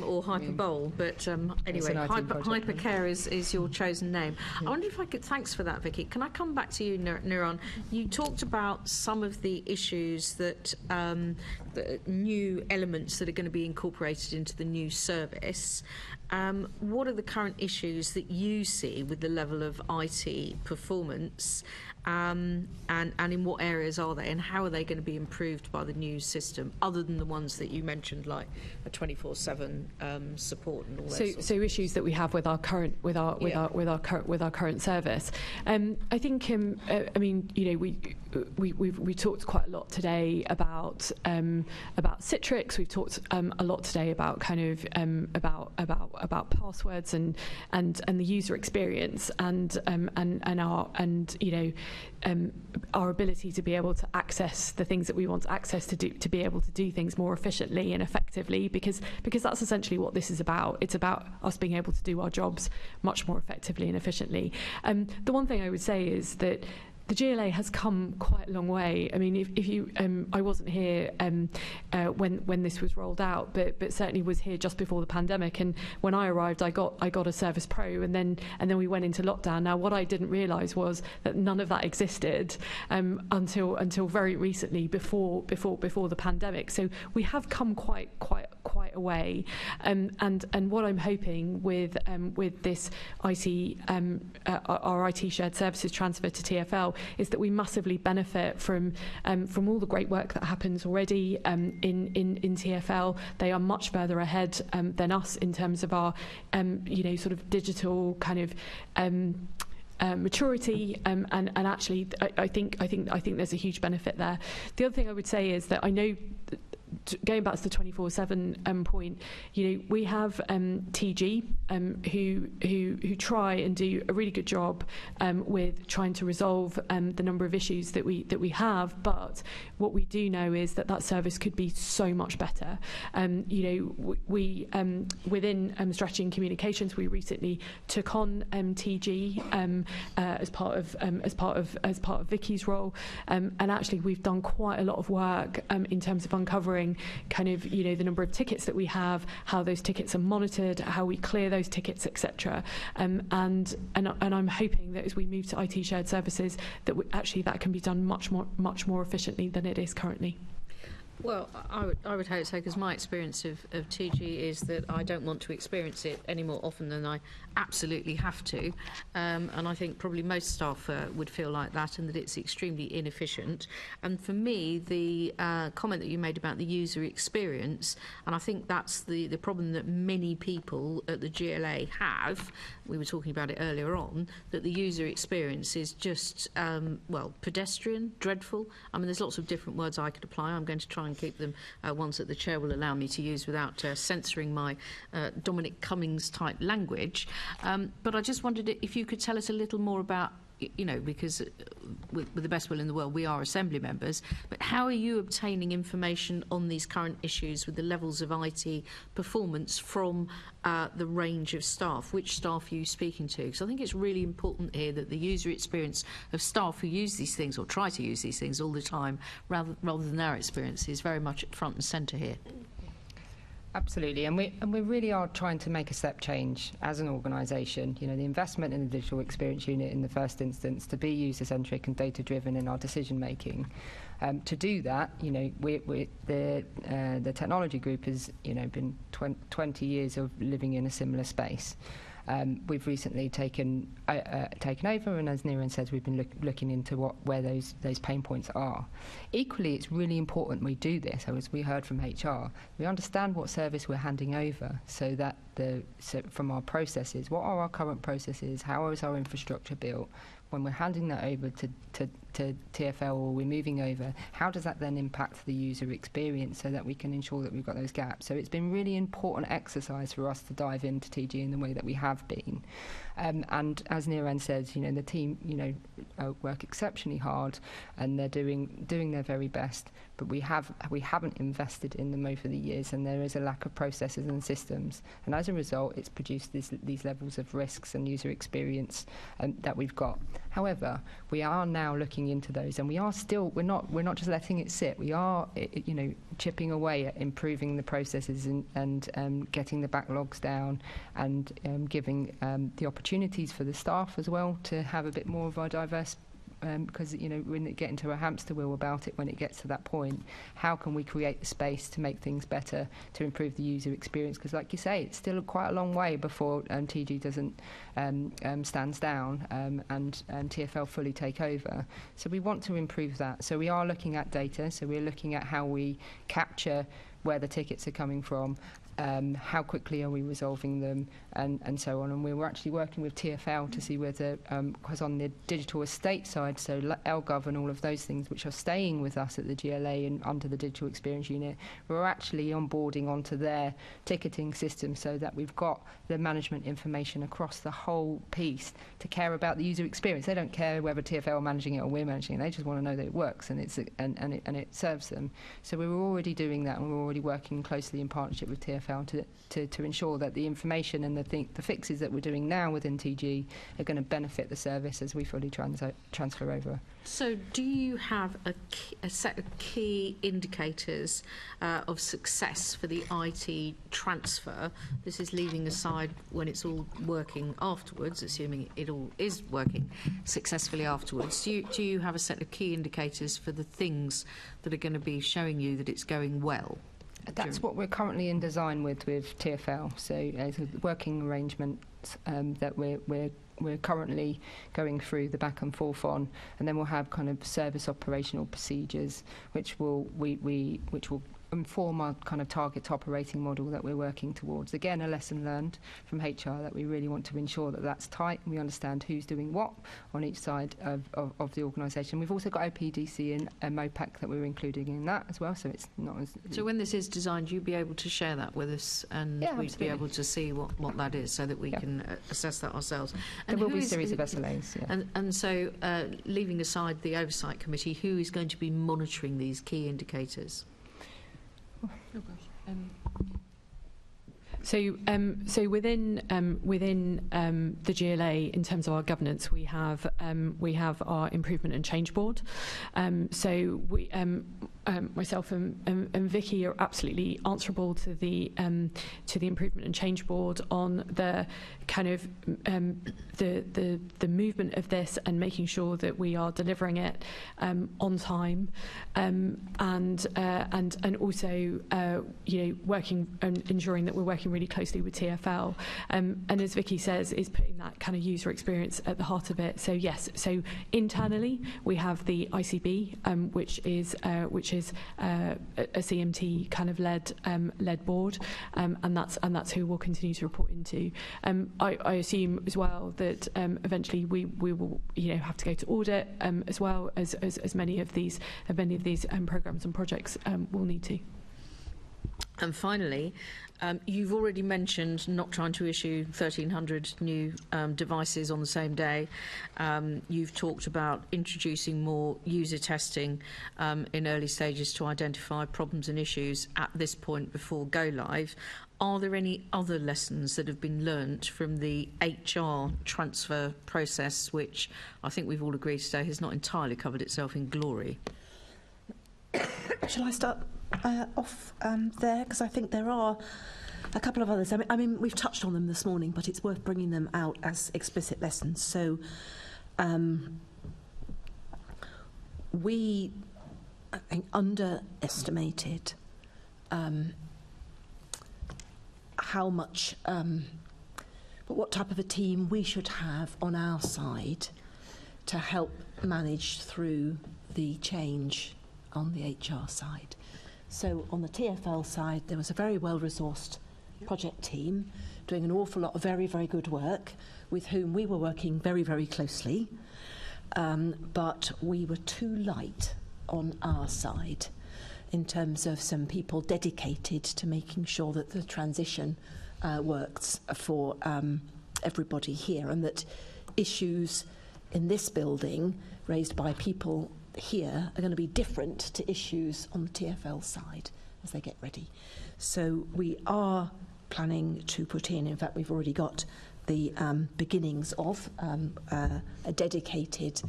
or Hyperbowl, but anyway, Hypercare is your chosen name. I wonder if I could, thanks for that, Vicky. Can I come back to you, Niran? You talked about some of the issues that the new elements that are going to be incorporated into the new service. What are the current issues that you see with the level of IT performance, and in what areas are they, and how are they going to be improved by the new system, other than the ones that you mentioned, like a 24/7 support and all that? So issues that we have with our current current service. I think I mean, you know, we talked quite a lot today about Citrix. We've talked a lot today about kind of about passwords and the user experience and our ability to be able to access the things that we want access to do, to be able to do things more efficiently and effectively, because that's essentially what this is about. It's about us being able to do our jobs much more effectively and efficiently. The one thing I would say is that the GLA has come quite a long way. I mean, if you, I wasn't here when this was rolled out, but certainly was here just before the pandemic. And when I arrived, I got a Service Pro, and then we went into lockdown. Now, what I didn't realise was that none of that existed until very recently, before the pandemic. So we have come quite a way. And what I'm hoping with this IT, our IT shared services transfer to TfL, is that we massively benefit from all the great work that happens already in TfL. They are much further ahead than us in terms of our sort of digital kind of maturity, and actually I think there's a huge benefit there. The other thing I would say is that I know, going back to the 24/7 point, we have TG who try and do a really good job with trying to resolve the number of issues that we have. But what we do know is that service could be so much better. We within strategy and communications, we recently took on TG as part of Vicky's role, and actually we've done quite a lot of work in terms of uncovering kind of the number of tickets that we have, how those tickets are monitored, how we clear those tickets, etc. And I'm hoping that as we move to IT shared services, that that can be done much more efficiently than it is currently. Well, I would hope so, because my experience of TG is that I don't want to experience it any more often than I absolutely have to, and I think probably most staff would feel like that, and that it's extremely inefficient. And for me, the comment that you made about the user experience, and I think that's the problem that many people at the GLA have, we were talking about it earlier on, that the user experience is just, pedestrian, dreadful. I mean, there's lots of different words I could apply. I'm going to try and and keep them ones that the Chair will allow me to use without censoring my Dominic Cummings-type language. But I just wondered if you could tell us a little more about, you know, because with the best will in the world, we are Assembly members, but how are you obtaining information on these current issues with the levels of IT performance from the range of staff? Which staff are you speaking to? Because I think it's really important here that the user experience of staff who use these things or try to use these things all the time, rather than our experience, is very much at front and centre here. Absolutely, and we really are trying to make a step change as an organisation. You know, the investment in the digital experience unit in the first instance to be user-centric and data-driven in our decision-making. To do that, you know, the technology group has, you know, been 20 years of living in a similar space. We've recently taken over, and as Niran says, we've been looking into where those pain points are. Equally, it's really important we do this. As we heard from HR, we understand what service we're handing over, so that from our processes, what are our current processes? How is our infrastructure built? When we're handing that over to TfL or we're moving over, how does that then impact the user experience so that we can ensure that we've got those gaps? So it's been really important exercise for us to dive into TG in the way that we have been. And as Niran says, you know, the team, you know, work exceptionally hard, and they're doing their very best. But we haven't invested in them over the years, and there is a lack of processes and systems. And as a result, it's produced these levels of risks and user experience that we've got. However, we are now looking into those, and we're not just letting it sit. We are, you know, chipping away at improving the processes and getting the backlogs down, and giving the opportunities for the staff as well to have a bit more of a diverse. Because, you know, when it get into a hamster wheel about it, when it gets to that point, how can we create the space to make things better, to improve the user experience? Because, like you say, it's still quite a long way before TG doesn't stands down and TfL fully take over. So we want to improve that. So we are looking at data. So we're looking at how we capture where the tickets are coming from. How quickly are we resolving them, and so on. And we were actually working with TfL to see whether, because on the digital estate side, so LGov and all of those things which are staying with us at the GLA and under the digital experience unit, we're actually onboarding onto their ticketing system so that we've got the management information across the whole piece to care about the user experience. They don't care whether TfL are managing it or we're managing it. They just want to know that it works and it serves them. So we were already doing that, and we're already working closely in partnership with TfL to ensure that the information and the fixes that we're doing now within TG are going to benefit the service as we fully transfer over. So do you have a set of key indicators of success for the IT transfer? This is leaving aside when it's all working afterwards, assuming it all is working successfully afterwards. Do you have a set of key indicators for the things that are going to be showing you that it's going well? That's what we're currently in design with TfL. So it's a working arrangement that we're currently going through the back and forth on, and then we'll have kind of service operational procedures, which will inform our kind of target operating model that we're working towards. Again, a lesson learned from HR that we really want to ensure that that's tight and we understand who's doing what on each side of the organisation. We've also got OPDC and MOPAC that we're including in that as well, so it's not as... So when this is designed, you'll be able to share that with us, and we'd be able to see what that is so that we can assess that ourselves. And there will be a series of SLAs, And so, leaving aside the Oversight Committee, who is going to be monitoring these key indicators? Oh gosh. So within the GLA, in terms of our governance, we have our improvement and change board. So we, myself and Vicky are absolutely answerable to the improvement and change board on the kind of the movement of this and making sure that we are delivering it on time, and also working and ensuring that we're working really closely with TfL, and as Vicky says, is putting that kind of user experience at the heart of it. So yes, so internally we have the ICB, which is is a CMT kind of led board, and that's who we'll continue to report into. I assume as well that eventually we will have to go to audit as well as many of these programmes and projects will need to. And finally, you've already mentioned not trying to issue 1,300 new devices on the same day. You've talked about introducing more user testing in early stages to identify problems and issues at this point before go live. Are there any other lessons that have been learnt from the HR transfer process, which I think we've all agreed today has not entirely covered itself in glory? Shall I start off there? Because I think there are a couple of others. I mean, we've touched on them this morning, but it's worth bringing them out as explicit lessons. So we, I think, underestimated how much, what type of a team we should have on our side to help manage through the change on the HR side. So on the TfL side, there was a very well-resourced project team doing an awful lot of very, very good work with whom we were working very, very closely. But we were too light on our side in terms of some people dedicated to making sure that the transition works for everybody here, and that issues in this building raised by people here are going to be different to issues on the TfL side as they get ready. So we are planning to put in fact we've already got the beginnings of a dedicated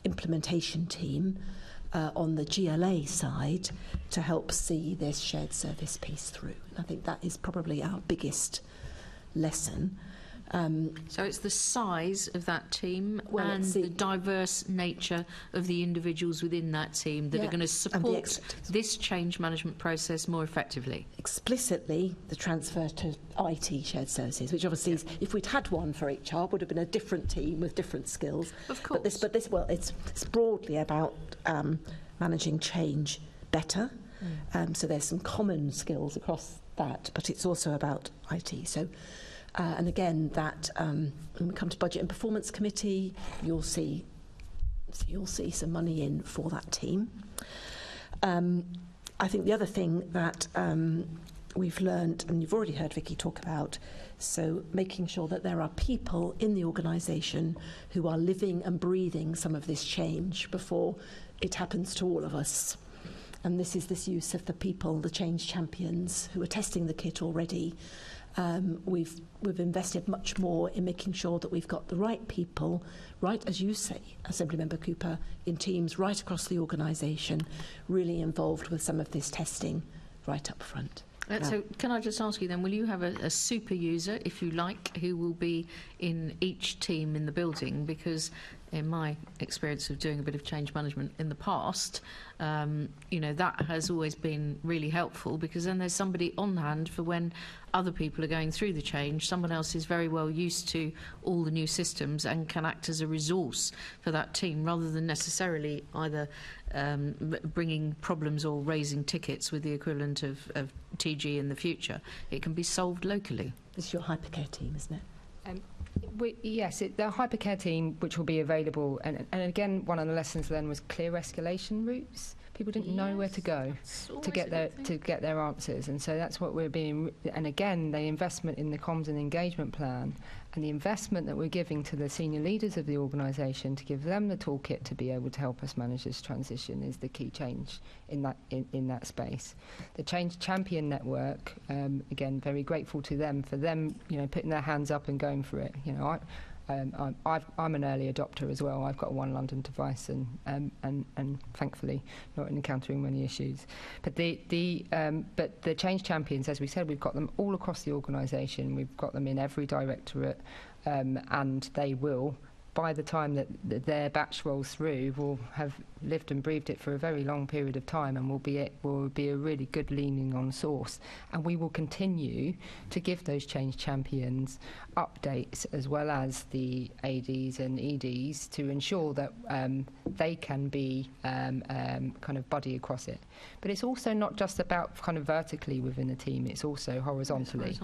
implementation team on the GLA side to help see this shared service piece through. And I think that is probably our biggest lesson. So it's the size of that team and the diverse nature of the individuals within that team that are going to support this change management process more effectively. Explicitly, the transfer to IT shared services, which obviously is, if we'd had one for HR, would have been a different team with different skills. Of course. But this, it's broadly about managing change better. So there's some common skills across that, but it's also about IT. So. And again, that when we come to Budget and Performance Committee, you'll see some money in for that team. I think the other thing that we've learned, and you've already heard Vicky talk about, so making sure that there are people in the organisation who are living and breathing some of this change before it happens to all of us. And this is this use of the people, the change champions, who are testing the kit already. We've invested much more in making sure that we've got the right people, right, as you say, Assemblymember Cooper, in teams right across the organisation, really involved with some of this testing right up front. So can I just ask you then, will you have a super user, if you like, who will be in each team in the building? Because in my experience of doing a bit of change management in the past, that has always been really helpful, because then there's somebody on hand for when other people are going through the change. Someone else is very well used to all the new systems and can act as a resource for that team, rather than necessarily either bringing problems or raising tickets with the equivalent of TG in the future. It can be solved locally. This is your hypercare team, isn't it? Yes, the hypercare team, which will be available, and again, one of the lessons learned was clear escalation routes. People didn't know where to go to get their answers, and so that's what we're being. And again, the investment in the comms and engagement plan, and the investment that we're giving to the senior leaders of the organisation to give them the toolkit to be able to help us manage this transition, is the key change in that space. The Change Champion Network, again, very grateful to them for them, putting their hands up and going for it. I'm an early adopter as well. I've got a One London device, and thankfully not encountering many issues. But the Change Champions, as we said, we've got them all across the organisation. We've got them in every directorate, and they will, by the time that their batch rolls through, will have lived and breathed it for a very long period of time, and will be a really good leaning on source. And we will continue to give those change champions updates, as well as the ADs and EDs, to ensure that they can be kind of buddy across it. But it's also not just about kind of vertically within the team, it's also horizontally.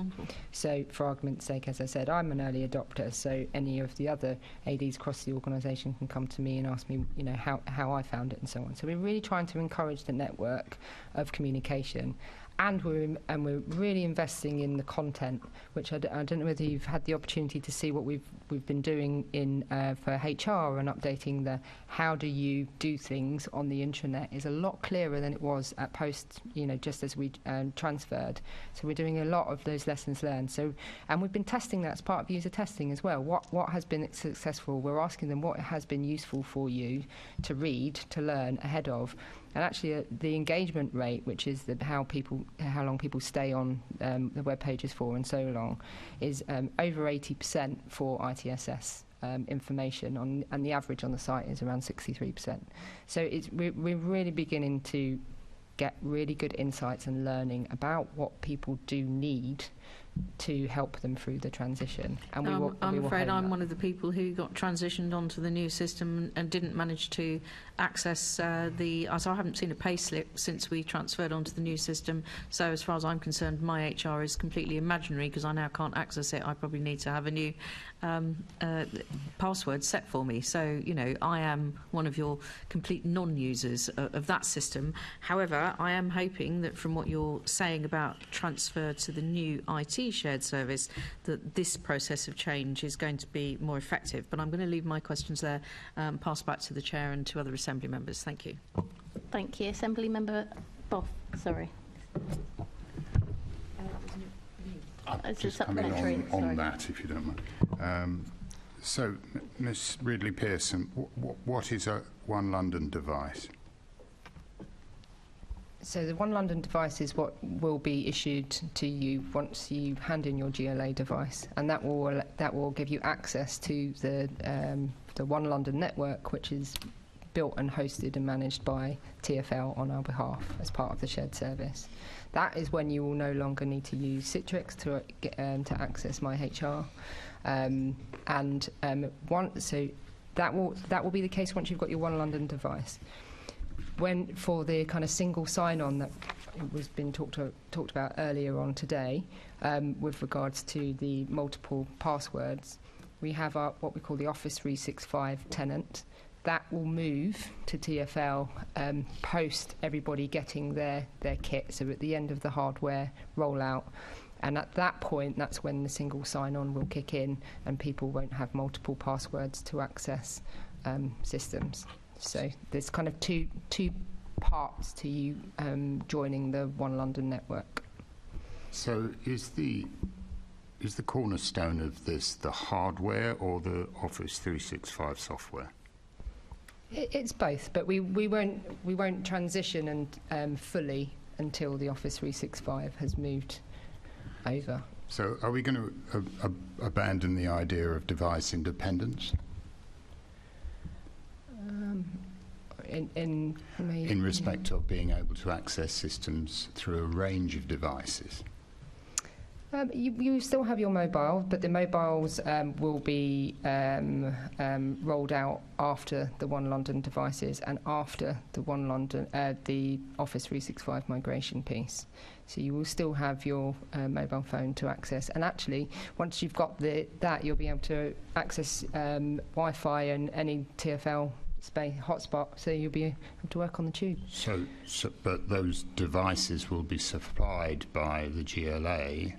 So for argument's sake, as I said, I'm an early adopter, so any of the other ADs across the organisation can come to me and ask me, you know, how I found it and so on. So we're really trying to encourage the network of communication. And we're really investing in the content, which I don't know whether you've had the opportunity to see what we've been doing in for HR, and updating the how do you do things on the intranet is a lot clearer than it was at post, you know, just as we transferred. So we're doing a lot of those lessons learned. So, and we've been testing that as part of user testing as well. What has been successful? We're asking them what has been useful for you to read, to learn ahead of. And actually, the engagement rate, which is how long people stay on the web pages for and so long, is over 80% for ITSS information, and the average on the site is around 63%. So we're really beginning to get really good insights and learning about what people do need to help them through the transition. And I'm afraid I'm one of the people who got transitioned onto the new system and didn't manage to access so I haven't seen a pay slip since we transferred onto the new system. So as far as I'm concerned, my HR is completely imaginary, because I now can't access it. I probably need to have a new password set for me. So, you know, I am one of your complete non-users of that system. However, I am hoping that from what you're saying about transfer to the new IT shared service, that this process of change is going to be more effective. But I'm going to leave my questions there, pass back to the Chair and to other Assembly members. Thank you. Thank you. Assembly Member Boff, sorry. Just coming on that, if you don't mind. So, Ms Ridley-Pearson, what is a One London device? So the One London device is what will be issued to you once you hand in your GLA device, and that will give you access to the One London network, which is built and hosted and managed by TfL on our behalf as part of the shared service. That is when you will no longer need to use Citrix to access My HR, so that will be the case once you've got your One London device. When for the kind of single sign-on that was been talked about earlier on today, with regards to the multiple passwords, we have what we call the Office 365 tenant. That will move to TfL post everybody getting their kit, so at the end of the hardware rollout. And at that point, that's when the single sign-on will kick in, and people won't have multiple passwords to access systems. So there's kind of two parts to you joining the One London network. So is the cornerstone of this the hardware or the Office 365 software? It's both, but we won't transition and fully until the Office 365 has moved over. So are we going to abandon the idea of device independence? In respect of being able to access systems through a range of devices? You still have your mobile, but the mobiles will be rolled out after the One London devices and after the the Office 365 migration piece. So you will still have your mobile phone to access. And actually, once you've got that, you'll be able to access Wi-Fi and any TfL space hotspot, so you'll be able to work on the tube. But those devices will be supplied by the GLA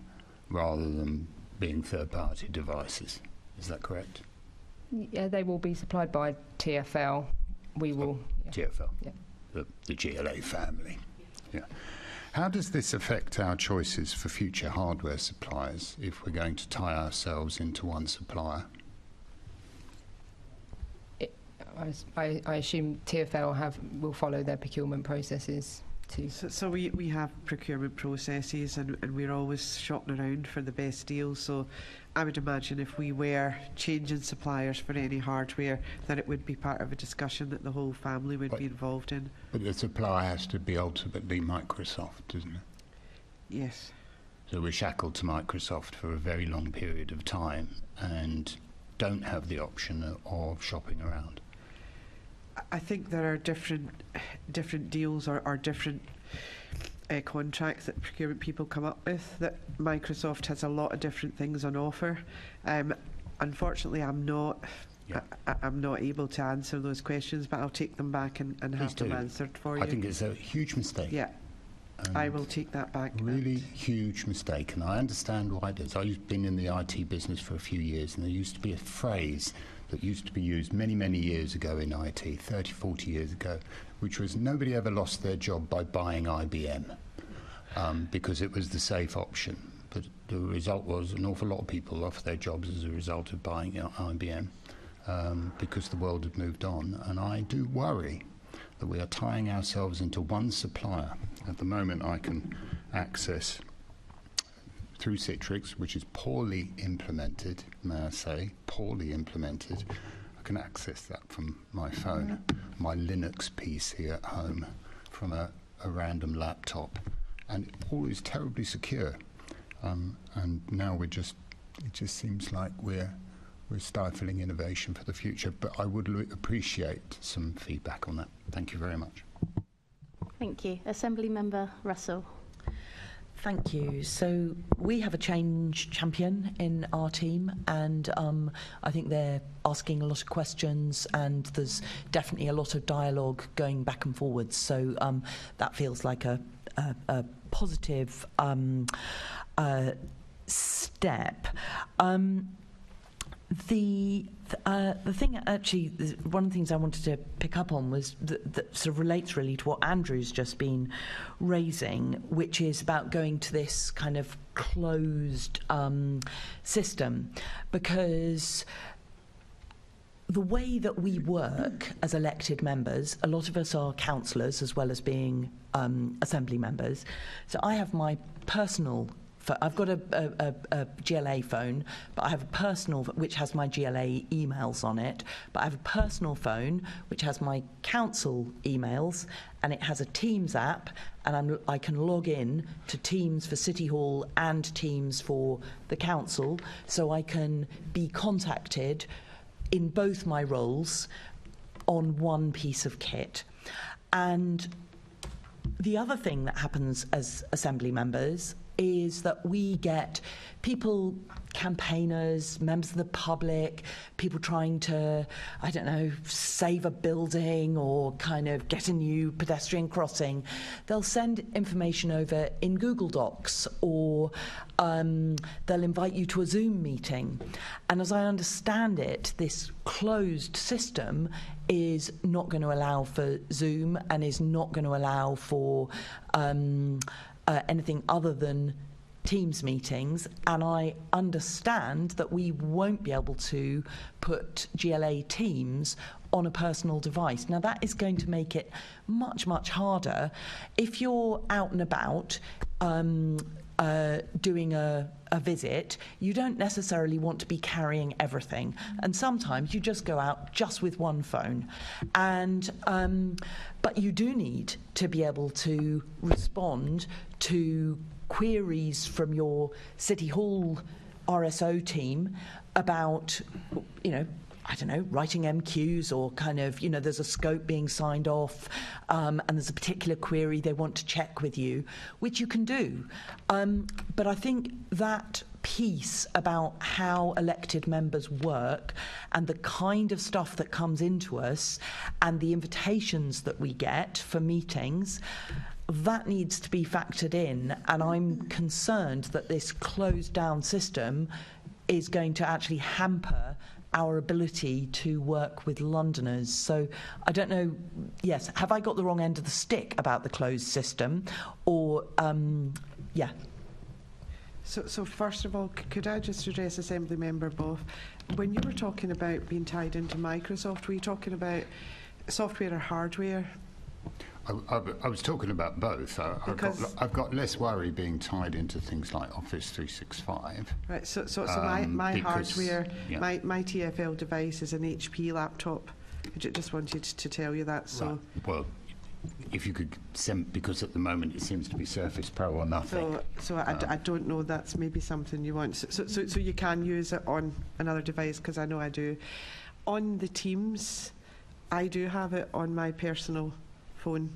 rather than being third-party devices. Is that correct? Yeah, they will be supplied by TfL. We will. TfL. Yeah. The GLA family. Yeah. How does this affect our choices for future hardware suppliers if we're going to tie ourselves into one supplier? I assume TfL will follow their procurement processes to... So we have procurement processes, and we're always shopping around for the best deals. So I would imagine if we were changing suppliers for any hardware, that it would be part of a discussion that the whole family would be involved in. But the supplier has to be ultimately Microsoft, isn't it? Yes. So we're shackled to Microsoft for a very long period of time and don't have the option of shopping around. I think there are different deals or different contracts that procurement people come up with, that Microsoft has a lot of different things on offer. Unfortunately, I'm not able to answer those questions, but I'll take them back and have them answered for you. I think it's a huge mistake. Yeah. I will take that back. Really huge mistake, and I understand why it is. I've been in the IT business for a few years, and there used to be a phrase that used to be used many, many years ago in IT, 30, 40 years ago, which was nobody ever lost their job by buying IBM, because it was the safe option. But the result was an awful lot of people lost their jobs as a result of buying IBM, because the world had moved on. And I do worry that we are tying ourselves into one supplier. At the moment, I can access through Citrix, which is poorly implemented, may I say, poorly implemented. I can access that from my phone, my Linux PC at home, from a random laptop, and it all is terribly secure. And now it just seems like we're stifling innovation for the future, but I would appreciate some feedback on that. Thank you very much. Thank you. Assembly Member Russell. Thank you. So we have a change champion in our team, and I think they're asking a lot of questions, and there's definitely a lot of dialogue going back and forwards. So that feels like a positive step. The thing, actually, one of the things I wanted to pick up on was that sort of relates really to what Andrew's just been raising, which is about going to this kind of closed system, because the way that we work as elected members, a lot of us are councillors as well as being assembly members. So I have my personal I've got a GLA phone, but I have a personal which has my GLA emails on it. But I have a personal phone which has my council emails, and it has a Teams app, and I can log in to Teams for City Hall and Teams for the council, so I can be contacted in both my roles on one piece of kit. And the other thing that happens as assembly members is that we get people, campaigners, members of the public, people trying to, I don't know, save a building or kind of get a new pedestrian crossing. They'll send information over in Google Docs, or they'll invite you to a Zoom meeting. And as I understand it, this closed system is not going to allow for Zoom and is not going to allow for anything other than Teams meetings, and I understand that we won't be able to put GLA Teams on a personal device. Now that is going to make it much, much harder. If you're out and about doing a visit, you don't necessarily want to be carrying everything, and sometimes you just go out just with one phone, and but you do need to be able to respond to queries from your City Hall RSO team about, you know, I don't know, writing MQs, or kind of, you know, there's a scope being signed off, and there's a particular query they want to check with you, which you can do. But I think that piece about how elected members work and the kind of stuff that comes into us and the invitations that we get for meetings, that needs to be factored in. And I'm concerned that this closed down system is going to actually hamper our ability to work with Londoners. So I don't know, yes, have I got the wrong end of the stick about the closed system? Or, yeah. So first of all, could I just address Assembly Member Boff? When you were talking about being tied into Microsoft, were you talking about software or hardware? I was talking about both. I've got less worry being tied into things like Office 365. Right, so my hardware, my TFL device is an HP laptop. I just wanted to tell you that. So right. Well, if you could send, because at the moment it seems to be Surface Pro or nothing. So I don't know, that's maybe something you want. So you can use it on another device, because I know I do. On the Teams, I do have it on my personal phone.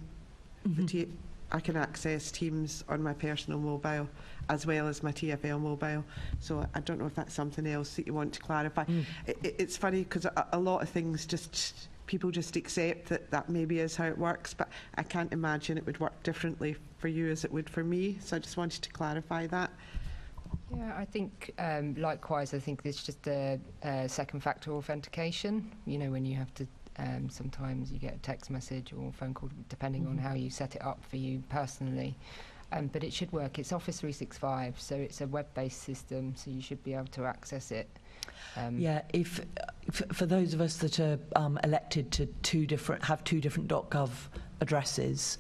Mm-hmm. I can access Teams on my personal mobile as well as my TFL mobile. So I don't know if that's something else that you want to clarify. It's funny because a lot of things people just accept that maybe is how it works, but I can't imagine it would work differently for you as it would for me. So I just wanted to clarify that. Yeah, I think likewise, I think there's just a second factor authentication. You know, when you have to sometimes you get a text message or phone call, depending on how you set it up for you personally. But it should work. It's Office 365, so it's a web-based system, so you should be able to access it. Yeah, if for those of us that are elected to have two different .gov addresses,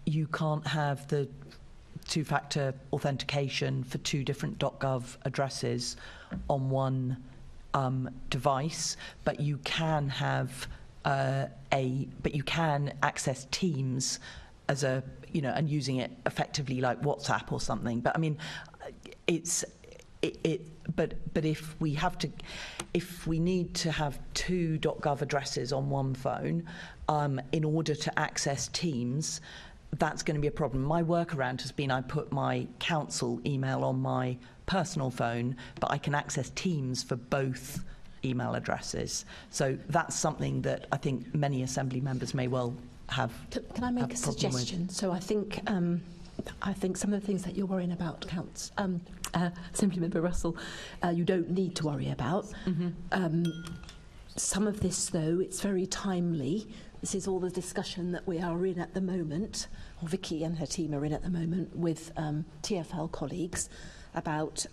you can't have the two-factor authentication for two different .gov addresses on one device, but you can have but you can access Teams as a, you know, and using it effectively like WhatsApp or something. But I mean, but if we need to have two .gov addresses on one phone in order to access Teams, that's going to be a problem. My workaround has been I put my council email on my personal phone, but I can access Teams for both email addresses. So that's something that I think many Assembly members may well have. Can I make a suggestion? So I think some of the things that you're worrying about, Assemblymember Russell, you don't need to worry about. Mm-hmm. Some of this, though, it's very timely. This is all the discussion that we are in at the moment, or Vicky and her team are in at the moment, with TFL colleagues about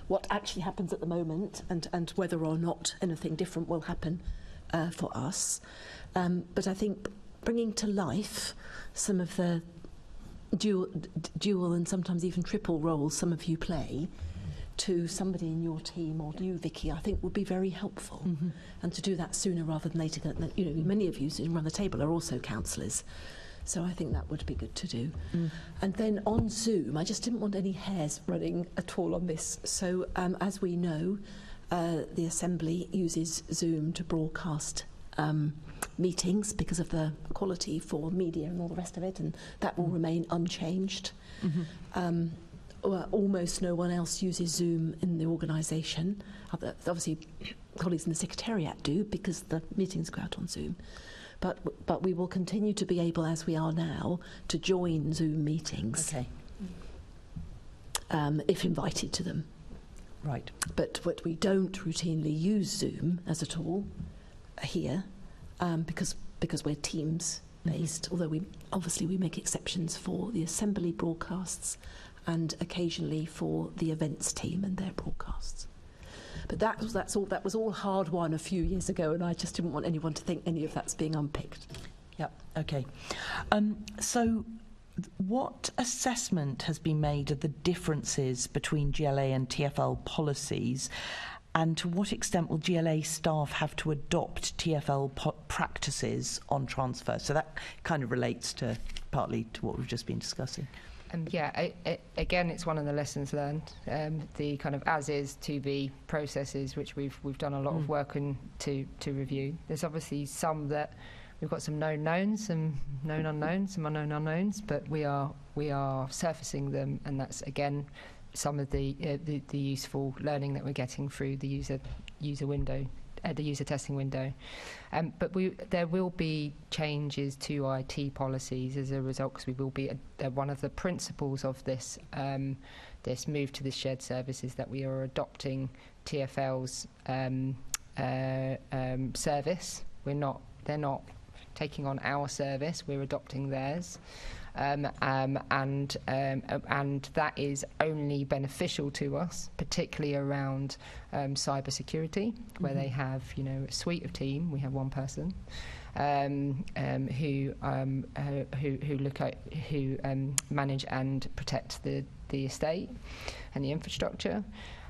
what actually happens at the moment and whether or not anything different will happen for us. But I think bringing to life some of the dual and sometimes even triple roles some of you play to somebody in your team, or you, Vicky, I think would be very helpful. Mm-hmm. And to do that sooner rather than later. You know, many of you sitting around the table are also councillors, so I think that would be good to do. Mm. And then on Zoom, I just didn't want any hairs running at all on this. So as we know, the Assembly uses Zoom to broadcast meetings because of the quality for media and all the rest of it, and that will remain unchanged. Mm-hmm. Almost no one else uses Zoom in the organisation. Obviously, colleagues in the Secretariat do, because the meetings go out on Zoom. But we will continue to be able, as we are now, to join Zoom meetings. Okay. If invited to them. Right. But we don't routinely use Zoom as at all here, because we're Teams based. Mm-hmm. Although we make exceptions for the Assembly broadcasts, and occasionally for the events team and their broadcasts. But that was all hard won a few years ago, and I just didn't want anyone to think any of that's being unpicked. Yep, okay. So what assessment has been made of the differences between GLA and TFL policies, and to what extent will GLA staff have to adopt TFL practices on transfer? So that kind of relates partly to what we've just been discussing. Again, it's one of the lessons learned. The kind of as-is, to-be processes, which we've done a lot of work in to review. There's obviously some that we've got some known knowns, some known unknowns, some unknown unknowns, but we are surfacing them, and that's again some of the useful learning that we're getting through the user window. The user testing window, but there will be changes to IT policies as a result, because we will be one of the principles of this move to the shared service is that we are adopting TFL's service. They're not taking on our service. We're adopting theirs. And that is only beneficial to us, particularly around cyber security, where they have, a suite of team. We have one person, who manage and protect the estate and the infrastructure.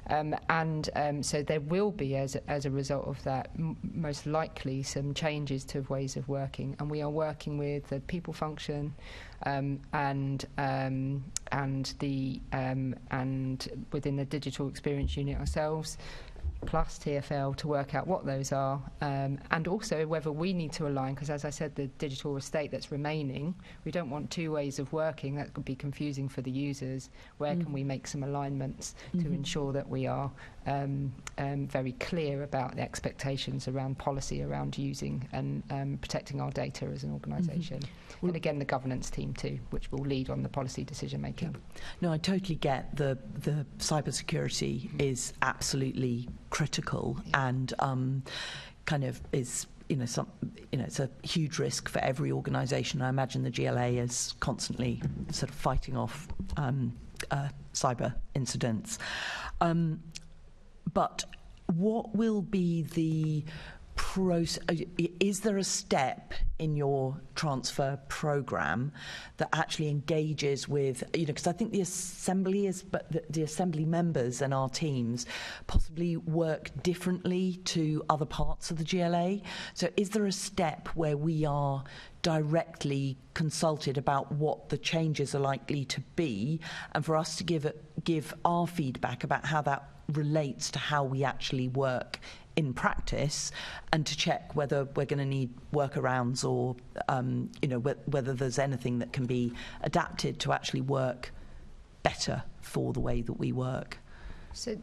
So there will be, as a result of that, most likely some changes to ways of working, and we are working with the people function and within the digital experience unit ourselves, plus TfL, to work out what those are, and also whether we need to align, because as I said, the digital estate that's remaining, we don't want two ways of working. That could be confusing for the users. Where can we make some alignments to ensure that we are very clear about the expectations around policy around using and protecting our data as an organisation? And again, the governance team too, which will lead on the policy decision making. No, I totally get the cybersecurity is absolutely critical and kind of is it's a huge risk for every organisation. I imagine the GLA is constantly sort of fighting off cyber incidents. But what will be the process? Is there a step in your transfer programme that actually engages with, because I think the assembly the assembly members and our teams possibly work differently to other parts of the GLA. So is there a step where we are directly consulted about what the changes are likely to be, and for us to give our feedback about how that relates to how we actually work in practice, and to check whether we're going to need workarounds or whether there's anything that can be adapted to actually work better for the way that we work? So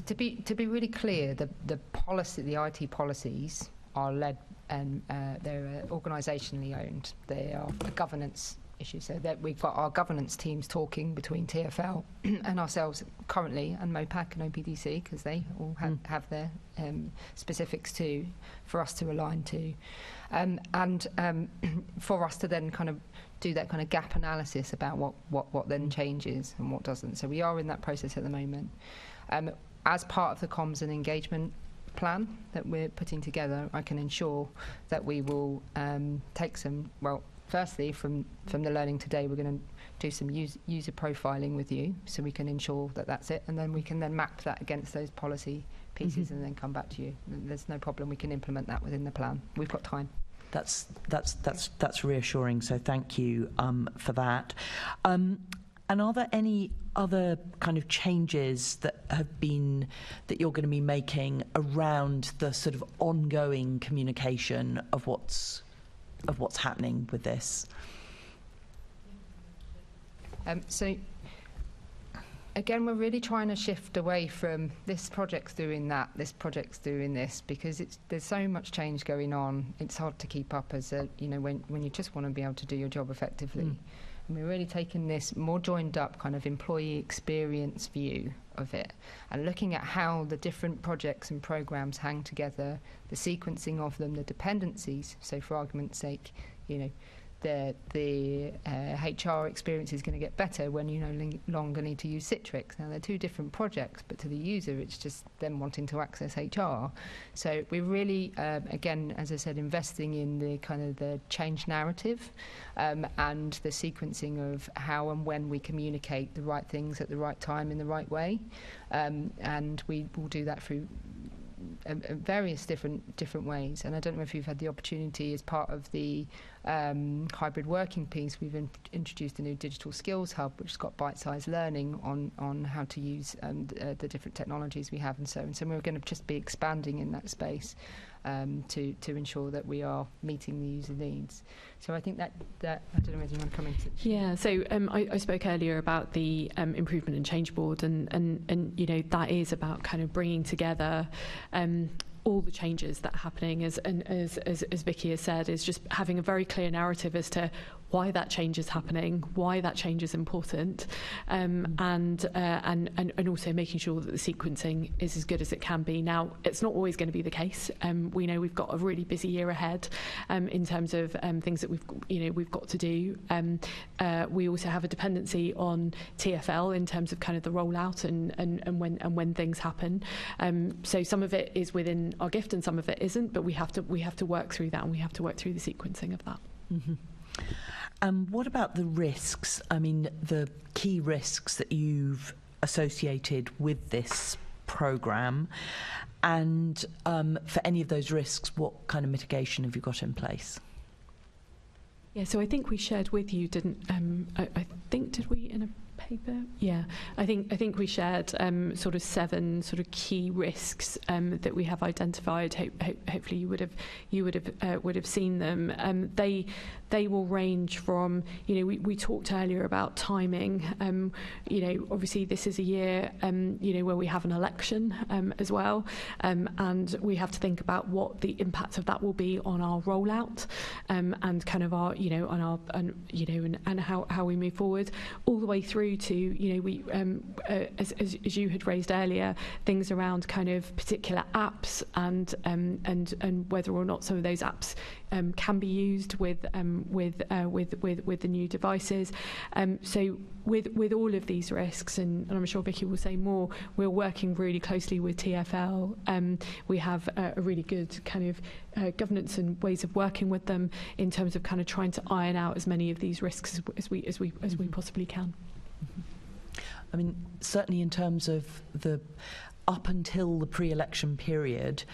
to be really clear, the policy, the IT policies are led and they're organisationally owned. They are a governance issue, so that we've got our governance teams talking between TfL and ourselves currently, and MOPAC and OPDC, because they all have their specifics too, for us to align to, and for us to then kind of do that kind of gap analysis about what then changes and what doesn't. So we are in that process at the moment. As part of the comms and engagement plan that we're putting together, I can ensure that we will take some, firstly, from the learning today, we're going to do some user profiling with you, so we can ensure that that's it, and then we can then map that against those policy pieces and then come back to you. There's no problem. We can implement that within the plan. We've got time. That's reassuring. So thank you for that. And are there any other kind of changes that you're going to be making around the sort of ongoing communication of what's happening with this? So again, we're really trying to shift away from this project's doing that, this project's doing this, because there's so much change going on. It's hard to keep up as when you just want to be able to do your job effectively. And we're really taking this more joined up kind of employee experience view of it, and looking at how the different projects and programs hang together, the sequencing of them, the dependencies. So for argument's sake, the HR experience is going to get better when you no longer need to use Citrix. Now, they're two different projects, but to the user, it's just them wanting to access HR. So we're really, again, as I said, investing in the kind of the change narrative and the sequencing of how and when we communicate the right things at the right time in the right way. And we will do that through various different ways. And I don't know if you've had the opportunity, as part of the hybrid working piece, we've introduced a new digital skills hub, which has got bite-sized learning on how to use the different technologies we have, and so we're going to just be expanding in that space to ensure that we are meeting the user needs. So I think that I don't know whether you want to come into. Yeah, so I spoke earlier about the improvement and change board, and that is about kind of bringing together all the changes that are happening, as Vicky has said, is just having a very clear narrative as to why that change is happening, why that change is important, and also making sure that the sequencing is as good as it can be. Now, it's not always going to be the case. We know we've got a really busy year ahead in terms of things that we've got to do. We also have a dependency on TfL in terms of kind of the rollout and when things happen. So some of it is within our gift and some of it isn't, but we have to work through that, and we have to work through the sequencing of that. What about the risks? I mean, the key risks that you've associated with this programme, and for any of those risks, what kind of mitigation have you got in place? Yeah, so I think we shared with you, didn't I think, did we in a paper? Yeah, I think we shared sort of 7 sort of key risks that we have identified. Hopefully you would have seen them. They will range from, we talked earlier about timing. Obviously this is a year where we have an election as well, and we have to think about what the impact of that will be on our rollout, and kind of our and how we move forward all the way through to as you had raised earlier, things around kind of particular apps and whether or not some of those apps can be used with the new devices. So with all of these risks, and I'm sure Vicky will say more, we're working really closely with TfL. We have a really good kind of governance and ways of working with them in terms of kind of trying to iron out as many of these risks as we possibly can. I mean, certainly in terms of the up until the pre-election period,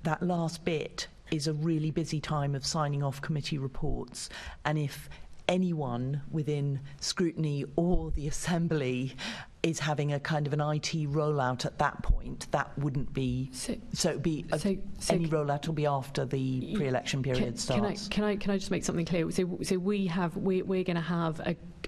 that last bit is a really busy time of signing off committee reports, and if anyone within scrutiny or the Assembly is having a kind of an IT rollout at that point, that wouldn't be any rollout will be after the pre-election period starts. Can I just make something clear? So we're going to have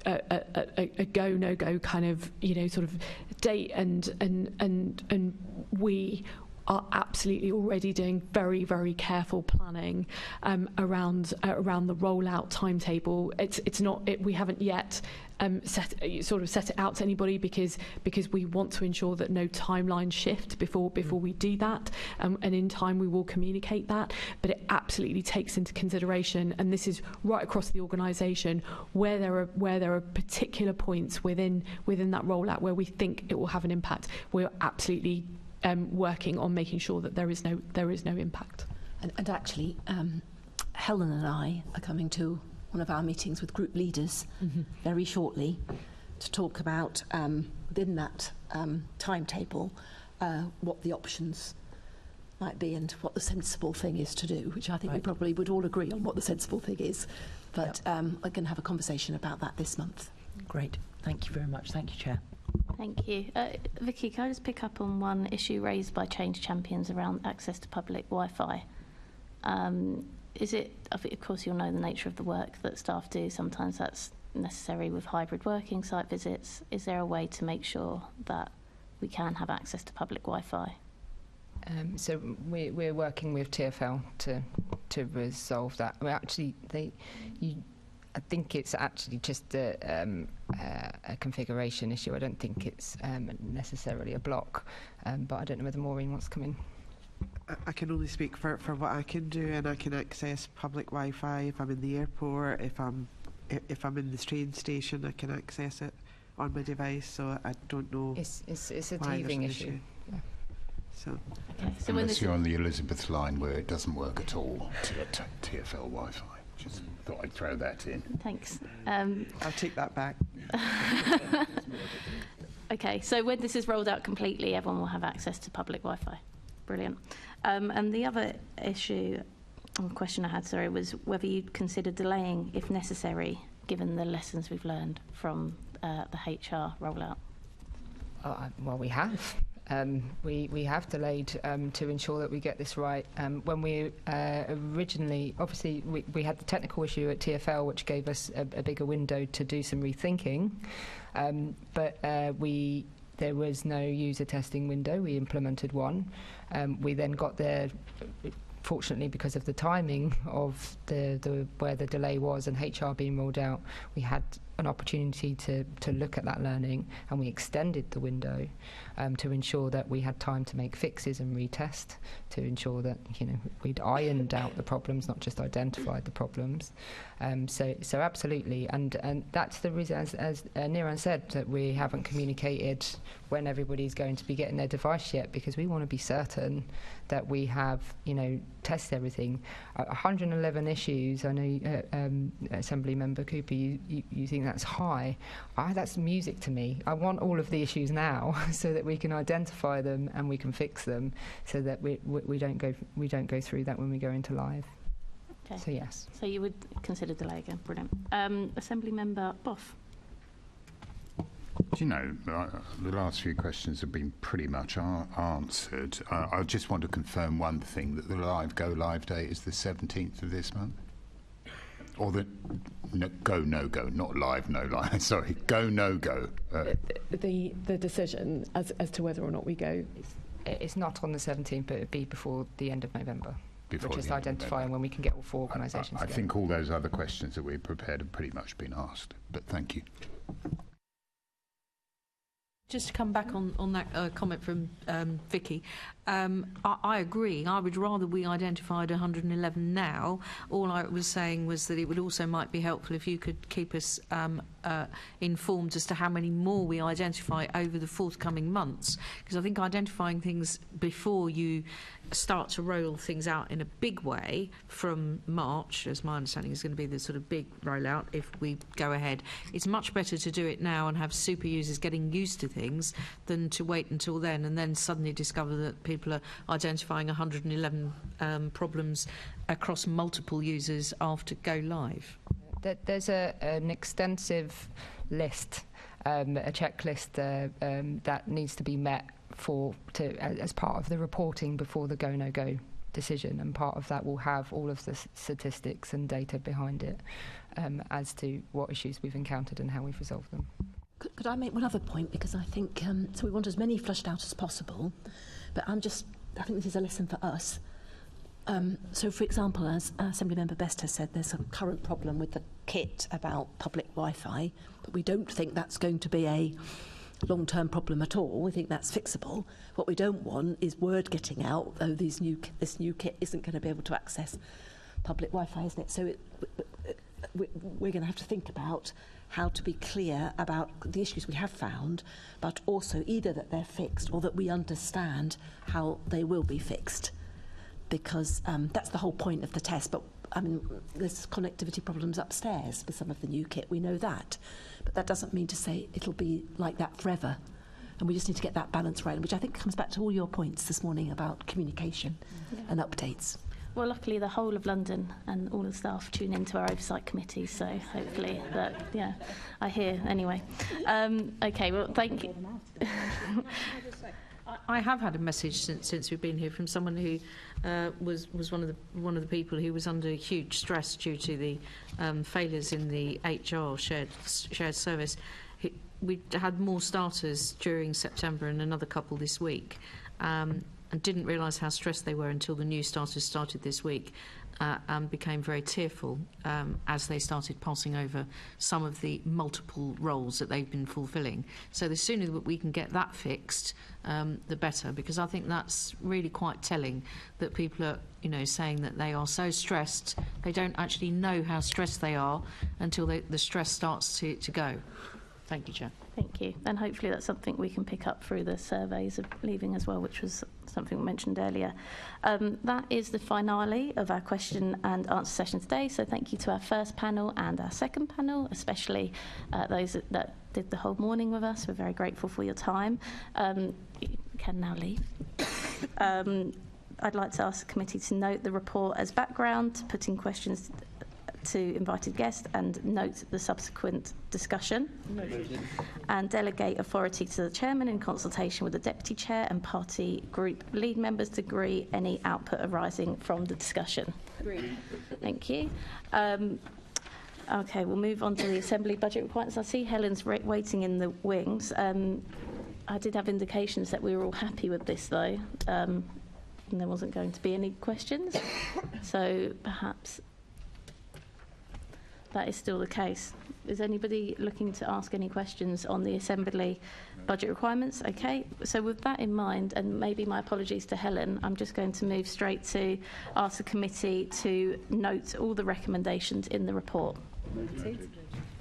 a go no go kind of sort of date, and we are absolutely already doing very, very careful planning around the rollout timetable. We haven't yet set it out to anybody because we want to ensure that no timeline shift before we do that, and in time we will communicate that. But it absolutely takes into consideration, and this is right across the organisation, where there are particular points within that rollout where we think it will have an impact. We're absolutely working on making sure that there is no impact. And actually, Helen and I are coming to one of our meetings with group leaders very shortly to talk about within that timetable what the options might be and what the sensible thing is to do, which I think we probably would all agree on what the sensible thing is. But we're going to have a conversation about that this month. Great. Thank you very much. Thank you, Chair. Thank you. Vicky, can I just pick up on one issue raised by Change Champions around access to public Wi-Fi? Of course you'll know the nature of the work that staff do. Sometimes that's necessary with hybrid working, site visits. Is there a way to make sure that we can have access to public Wi-Fi? So we're working with TfL to resolve that. Well, actually, I think it's actually just a configuration issue. I don't think it's necessarily a block, but I don't know whether Maureen wants to come in. I can only speak for what I can do, and I can access public Wi-Fi if I'm in the airport, if I'm in the train station, I can access it on my device. So I don't know. It's a teething issue. Yeah. So unless you're on the Elizabeth line where it doesn't work at all to get TfL Wi-Fi. Just thought I'd throw that in. Thanks. I'll take that back. Okay, so when this is rolled out completely, everyone will have access to public Wi-Fi. Brilliant. And the other issue, or question I had, sorry, was whether you'd consider delaying, if necessary, given the lessons we've learned from the HR rollout. Well, we have. We have delayed to ensure that we get this right. When we originally, obviously, we had the technical issue at TfL, which gave us a bigger window to do some rethinking. But there was no user testing window. We implemented one. We then got there fortunately, because of the timing of where the delay was and HR being rolled out, we had an opportunity to look at that learning, and we extended the window to ensure that we had time to make fixes and retest, to ensure that we'd ironed out the problems, not just identified the problems. So absolutely, and that's the reason, as Niran said, that we haven't communicated when everybody's going to be getting their device yet, because we want to be certain that we have tested everything. 111 issues. I know Assembly Member Cooper, you think that's high. That's music to me. I want all of the issues now so that we can identify them and we can fix them, so that we don't go through that when we go into live. Okay. So yes. So you would consider delay again. Brilliant. Assembly Member Boff. Do you know, the last few questions have been pretty much answered. I just want to confirm one thing, that the go live date is the 17th of this month? Or the go, no go, not live, no live, sorry, go, no go. The decision as to whether or not we go. It's not on the 17th, but it'd be before the end of November. Before we're just the end of identifying when we can get all four organisations I together. think all those other questions that we prepared have pretty much been asked, but thank you. Just to come back on that comment from Vicky, I agree. I would rather we identified 111 now. All I was saying was that it would also might be helpful if you could keep us informed as to how many more we identify over the forthcoming months, because I think identifying things before you start to roll things out in a big way from March, as my understanding is going to be the sort of big rollout if we go ahead, it's much better to do it now and have super users getting used to things than to wait until then and then suddenly discover that people are identifying 111 problems across multiple users after go live. There's an extensive list, a checklist that needs to be met as part of the reporting before the go no go decision, and part of that will have all of the statistics and data behind it as to what issues we've encountered and how we've resolved them. Could I make one other point, because I think so we want as many flushed out as possible, but I think this is a lesson for us. So, for example, as Assemblymember Best has said, there's a current problem with the kit about public Wi-Fi, but we don't think that's going to be a long-term problem at all. We think that's fixable. What we don't want is word getting out, oh, this new kit isn't going to be able to access public Wi-Fi, isn't it? So we're going to have to think about how to be clear about the issues we have found, but also either that they're fixed or that we understand how they will be fixed, because that's the whole point of the test. But I mean, there's connectivity problems upstairs with some of the new kit, we know that, but that doesn't mean to say it'll be like that forever, and we just need to get that balance right, which I think comes back to all your points this morning about communication and updates. Well, luckily the whole of London and all the staff tune into our Oversight Committee, so hopefully that, I hear anyway. Okay, well, thank you. I have had a message since we've been here from someone who was one of the people who was under huge stress due to the failures in the HR shared service. We had more starters during September and another couple this week, and didn't realise how stressed they were until the new starters started this week, and became very tearful as they started passing over some of the multiple roles that they've been fulfilling. So the sooner that we can get that fixed, the better, because I think that's really quite telling that people are, saying that they are so stressed, they don't actually know how stressed they are until the stress starts to go. Thank you, Chair. Thank you. And hopefully that's something we can pick up through the surveys of leaving as well, which was something we mentioned earlier. That is the finale of our question and answer session today. So thank you to our first panel and our second panel, especially those that did the whole morning with us. We're very grateful for your time. You can now leave. I'd like to ask the committee to note the report as background, putting questions to invited guests, and note the subsequent discussion. And delegate authority to the chairman in consultation with the deputy chair and party group lead members to agree any output arising from the discussion. Agreed. Thank you. Okay, we'll move on to the Assembly budget requirements. I see Helen's waiting in the wings. I did have indications that we were all happy with this, though. hoping there wasn't going to be any questions. So perhaps that is still the case. Is anybody looking to ask any questions on the Assembly budget requirements? Okay, so with that in mind, and maybe my apologies to Helen, I'm just going to move straight to ask the committee to note all the recommendations in the report.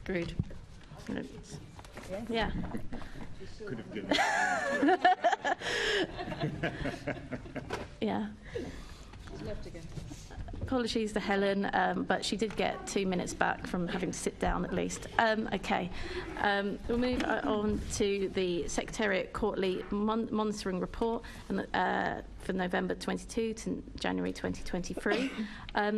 Agreed. Yeah. Could have given Yeah. Left again. Apologies to Helen, but she did get 2 minutes back from having to sit down at least. Okay, we'll move on to the Secretariat Quarterly Monitoring Report for November 22 to January 2023.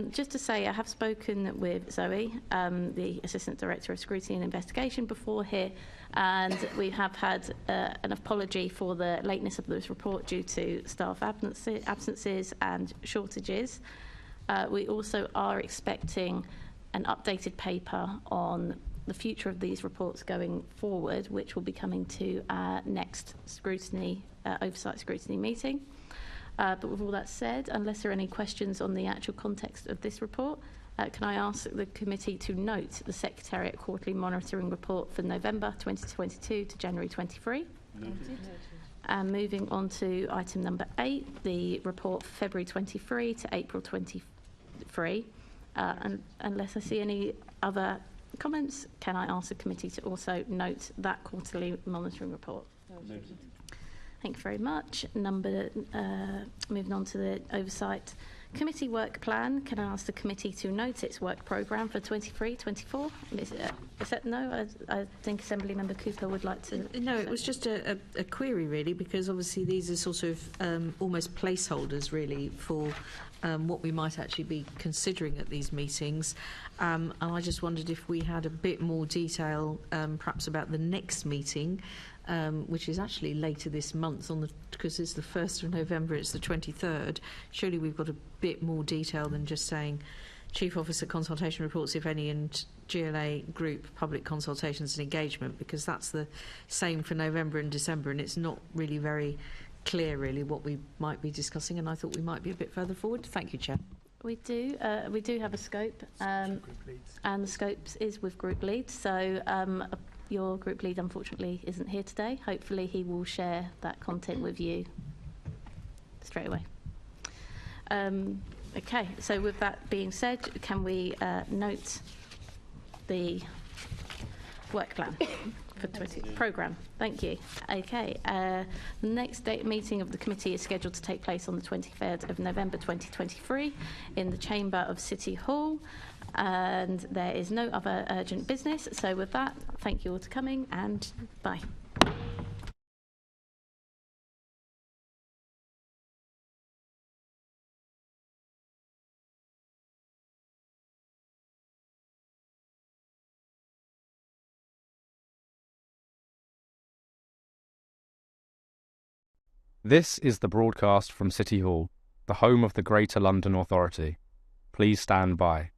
Just to say, I have spoken with Zoe, the Assistant Director of Scrutiny and Investigation, before here, and we have had an apology for the lateness of this report due to staff absences and shortages. We also are expecting an updated paper on the future of these reports going forward, which will be coming to our next oversight scrutiny meeting. But with all that said, unless there are any questions on the actual context of this report, can I ask the committee to note the Secretariat Quarterly Monitoring Report for November 2022 to January 23? Noted. And moving on to item number 8, the report for February 23 to April 23. And unless I see any other comments, can I ask the committee to also note that quarterly monitoring report? Noted. Thank you very much. Moving on to the Oversight Committee work plan, can I ask the committee to note its work programme for 23-24? Is that no? I think Assembly Member Cooper would like to... No, it was just a query really, because obviously these are sort of almost placeholders really for what we might actually be considering at these meetings. And I just wondered if we had a bit more detail perhaps about the next meeting, which is actually later this month, because it's the 1st of November, it's the 23rd. Surely we've got a bit more detail than just saying Chief Officer consultation reports, if any, and GLA group public consultations and engagement, because that's the same for November and December, and it's not really very clear really what we might be discussing, and I thought we might be a bit further forward. Thank you, Chair. We do have a scope, and the scope is with group leads. So your group lead unfortunately isn't here today. Hopefully he will share that content with you straight away. Okay, so with that being said, can we note the work plan for 20 programme? Thank you. Okay, the next meeting of the committee is scheduled to take place on the 23rd of November 2023 in the chamber of City Hall, and there is no other urgent business. So with that, thank you all for coming, and bye. This is the broadcast from City Hall, the home of the Greater London Authority. Please stand by.